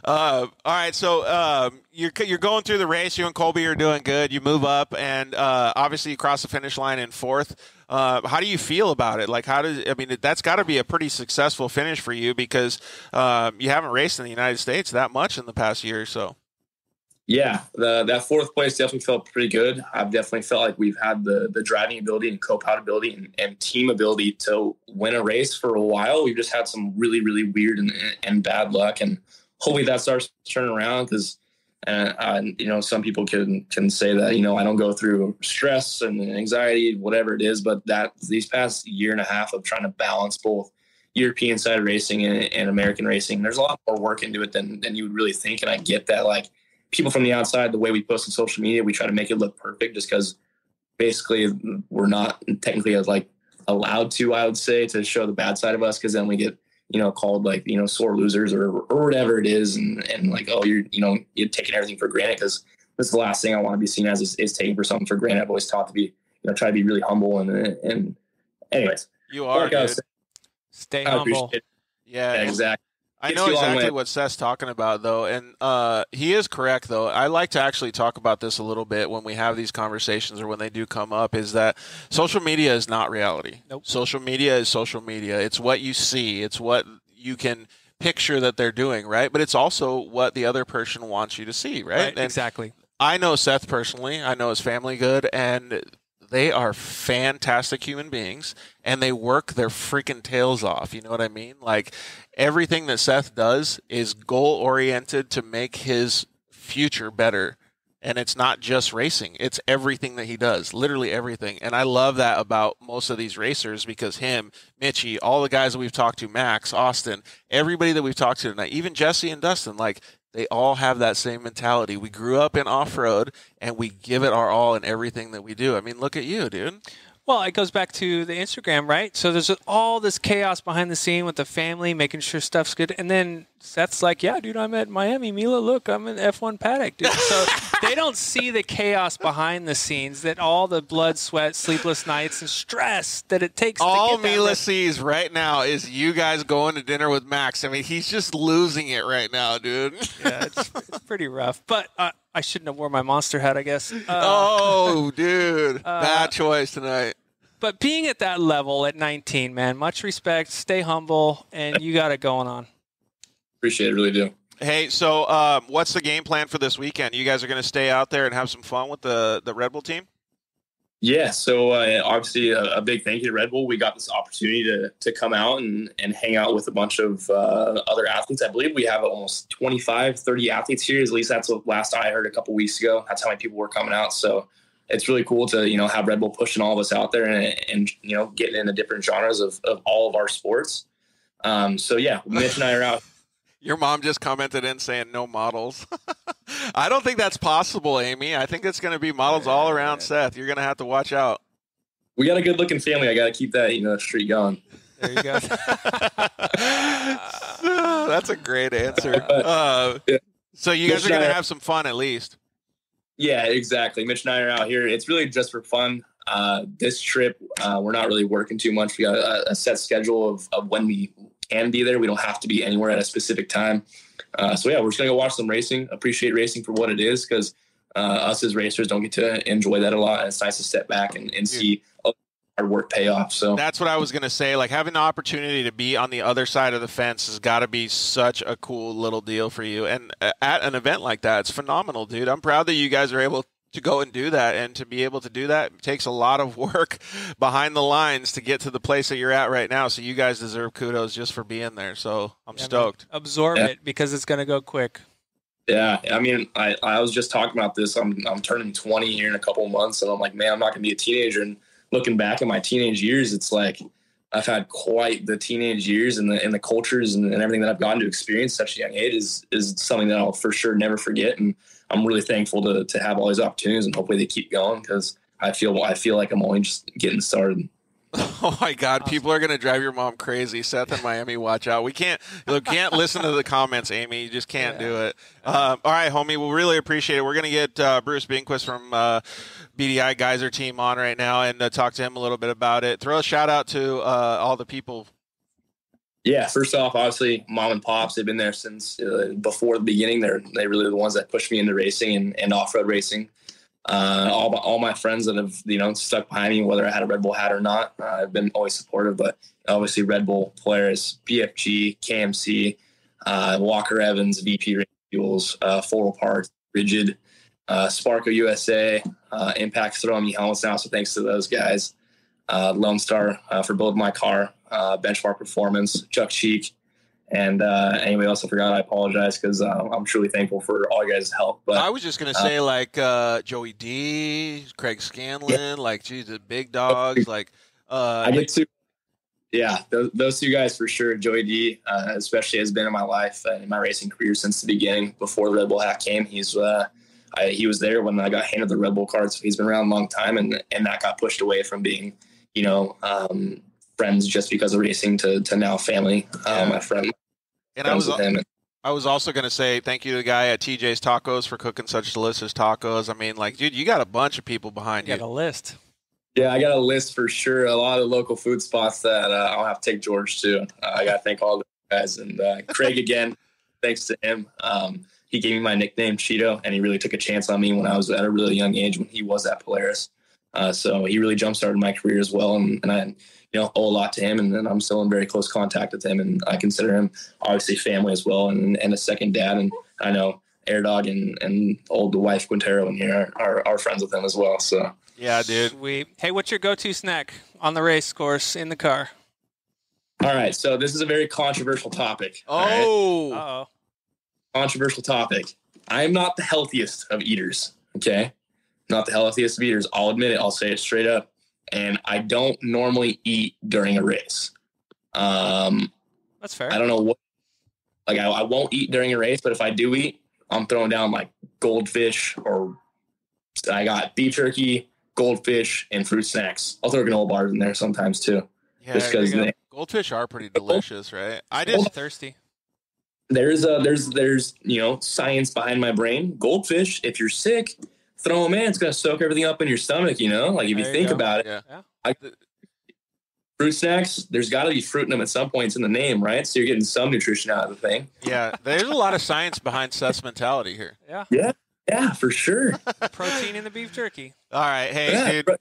All right, so you're going through the race. You and Colby are doing good. You move up, and obviously you cross the finish line in fourth. How do you feel about it? Like, that's got to be a pretty successful finish for you, because you haven't raced in the United States that much in the past year or so. Yeah, that fourth place definitely felt pretty good. I've definitely felt like we've had the driving ability and co-pilot ability and team ability to win a race for a while. We've just had some really, really weird and bad luck, and hopefully that starts turning around, because some people can say that, I don't go through stress and anxiety, whatever it is, but that these past year and a half of trying to balance both European side of racing and American racing, there's a lot more work into it than you would really think. And I get that, like, people from the outside, the way we post on social media, we try to make it look perfect, just because basically we're not technically allowed to, I would say, to show the bad side of us, because then we get called sore losers or whatever it is, and like, oh, you're taking everything for granted, because this is the last thing I want to be seen as is taking for something for granted. I've always taught to be try to be really humble, and anyways, you are, dude. Stay humble. Yeah, exactly. I know exactly what Seth's talking about, though, and he is correct, though. I like to actually talk about this a little bit when we have these conversations, or when they do come up, is that social media is not reality. Nope. Social media is social media. It's what you see. It's what you can picture that they're doing, right? But it's also what the other person wants you to see, right? Exactly. I know Seth personally. I know his family good, and they are fantastic human beings, and they work their freaking tails off. You know what I mean? Like, everything that Seth does is goal-oriented to make his future better. And it's not just racing. It's everything that he does, literally everything. And I love that about most of these racers, because him, Mitchy, all the guys that we've talked to, Max, Austin, everybody that we've talked to tonight, even Jessy and Dustin, like, they all have that same mentality. We grew up in off-road, and we give it our all in everything that we do. I mean, look at you, dude. Well, it goes back to the Instagram, right? So there's all this chaos behind the scene with the family, making sure stuff's good. And then Seth's like, yeah, dude, I'm at Miami. Mila, look, I'm in F1 paddock, dude. So they don't see the chaos behind the scenes, that all the blood, sweat, sleepless nights, and stress that it takes all to get Mila sees right now is you guys going to dinner with Max. I mean, he's just losing it right now, dude. Yeah, it's pretty rough. But I shouldn't have worn my Monster hat, I guess. Oh, dude. Bad choice tonight. But being at that level at 19, man, much respect. Stay humble, and you got it going on. Appreciate it, really do. Hey, so what's the game plan for this weekend? You guys are going to stay out there and have some fun with the Red Bull team? Yeah, so obviously a big thank you to Red Bull. We got this opportunity to come out and hang out with a bunch of other athletes. I believe we have almost 25, 30 athletes here. At least that's what last I heard a couple weeks ago. That's how many people were coming out. So it's really cool to, have Red Bull pushing all of us out there and getting into different genres of all of our sports. So yeah, Mitch and I are out. Your mom just commented in saying no models. I don't think that's possible, Amy. I think it's going to be models all around Seth. You're going to have to watch out. We got a good looking family. I got to keep that, streak going. There you go. That's a great answer. So you guys are going to have some fun at least. Yeah, exactly. Mitch and I are out here. It's really just for fun. This trip, we're not really working too much. We got a set schedule of when we can be there. We don't have to be anywhere at a specific time. So yeah, we're just going to go watch some racing, appreciate racing for what it is, because us as racers don't get to enjoy that a lot. And it's nice to step back and see hard work pay off. So that's what I was going to say. Like, having the opportunity to be on the other side of the fence has got to be such a cool little deal for you. And at an event like that, it's phenomenal, dude. I'm proud that you guys are able to go and do that. And to be able to do that takes a lot of work behind the lines to get to the place that you're at right now. So you guys deserve kudos just for being there. So I'm stoked. Man, absorb it, because it's going to go quick. Yeah, I mean, I was just talking about this. I'm turning 20 here in a couple of months, and I'm like, man, I'm not going to be a teenager. And looking back at my teenage years, it's like I've had quite the teenage years, and the cultures and everything that I've gotten to experience at such a young age is something that I'll for sure never forget. And I'm really thankful to have all these opportunities, and hopefully they keep going, because I feel like I'm only just getting started. Oh my God, people are going to drive your mom crazy. Seth in Miami, watch out. We can't listen to the comments, Amy. You just can't do it. All right, homie, we'll really appreciate it. We're going to get Bruce Binnquist from BDI Geyser team on right now and talk to him a little bit about it. Throw a shout out to all the people. Yeah, first off, obviously, mom and pops, they've been there since before the beginning. They really the ones that pushed me into racing and off-road racing. All my friends that have stuck behind me, whether I had a Red Bull hat or not, I've been always supportive. But obviously, Red Bull players, BFG, KMC, Walker Evans, VP Race Fuels, Floral Parts, Rigid, Sparco USA, Impact's throwing me helmets now, so thanks to those guys. Lone Star for building my car, Benchmark Performance, Chuck Cheek, and anybody else I forgot, I apologize, because I'm truly thankful for all you guys' help. But I was just going to say, like, Joey D, Craig Scanlon, like, geez, the big dogs. Like, I get to, yeah, those two guys for sure. Joey D, especially, has been in my life, in my racing career since the beginning, before the Red Bull hat came. He was there when I got handed the Red Bull card, so he's been around a long time, and that got pushed away from being, friends just because of racing to now family. My friend. And I was also going to say thank you to the guy at TJ's Tacos for cooking such delicious tacos. I mean, like, dude, you got a bunch of people behind you. You got a list. Yeah, I got a list for sure. A lot of local food spots that I'll have to take George to. I got to thank all the guys. And Craig, again, thanks to him. He gave me my nickname, Cheeto, and he really took a chance on me when I was at a really young age when he was at Polaris. So he really jump-started my career as well. And I owe a lot to him, and I'm still in very close contact with him, and I consider him obviously family as well, and a second dad. And I know Air Dog and old wife Quintero in here are friends with him as well. So Yeah, dude. Sweet. Hey, what's your go-to snack on the race course in the car? All right, so this is a very controversial topic. Oh. Uh-oh. Controversial topic. I am not the healthiest of eaters, okay? Not the healthiest of eaters. I'll admit it. I'll say it straight up. And I don't normally eat during a race. That's fair. I don't know what. Like, I won't eat during a race, but if I do eat, I'm throwing down, like, goldfish, or I got beef jerky, goldfish, and fruit snacks. I'll throw granola bars in there sometimes, too. Yeah, just because goldfish are pretty delicious, right? I I'm just thirsty. There's science behind my brain. Goldfish, if you're sick, throw them in. It's gonna soak everything up in your stomach. Like if you think about it. Yeah. Fruit snacks, there's got to be fruit in them at some points in the name, right? So you're getting some nutrition out of the thing. Yeah, there's a lot of science behind Seth's mentality here. Yeah, for sure. Protein in the beef jerky. All right, hey, dude.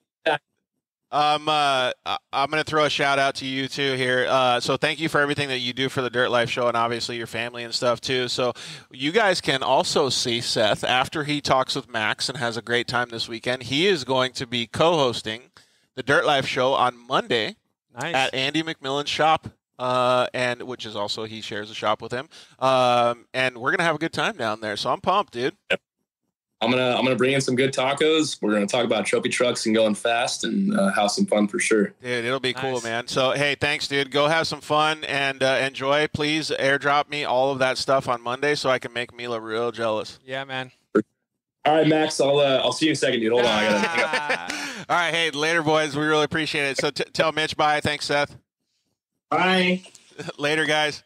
I'm gonna throw a shout out to you too here. So thank you for everything that you do for the Dirt Life Show, and obviously your family and stuff too. So you guys can also see Seth after he talks with Max and has a great time this weekend. He is going to be co-hosting the Dirt Life Show on Monday at Andy McMillan's shop, and which is also he shares a shop with him. And we're gonna have a good time down there. So I'm pumped, dude. Yep. I'm gonna bring in some good tacos. We're gonna talk about trophy trucks and going fast, and have some fun for sure. Dude, it'll be cool, man. So hey, thanks, dude. Go have some fun and enjoy. Please airdrop me all of that stuff on Monday so I can make Mila real jealous. Yeah, man. All right, Max. I'll see you in a second, dude. Hold on. All right, hey, later, boys. We really appreciate it. So tell Mitch bye. Thanks, Seth. Bye. Later, guys.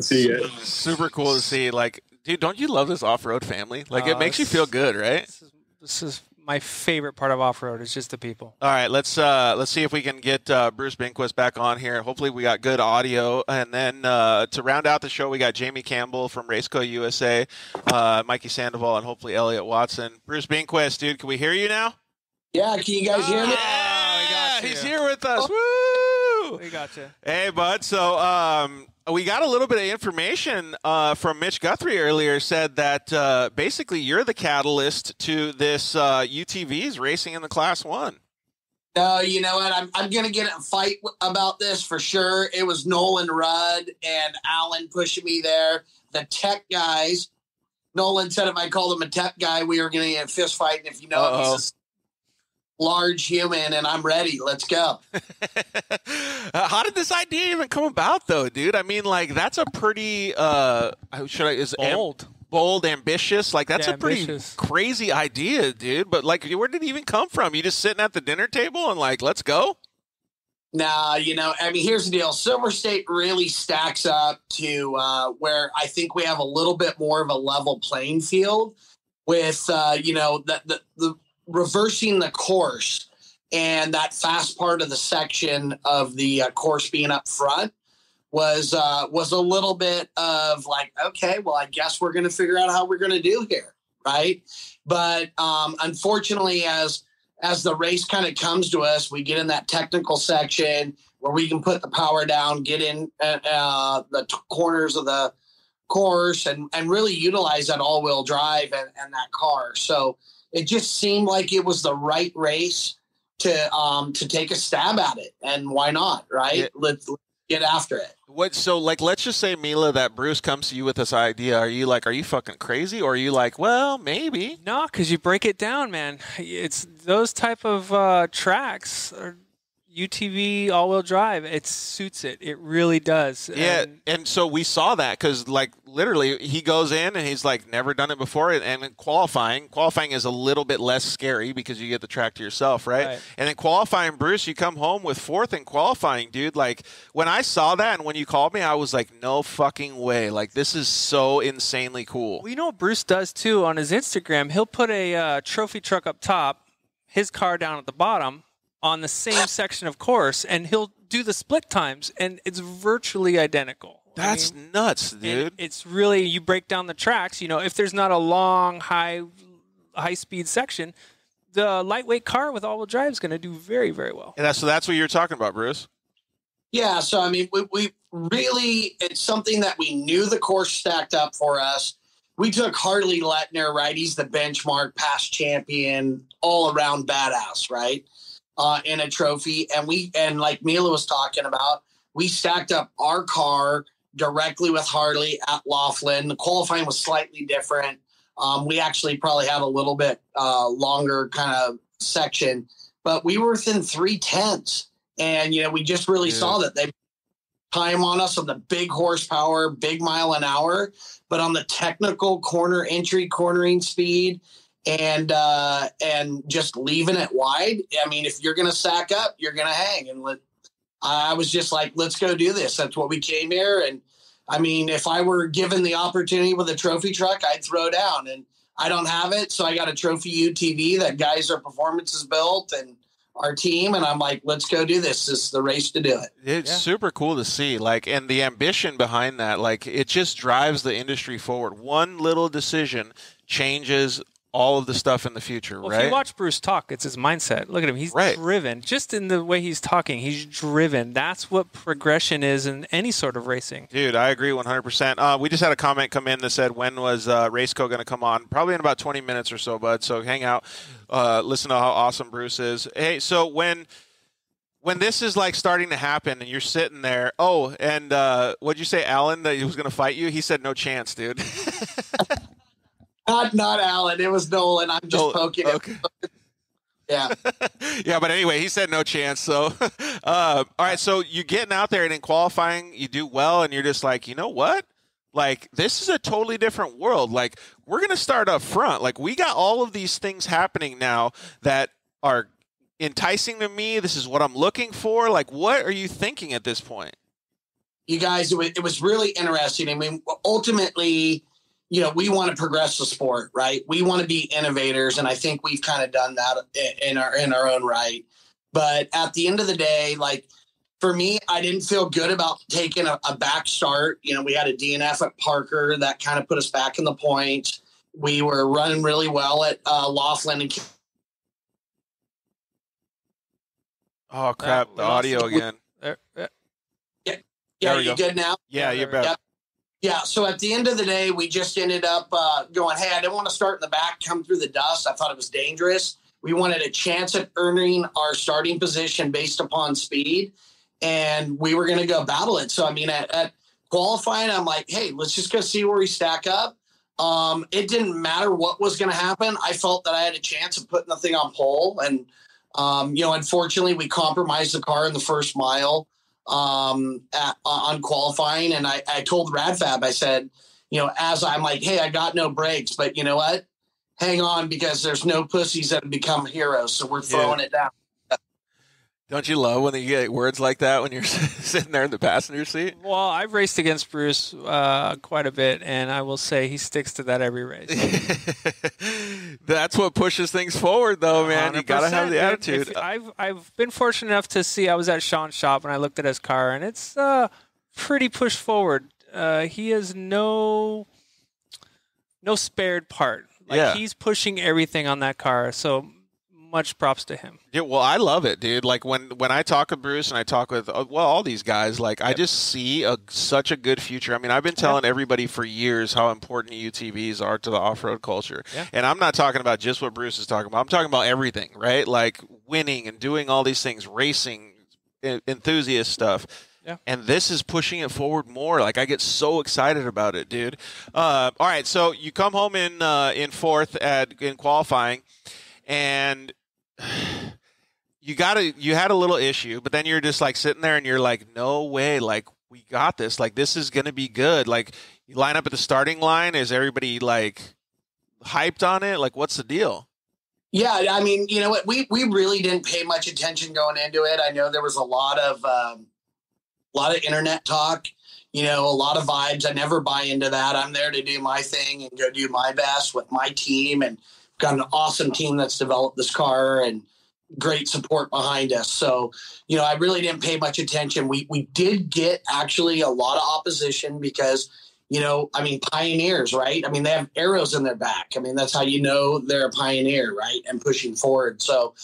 See you. Super cool to see. Like, dude, don't you love this off-road family? Like, it makes you feel good, right? This is my favorite part of off-road. It's just the people. All right, let's see if we can get Bruce Binnquist back on here. Hopefully, we got good audio. And then to round out the show, we got Jamie Campbell from Raceco USA, Mikey Sandoval, and hopefully Elliot Watson. Bruce Binnquist, dude, can we hear you now? Yeah, can you guys hear me? Yeah, he's here with us. Woo! We got you. Hey, bud. So we got a little bit of information from Mitch Guthrie earlier. Said that basically you're the catalyst to this UTVs racing in the Class 1. No, you know what? I'm going to get in a fight about this for sure. It was Nolan Rudd and Alan pushing me there. The tech guys. Nolan said if I called him a tech guy, we were going to get a fist fight. And if you know, he's a large human, and I'm ready. Let's go. How did this idea even come about, though, dude? I mean, like, that's a pretty bold, ambitious. Like, that's a pretty crazy idea, dude. But, like, where did it even come from? You just sitting at the dinner table and, like, let's go? Nah, I mean, here's the deal. Silverstate really stacks up to where I think we have a little bit more of a level playing field with, the reversing the course and that fast part of the section of the course being up front was a little bit of like, okay, well, I guess we're going to figure out how we're going to do here. Right. But unfortunately, as the race kind of comes to us, we get in that technical section where we can put the power down, get in the corners of the course and really utilize that all-wheel drive and that car. So it just seemed like it was the right race to take a stab at it. And why not, right? Yeah. Let's get after it. Let's just say, Mila, that Bruce comes to you with this idea. Are you fucking crazy? Or are you like, well, maybe? No, because you break it down, man. It's those type of tracks are UTV all-wheel drive. It suits it. It really does. Yeah, and so we saw that because, like, literally he goes in and he's, like, never done it before. And qualifying is a little bit less scary because you get the track to yourself, right? And then qualifying, Bruce, you come home with fourth in qualifying, dude. Like, when I saw that and when you called me, I was like, no fucking way. Like, this is so insanely cool. Well, you know what Bruce does, too, on his Instagram? He'll put a trophy truck up top, his car down at the bottom, on the same section of course, and he'll do the split times, and it's virtually identical. That's nuts, dude. It's really, you break down the tracks, if there's not a long, high-speed section, the lightweight car with all-wheel drive is going to do very, very well. And that's what you're talking about, Bruce. Yeah, so, I mean, we really, it's something that we knew the course stacked up for us. we took Harley Letner, right? He's the benchmark, past champion, all around badass, right? In a trophy. And like Mila was talking about, we stacked up our car directly with Harley at Laughlin. The qualifying was slightly different. We actually probably had a little bit longer kind of section, but we were within 3/10. And, we just really saw that they time on us on the big horsepower, big mile an hour, but on the technical cornering speed and just leaving it wide. I mean, if you're going to sack up, you're going to hang. And I was just like, let's go do this. That's what we came here. And I mean, if I were given the opportunity with a trophy truck, I'd throw down, and I don't have it. So I got a trophy UTV that guys are performances built and our team. And I'm like, let's go do this. This is the race to do it. It's super cool to see, and the ambition behind that, it just drives the industry forward. One little decision changes all of the stuff in the future, right? If you watch Bruce talk, it's his mindset. Look at him. He's driven. Just in the way he's talking, he's driven. That's what progression is in any sort of racing. Dude, I agree 100%. We just had a comment come in that said, when was Raceco going to come on? Probably in about 20 minutes or so, bud. So hang out, listen to how awesome Bruce is. Hey, so when this is starting to happen and you're sitting there, and what'd you say, Alan, that he was going to fight you? He said no chance, dude. Not Alan. It was Nolan. I'm just poking him. Yeah. Yeah, but anyway, he said no chance. So, all right. So you're getting out there, and in qualifying, you do well, and you're just like, you know what? This is a totally different world. We're going to start up front. We got all of these things happening now that are enticing to me. This is what I'm looking for. What are you thinking at this point? You guys, it was really interesting. I mean, ultimately, we want to progress the sport, right? We want to be innovators, and I think we've kind of done that in our own right. But at the end of the day, for me, I didn't feel good about taking a back start. We had a DNF at Parker that kind of put us back in the points. We were running really well at Laughlin. And oh, crap. The audio again. Yeah, you good now? Yeah, you're better. Yep. Yeah, so at the end of the day, we just ended up going, hey, I didn't want to start in the back, come through the dust. I thought it was dangerous. We wanted a chance at earning our starting position based upon speed, and we were going to go battle it. So, I mean, at qualifying, I'm like, hey, let's just go see where we stack up. It didn't matter what was going to happen. I felt that I had a chance of putting the thing on pole, and, unfortunately, we compromised the car in the first mile. On qualifying, and I told Radfab, I said, as I'm like, hey, I got no brakes, but you know what? Hang on, because there's no pussies that have become heroes, so we're throwing it down. Don't you love when you get words like that when you're sitting there in the passenger seat? Well, I've raced against Bruce quite a bit, and I will say he sticks to that every race. That's what pushes things forward, though, man. You got to have the attitude. I've been fortunate enough to see. I was at Sean's shop, and I looked at his car, and it's pretty pushed forward. He has no spared part. He's pushing everything on that car, so much props to him. Yeah, well, I love it, dude. When I talk with Bruce and I talk with all these guys, I just see such a good future. I mean, I've been telling everybody for years how important UTVs are to the off-road culture. Yeah. And I'm not talking about just what Bruce is talking about. I'm talking about everything, right? Winning and doing all these things, racing, enthusiast stuff. Yeah. And this is pushing it forward more. I get so excited about it, dude. All right, so you come home in fourth in qualifying, and you had a little issue, but then you're just sitting there and you're like, no way, we got this. This is going to be good. You line up at the starting line. Is everybody hyped on it? What's the deal? Yeah. I mean, you know what? We really didn't pay much attention going into it. I know there was a lot of internet talk, a lot of vibes. I never buy into that. I'm there to do my thing and go do my best with my team, and got an awesome team that's developed this car and great support behind us. So, I really didn't pay much attention. We did get actually a lot of opposition because, pioneers, right? I mean, they have arrows in their back. I mean, that's how they're a pioneer, right? And pushing forward. So,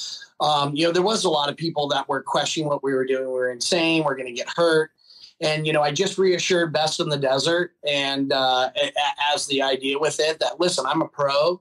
there was a lot of people that were questioning what we were doing. We were insane. We're going to get hurt. And, I just reassured Best in the Desert and as the idea with it that, listen, I'm a pro.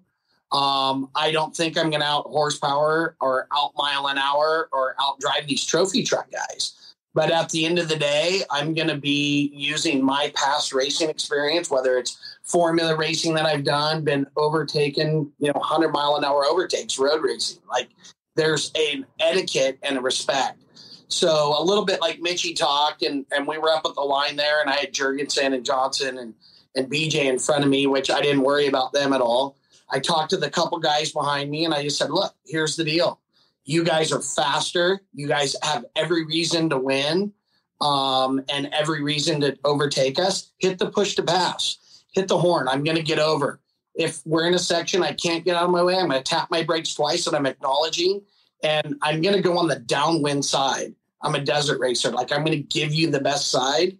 I don't think I'm going to out horsepower or out mile an hour or out drive these trophy truck guys. But at the end of the day, I'm going to be using my past racing experience, whether it's formula racing that I've done, been overtaken, 100-mile-an-hour overtakes, road racing. Like, there's an etiquette and a respect. So a little bit like Mitchy talked, and we were up at the line there, and I had Jurgensen and Johnson and BJ in front of me, which I didn't worry about them at all. I talked to the couple guys behind me, and I just said, look, here's the deal. You guys are faster. You guys have every reason to win and every reason to overtake us. Hit the push to pass. Hit the horn. I'm going to get over. If we're in a section, I can't get out of my way. I'm going to tap my brakes twice, and I'm acknowledging. And I'm going to go on the downwind side. I'm a desert racer. Like, I'm going to give you the best side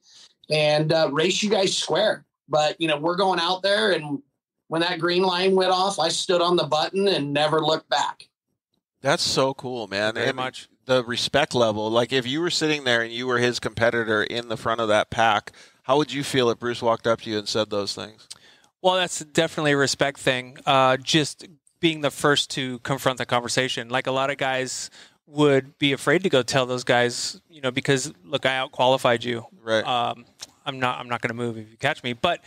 and race you guys square. But, we're going out there, and when that green line went off, I stood on the button and never looked back. That's so cool, man. Very much. The respect level, like if you were sitting there and you were his competitor in the front of that pack, how would you feel if Bruce walked up to you and said those things? Well, that's definitely a respect thing. Just being the first to confront the conversation. Like, a lot of guys would be afraid to go tell those guys, because look, I out-qualified you. Right. I'm not going to move if you catch me. But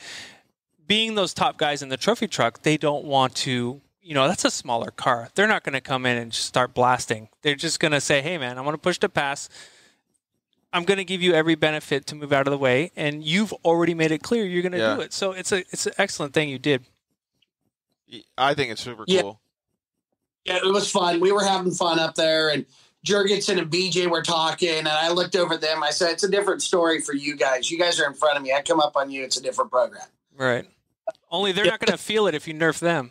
being those top guys in the trophy truck, they don't want to. That's a smaller car. They're not going to come in and just start blasting. They're just going to say, hey, man, I want to push to pass. I'm going to give you every benefit to move out of the way, and you've already made it clear you're going to do it. So it's an excellent thing you did. I think it's super cool. Yeah, it was fun. We were having fun up there, and Jurgensen and BJ were talking, and I looked over at them. I said, it's a different story for you guys. You guys are in front of me. I come up on you. It's a different program. Right. Only they're not going to feel it if you nerf them.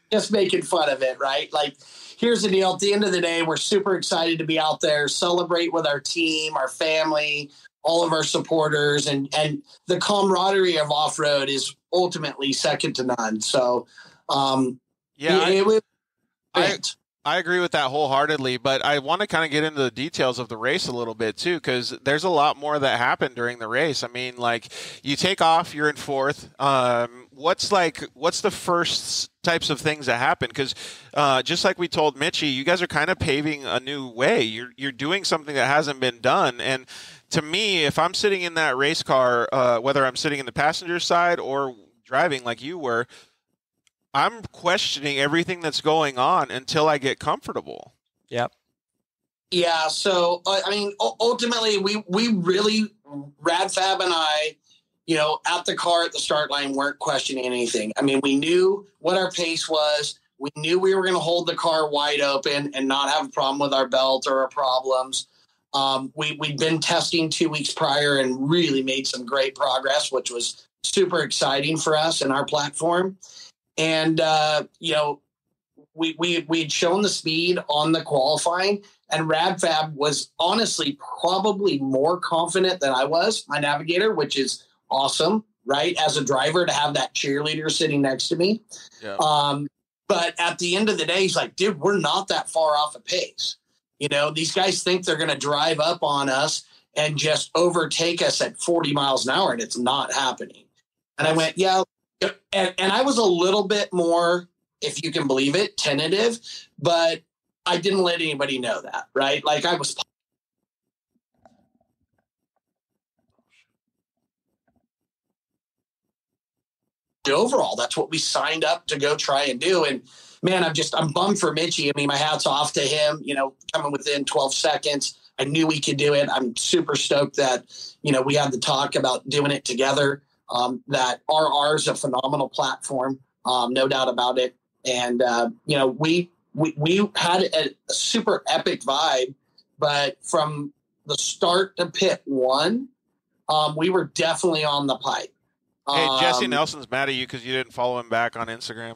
Just making fun of it, right? Like, here's the deal. At the end of the day, we're super excited to be out there, celebrate with our team, our family, all of our supporters, and the camaraderie of off-road is ultimately second to none. So, I agree with that wholeheartedly, but I want to kind of get into the details of the race a little bit too, because there's a lot more that happened during the race. I mean, like, you take off, you're in fourth. What's the first types of things that happen? Because just like we told Mitchy, you guys are kind of paving a new way. You're doing something that hasn't been done. And to me, if I'm sitting in that race car, whether I'm sitting in the passenger side or driving like you were, I'm questioning everything that's going on until I get comfortable. Yep. Yeah. So, I mean, ultimately, we really, Radfab and I, at the car at the start line, weren't questioning anything. I mean, we knew what our pace was. We knew we were going to hold the car wide open and not have a problem with our belt or our problems. We'd been testing 2 weeks prior and really made some great progress, which was super exciting for us and our platform. And, we'd shown the speed on the qualifying, and Radfab was honestly probably more confident than I was, my navigator, which is awesome, right? As a driver, to have that cheerleader sitting next to me. Yeah. But at the end of the day, he's like, dude, we're not that far off a pace. These guys think they're going to drive up on us and just overtake us at 40 miles an hour, and it's not happening. And I went, yeah. And I was a little bit more, if you can believe it, tentative, but I didn't let anybody know that, right? Like, I was overall, that's what we signed up to go try and do. And man, I'm bummed for Mitchy. I mean, my hat's off to him, coming within 12 seconds. I knew we could do it. I'm super stoked that, we had the talk about doing it together. That RR is a phenomenal platform, no doubt about it. And, we had a super epic vibe, but from the start to pit one, we were definitely on the pipe. Hey, Jesse Nelson's mad at you because you didn't follow him back on Instagram.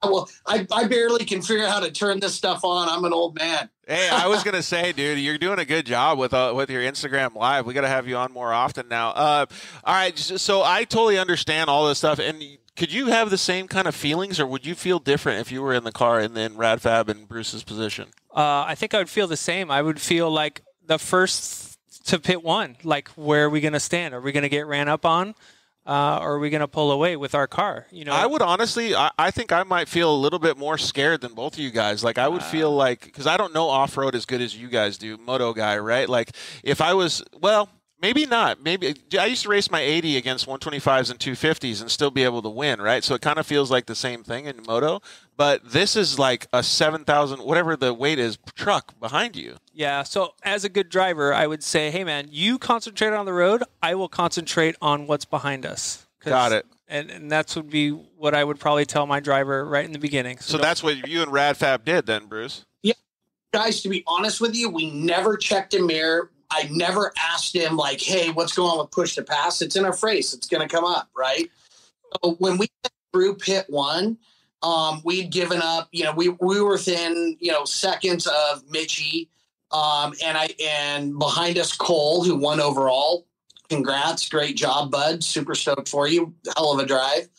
Well, I barely can figure out how to turn this stuff on. I'm an old man. Hey, I was going to say, dude, you're doing a good job with your Instagram Live. We got to have you on more often now. All right, so I totally understand all this stuff. And could you have the same kind of feelings, or would you feel different if you were in the car and then Radfab and Bruce's position? I think I would feel the same. I would feel like the first to pit one. Like, where are we going to stand? Are we going to get ran up on? Or are we going to pull away with our car? I would honestly, I think I might feel a little bit more scared than both of you guys. Like, I would feel like, because I don't know off-road as good as you guys do, moto guy, right? Like, if I was, well, maybe not. Maybe I used to race my 80 against 125s and 250s and still be able to win, right? So it kind of feels like the same thing in moto. But this is like a 7,000, whatever the weight is, truck behind you. Yeah, so as a good driver, I would say, hey, man, you concentrate on the road. I will concentrate on what's behind us. Got it. And that's would be what I would probably tell my driver right in the beginning. So that's what you and Radfab did then, Bruce? Yeah. Guys, to be honest with you, we never checked a mirror. I never asked him, like, hey, what's going on with push to pass? It's in our face. It's going to come up, right? So when we went through pit one, we'd given up, we were within, seconds of Mitchy. And behind us, Cole, who won overall. Congrats. Great job, bud. Super stoked for you. Hell of a drive.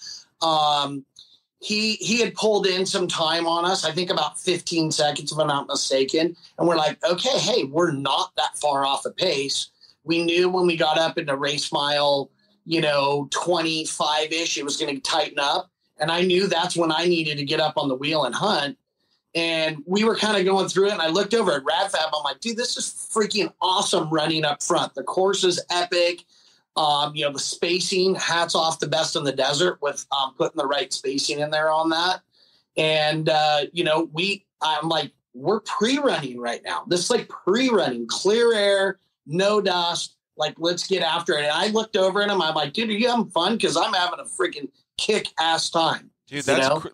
He had pulled in some time on us, I think about 15 seconds, if I'm not mistaken. And we're like, okay, hey, we're not that far off a pace. We knew when we got up into race mile, 25-ish, it was going to tighten up. And I knew that's when I needed to get up on the wheel and hunt. And we were kind of going through it. And I looked over at Radfab. I'm like, dude, this is freaking awesome running up front. The course is epic. The spacing, hats off, the best in the desert with putting the right spacing in there on that. And, I'm like, we're pre-running right now. This is like pre-running, clear air, no dust. Like, let's get after it. And I looked over at him. I'm like, dude, are you having fun? Because I'm having a freaking kick-ass time. Dude,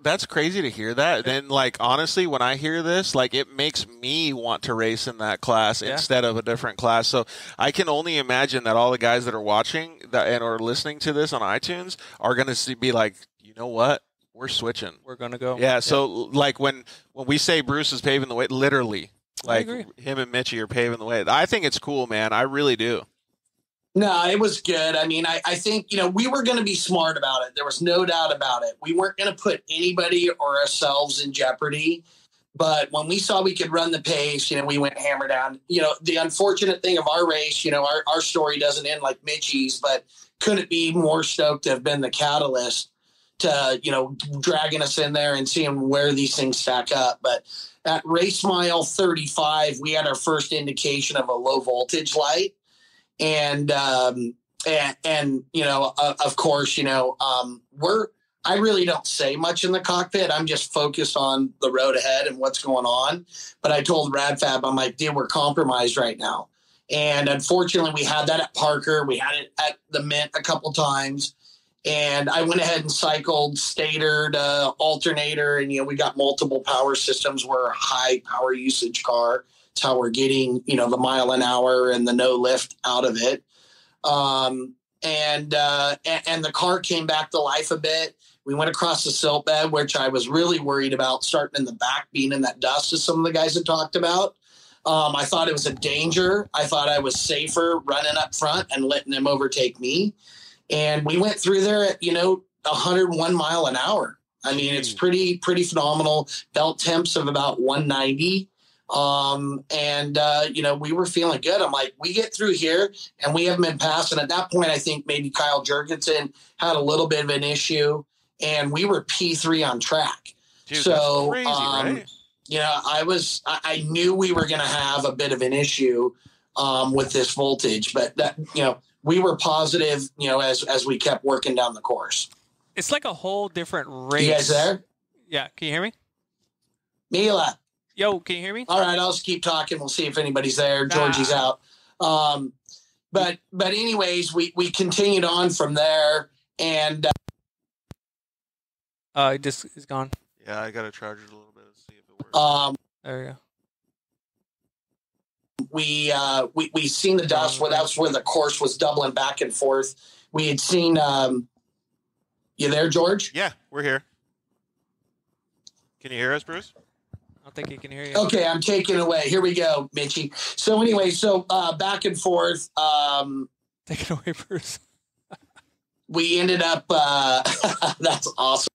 that's crazy to hear that. Then, like, honestly, when I hear this, like, it makes me want to race in that class instead of a different class. So I can only imagine that all the guys that are watching and are listening to this on iTunes are going to be like, you know what? We're switching. We're going to go. Yeah, so, like, when we say Bruce is paving the way, literally, like, him and Mitchy are paving the way. I think it's cool, man. I really do. No, it was good. I mean, I think, we were going to be smart about it. There was no doubt about it. We weren't going to put anybody or ourselves in jeopardy. But when we saw we could run the pace, we went hammer down. The unfortunate thing of our race, our story doesn't end like Mitchy's, but couldn't be more stoked to have been the catalyst to, dragging us in there and seeing where these things stack up. But at race mile 35, we had our first indication of a low voltage light. And of course, I really don't say much in the cockpit. I'm just focused on the road ahead and what's going on. But I told Radfab, I'm like, dude, we're compromised right now. And unfortunately, we had that at Parker. We had it at the Mint a couple times. And I went ahead and cycled stator to alternator. And, we got multiple power systems. We're a high power usage car. How we're getting, the mile an hour and the no lift out of it. And the car came back to life a bit. We went across the silt bed, which I was really worried about starting in the back, being in that dust, as some of the guys had talked about. I thought it was a danger. I thought I was safer running up front and letting them overtake me. And we went through there at, 101 mile an hour. I mean, it's pretty phenomenal. Belt temps of about 190. We were feeling good. I'm like, we get through here and we haven't been passing. At that point, I think maybe Kyle Jurgensen had a little bit of an issue and we were P3 on track. Dude, so, that's crazy, right? I knew we were going to have a bit of an issue, with this voltage, but that, we were positive, as we kept working down the course. It's like a whole different race. You guys there? Yeah. Can you hear me? Mila. Yo, can you hear me? All right, I'll just keep talking. We'll see if anybody's there. Georgie's out. But anyways, we continued on from there, and it just is gone. Yeah, I got to charge it a little bit to see if it works. There we go. We seen the dust. Where that's where the course was doubling back and forth. We had seen. You there, George? Yeah, we're here. Can you hear us, Bruce? I don't think he can hear you. Okay, I'm taking it away. Here we go, Mitchy. So anyway, back and forth. Take it away, Bruce. We ended up. That's awesome.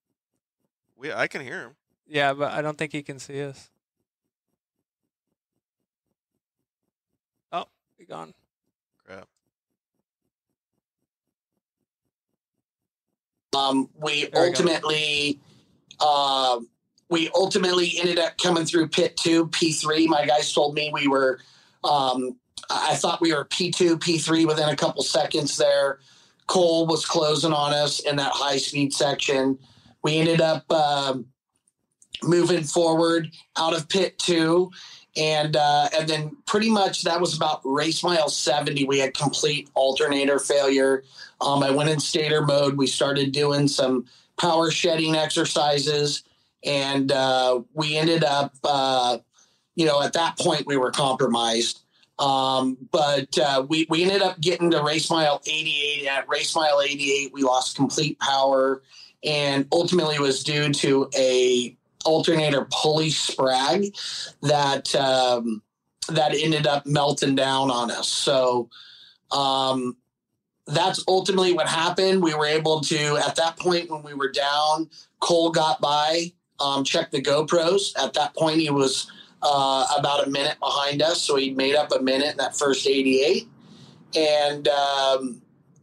I can hear him. Yeah, but I don't think he can see us. Oh, be gone. Crap. We ultimately ended up coming through pit 2, P3. My guys told me we were, I thought we were P2, P3 within a couple seconds there. Cole was closing on us in that high speed section. We ended up moving forward out of pit 2. And then pretty much that was about race mile 70. We had complete alternator failure. I went in stator mode. We started doing some power shedding exercises, and we ended up, at that point we were compromised. But we ended up getting to race mile 88. At race mile 88, we lost complete power, and ultimately it was due to a alternator pulley sprag that ended up melting down on us. So that's ultimately what happened. We were able to, at that point when we were down, Cole got by, checked the GoPros. At that point, he was about a minute behind us, so he made up a minute in that first 88. And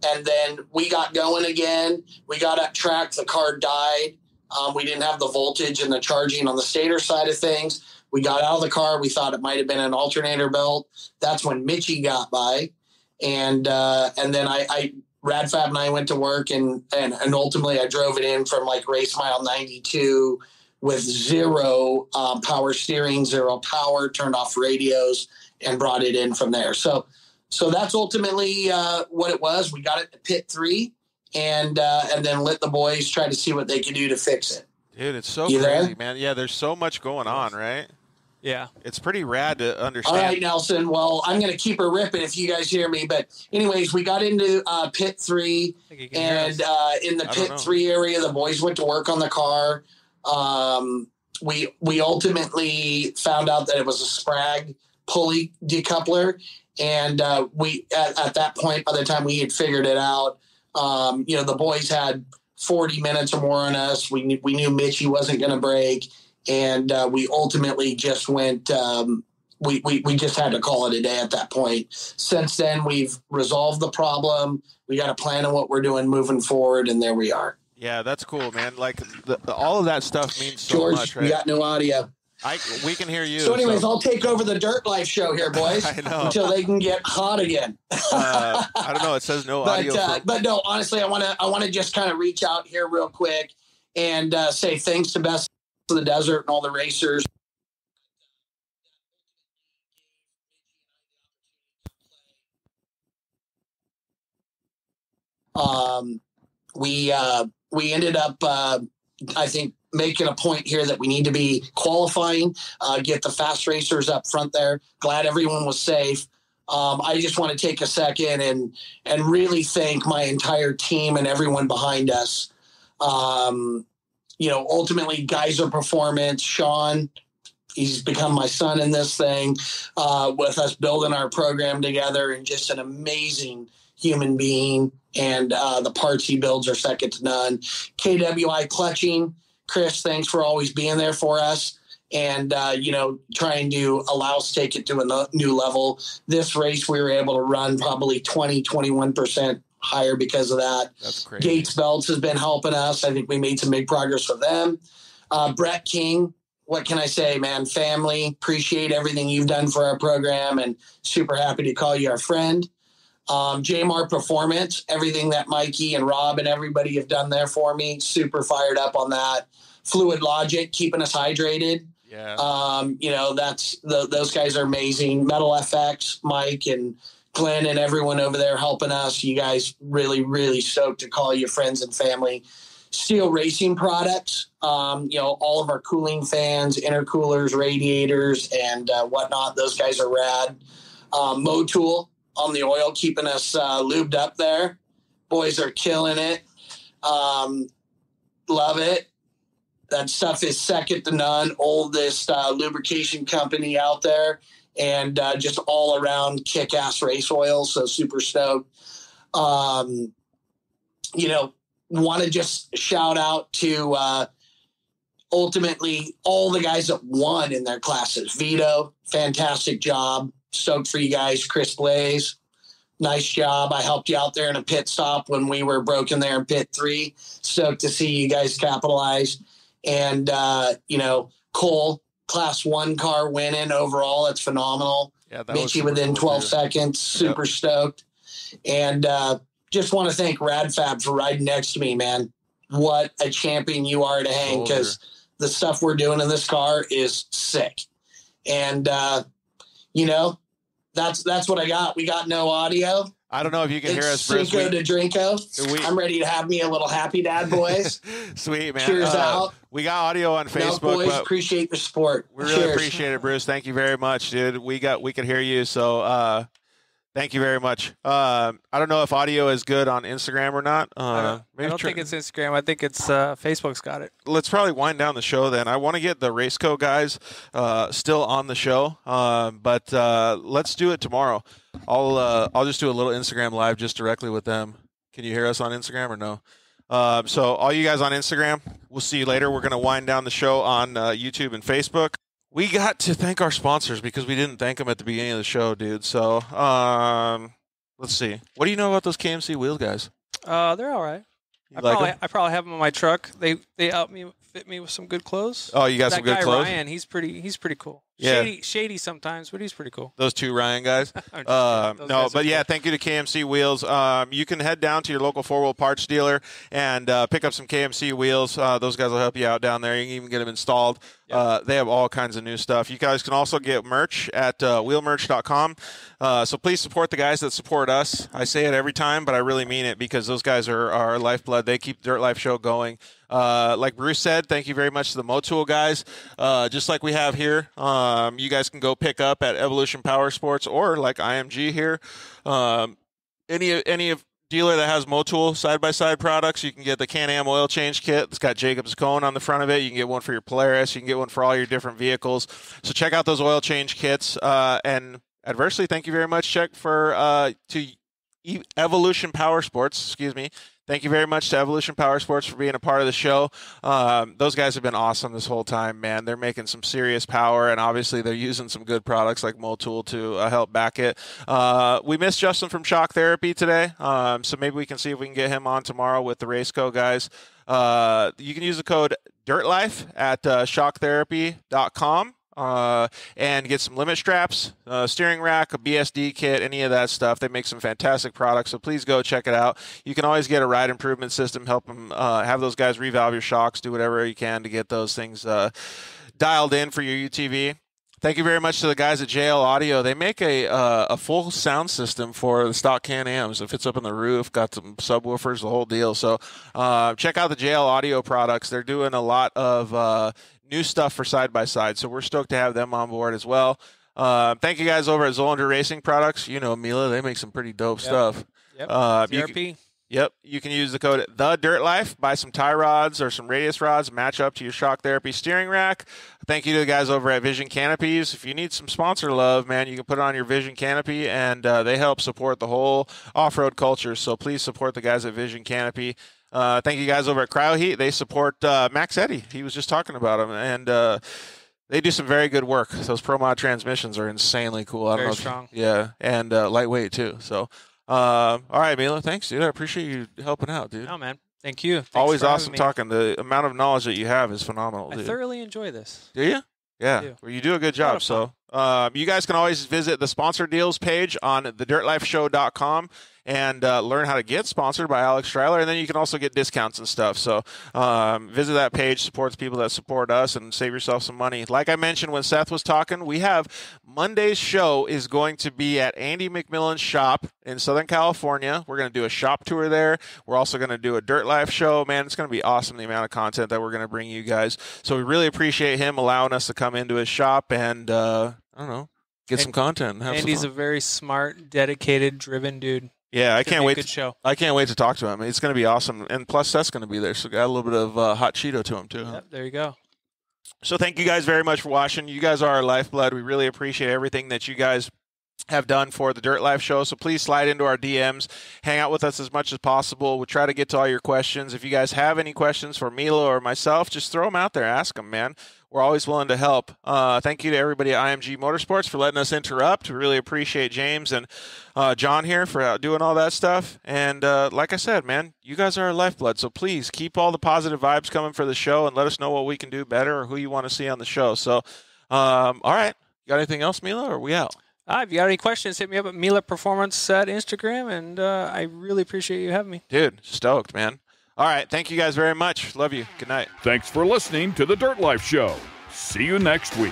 then we got going again. We got up track. The car died. We didn't have the voltage and the charging on the stator side of things. We got out of the car. We thought it might have been an alternator belt. That's when Mitchy got by. And then Radfab and I went to work, and ultimately I drove it in from like race mile 92 with zero power steering, zero power, turned off radios, and brought it in from there. So that's ultimately what it was. We got it to pit 3. And then let the boys try to see what they can do to fix it. Dude, it's so crazy, man. Yeah, there's so much going on, right? Yeah. It's pretty rad to understand. All right, Nelson. Well, I'm going to keep her ripping if you guys hear me. But anyways, we got into pit 3. And in the pit 3 area, the boys went to work on the car. We ultimately found out that it was a sprag pulley decoupler. And we at that point, by the time we had figured it out, the boys had 40 minutes or more on us. We knew Mitchy wasn't going to break, and we ultimately just went. We just had to call it a day at that point. Since then, we've resolved the problem. We got a plan on what we're doing moving forward, and there we are. Yeah, that's cool, man. Like all of that stuff means so George, much, right? We got no audio. We can hear you. So anyways, I'll take over the Dirt Life show here, boys. I know. Until they can get hot again. I don't know. It says no audio. But no, honestly, I want to just kind of reach out here real quick and say thanks to Best of the Desert and all the racers. We ended up, I think, making a point here that we need to be qualifying, get the fast racers up front there. Glad everyone was safe. I just want to take a second and really thank my entire team and everyone behind us. Ultimately, Geyser Performance, Sean, he's become my son in this thing, with us building our program together, and just an amazing human being. And the parts he builds are second to none. KWI Clutching, Chris, thanks for always being there for us and, trying to allow us to take it to a new level. This race, we were able to run probably 21% higher because of that. That's crazy. Gates Belts has been helping us. I think we made some big progress with them. Brett King, what can I say, man? Family, appreciate everything you've done for our program, and super happy to call you our friend. JMR Performance, everything that Mikey and Rob and everybody have done there for me, super fired up on that. Fluid Logic, keeping us hydrated. Yeah. Those guys are amazing. Metal FX, Mike and Glenn and everyone over there helping us. You guys really, really stoked to call you friends and family. Steel Racing Products, all of our cooling fans, intercoolers, radiators, and whatnot. Those guys are rad. Motool on the oil, keeping us lubed up there. Boys are killing it. Love it. That stuff is second to none. Oldest lubrication company out there, and just all around kick-ass race oil. So super stoked. Want to just shout out to ultimately all the guys that won in their classes. Vito, fantastic job. stoked for you guys. Chris Blaze, nice job. I helped you out there in a pit stop when we were broken there in pit 3. Stoked to see you guys capitalize. And, Cole, Class 1 car winning overall. It's phenomenal. Yeah, that Mitchy within 12 seconds. Super stoked. And just want to thank Radfab for riding next to me, man. What a champion you are to hang, because the stuff we're doing in this car is sick. And, that's what I got. We got no audio. I don't know if you can hear us, Bruce. Cinco de Drinko. I'm ready to have me a little happy dad, boys. Sweet, man. Cheers out. We got audio on Facebook. Boys, appreciate the support. We really appreciate it, Bruce. Thank you very much, dude. We can hear you. So, thank you very much. I don't know if audio is good on Instagram or not. I don't think it's Instagram. I think it's Facebook's got it. Let's probably wind down the show then. I want to get the Raceco guys still on the show, but let's do it tomorrow. I'll just do a little Instagram live just directly with them. Can you hear us on Instagram or no? So all you guys on Instagram, we'll see you later. We're going to wind down the show on YouTube and Facebook. We got to thank our sponsors because we didn't thank them at the beginning of the show, dude. So let's see. What do you know about those KMC wheels, guys? They're all right. I probably have them on my truck. They helped me fit me with some good clothes. Oh, you got some good clothes? Ryan, he's pretty cool. Yeah. Shady sometimes, but he's pretty cool. Those 2 Ryan guys. Thank you to KMC Wheels. You can head down to your local 4-wheel parts dealer and pick up some KMC wheels. Those guys will help you out down there. You can even get them installed. Yep. They have all kinds of new stuff. You guys can also get merch at wheelmerch.com. So please support the guys that support us. I say it every time, but I really mean it because those guys are our lifeblood. They keep the Dirt Life show going. Like Bruce said, thank you very much to the Motul guys. Just like we have here, you guys can go pick up at Evolution Power Sports or like IMG here. Any dealer that has Motul side-by-side products, you can get the Can-Am oil change kit. It's got Jacob's cone on the front of it. You can get one for your Polaris. You can get one for all your different vehicles. So check out those oil change kits. And adversely, thank you very much. Check for to Evolution Power Sports. Excuse me. Thank you very much to Evolution Power Sports for being a part of the show. Those guys have been awesome this whole time, man. They're making some serious power, and obviously they're using some good products like Motul to help back it. We missed Justin from Shock Therapy today, so maybe we can see if we can get him on tomorrow with the Raceco guys. You can use the code DIRTLIFE at shocktherapy.com. And get some limit straps, steering rack, a BSD kit, any of that stuff. They make some fantastic products, so please go check it out. You can always get a ride improvement system, help them have those guys revalve your shocks, do whatever you can to get those things dialed in for your UTV. Thank you very much to the guys at JL Audio. They make a full sound system for the stock Can-Ams. It fits up on the roof, got some subwoofers, the whole deal. So check out the JL Audio products. They're doing a lot of new stuff for side-by-side, so we're stoked to have them on board as well. Thank you guys over at Zolander Racing Products. You know, Mila, they make some pretty dope stuff. Yep. CRP. You can use the code TheDirtLife, buy some tie rods or some radius rods, match up to your Shock Therapy steering rack. Thank you to the guys over at Vision Canopies. If you need some sponsor love, man, you can put it on your Vision Canopy, and they help support the whole off-road culture, so please support the guys at Vision Canopy. Thank you guys over at CryoHeat. They support Max Eddy. He was just talking about him, and they do some very good work. Those ProMod transmissions are insanely cool. Very strong. And lightweight too. So, all right, Mila, thanks, dude. I appreciate you helping out, dude. No, man. Thank you. Thanks Always awesome talking. The amount of knowledge that you have is phenomenal, dude. I thoroughly enjoy this. Do you? Yeah. Well, you do a good job. So, you guys can always visit the sponsor deals page on thedirtlifeshow.com and learn how to get sponsored by Alex Stryler, and then you can also get discounts and stuff. So visit that page, supports people that support us, and save yourself some money. Like I mentioned when Seth was talking, we have Monday's show is going to be at Andy McMillan's shop in Southern California. We're going to do a shop tour there. We're also going to do a Dirt Life show. Man, it's going to be awesome, the amount of content that we're going to bring you guys. So we really appreciate him allowing us to come into his shop and, I don't know, get some content. And have Andy's some fun. A very smart, dedicated, driven dude. Yeah, I can't wait. Good show. I can't wait to talk to him. It's going to be awesome, and plus Seth's going to be there, so got a little bit of hot Cheeto to him too. Yep, there you go. So thank you guys very much for watching. You guys are our lifeblood. We really appreciate everything that you guys have done for the Dirt Life show. So please slide into our DMs, hang out with us as much as possible. We'll try to get to all your questions. If you guys have any questions for Mila or myself, just throw them out there. Ask them, man. we're always willing to help. Thank you to everybody at IMG Motorsports for letting us interrupt. We really appreciate James and John here for doing all that stuff. And like I said, man, you guys are our lifeblood. So please keep all the positive vibes coming for the show and let us know what we can do better or who you want to see on the show. So, all right. You got anything else, Mila, or are we out? If you got any questions, hit me up at Mila Performance at Instagram, and I really appreciate you having me. Dude, stoked, man. All right. Thank you guys very much. Love you. Good night. Thanks for listening to The Dirt Life Show. See you next week.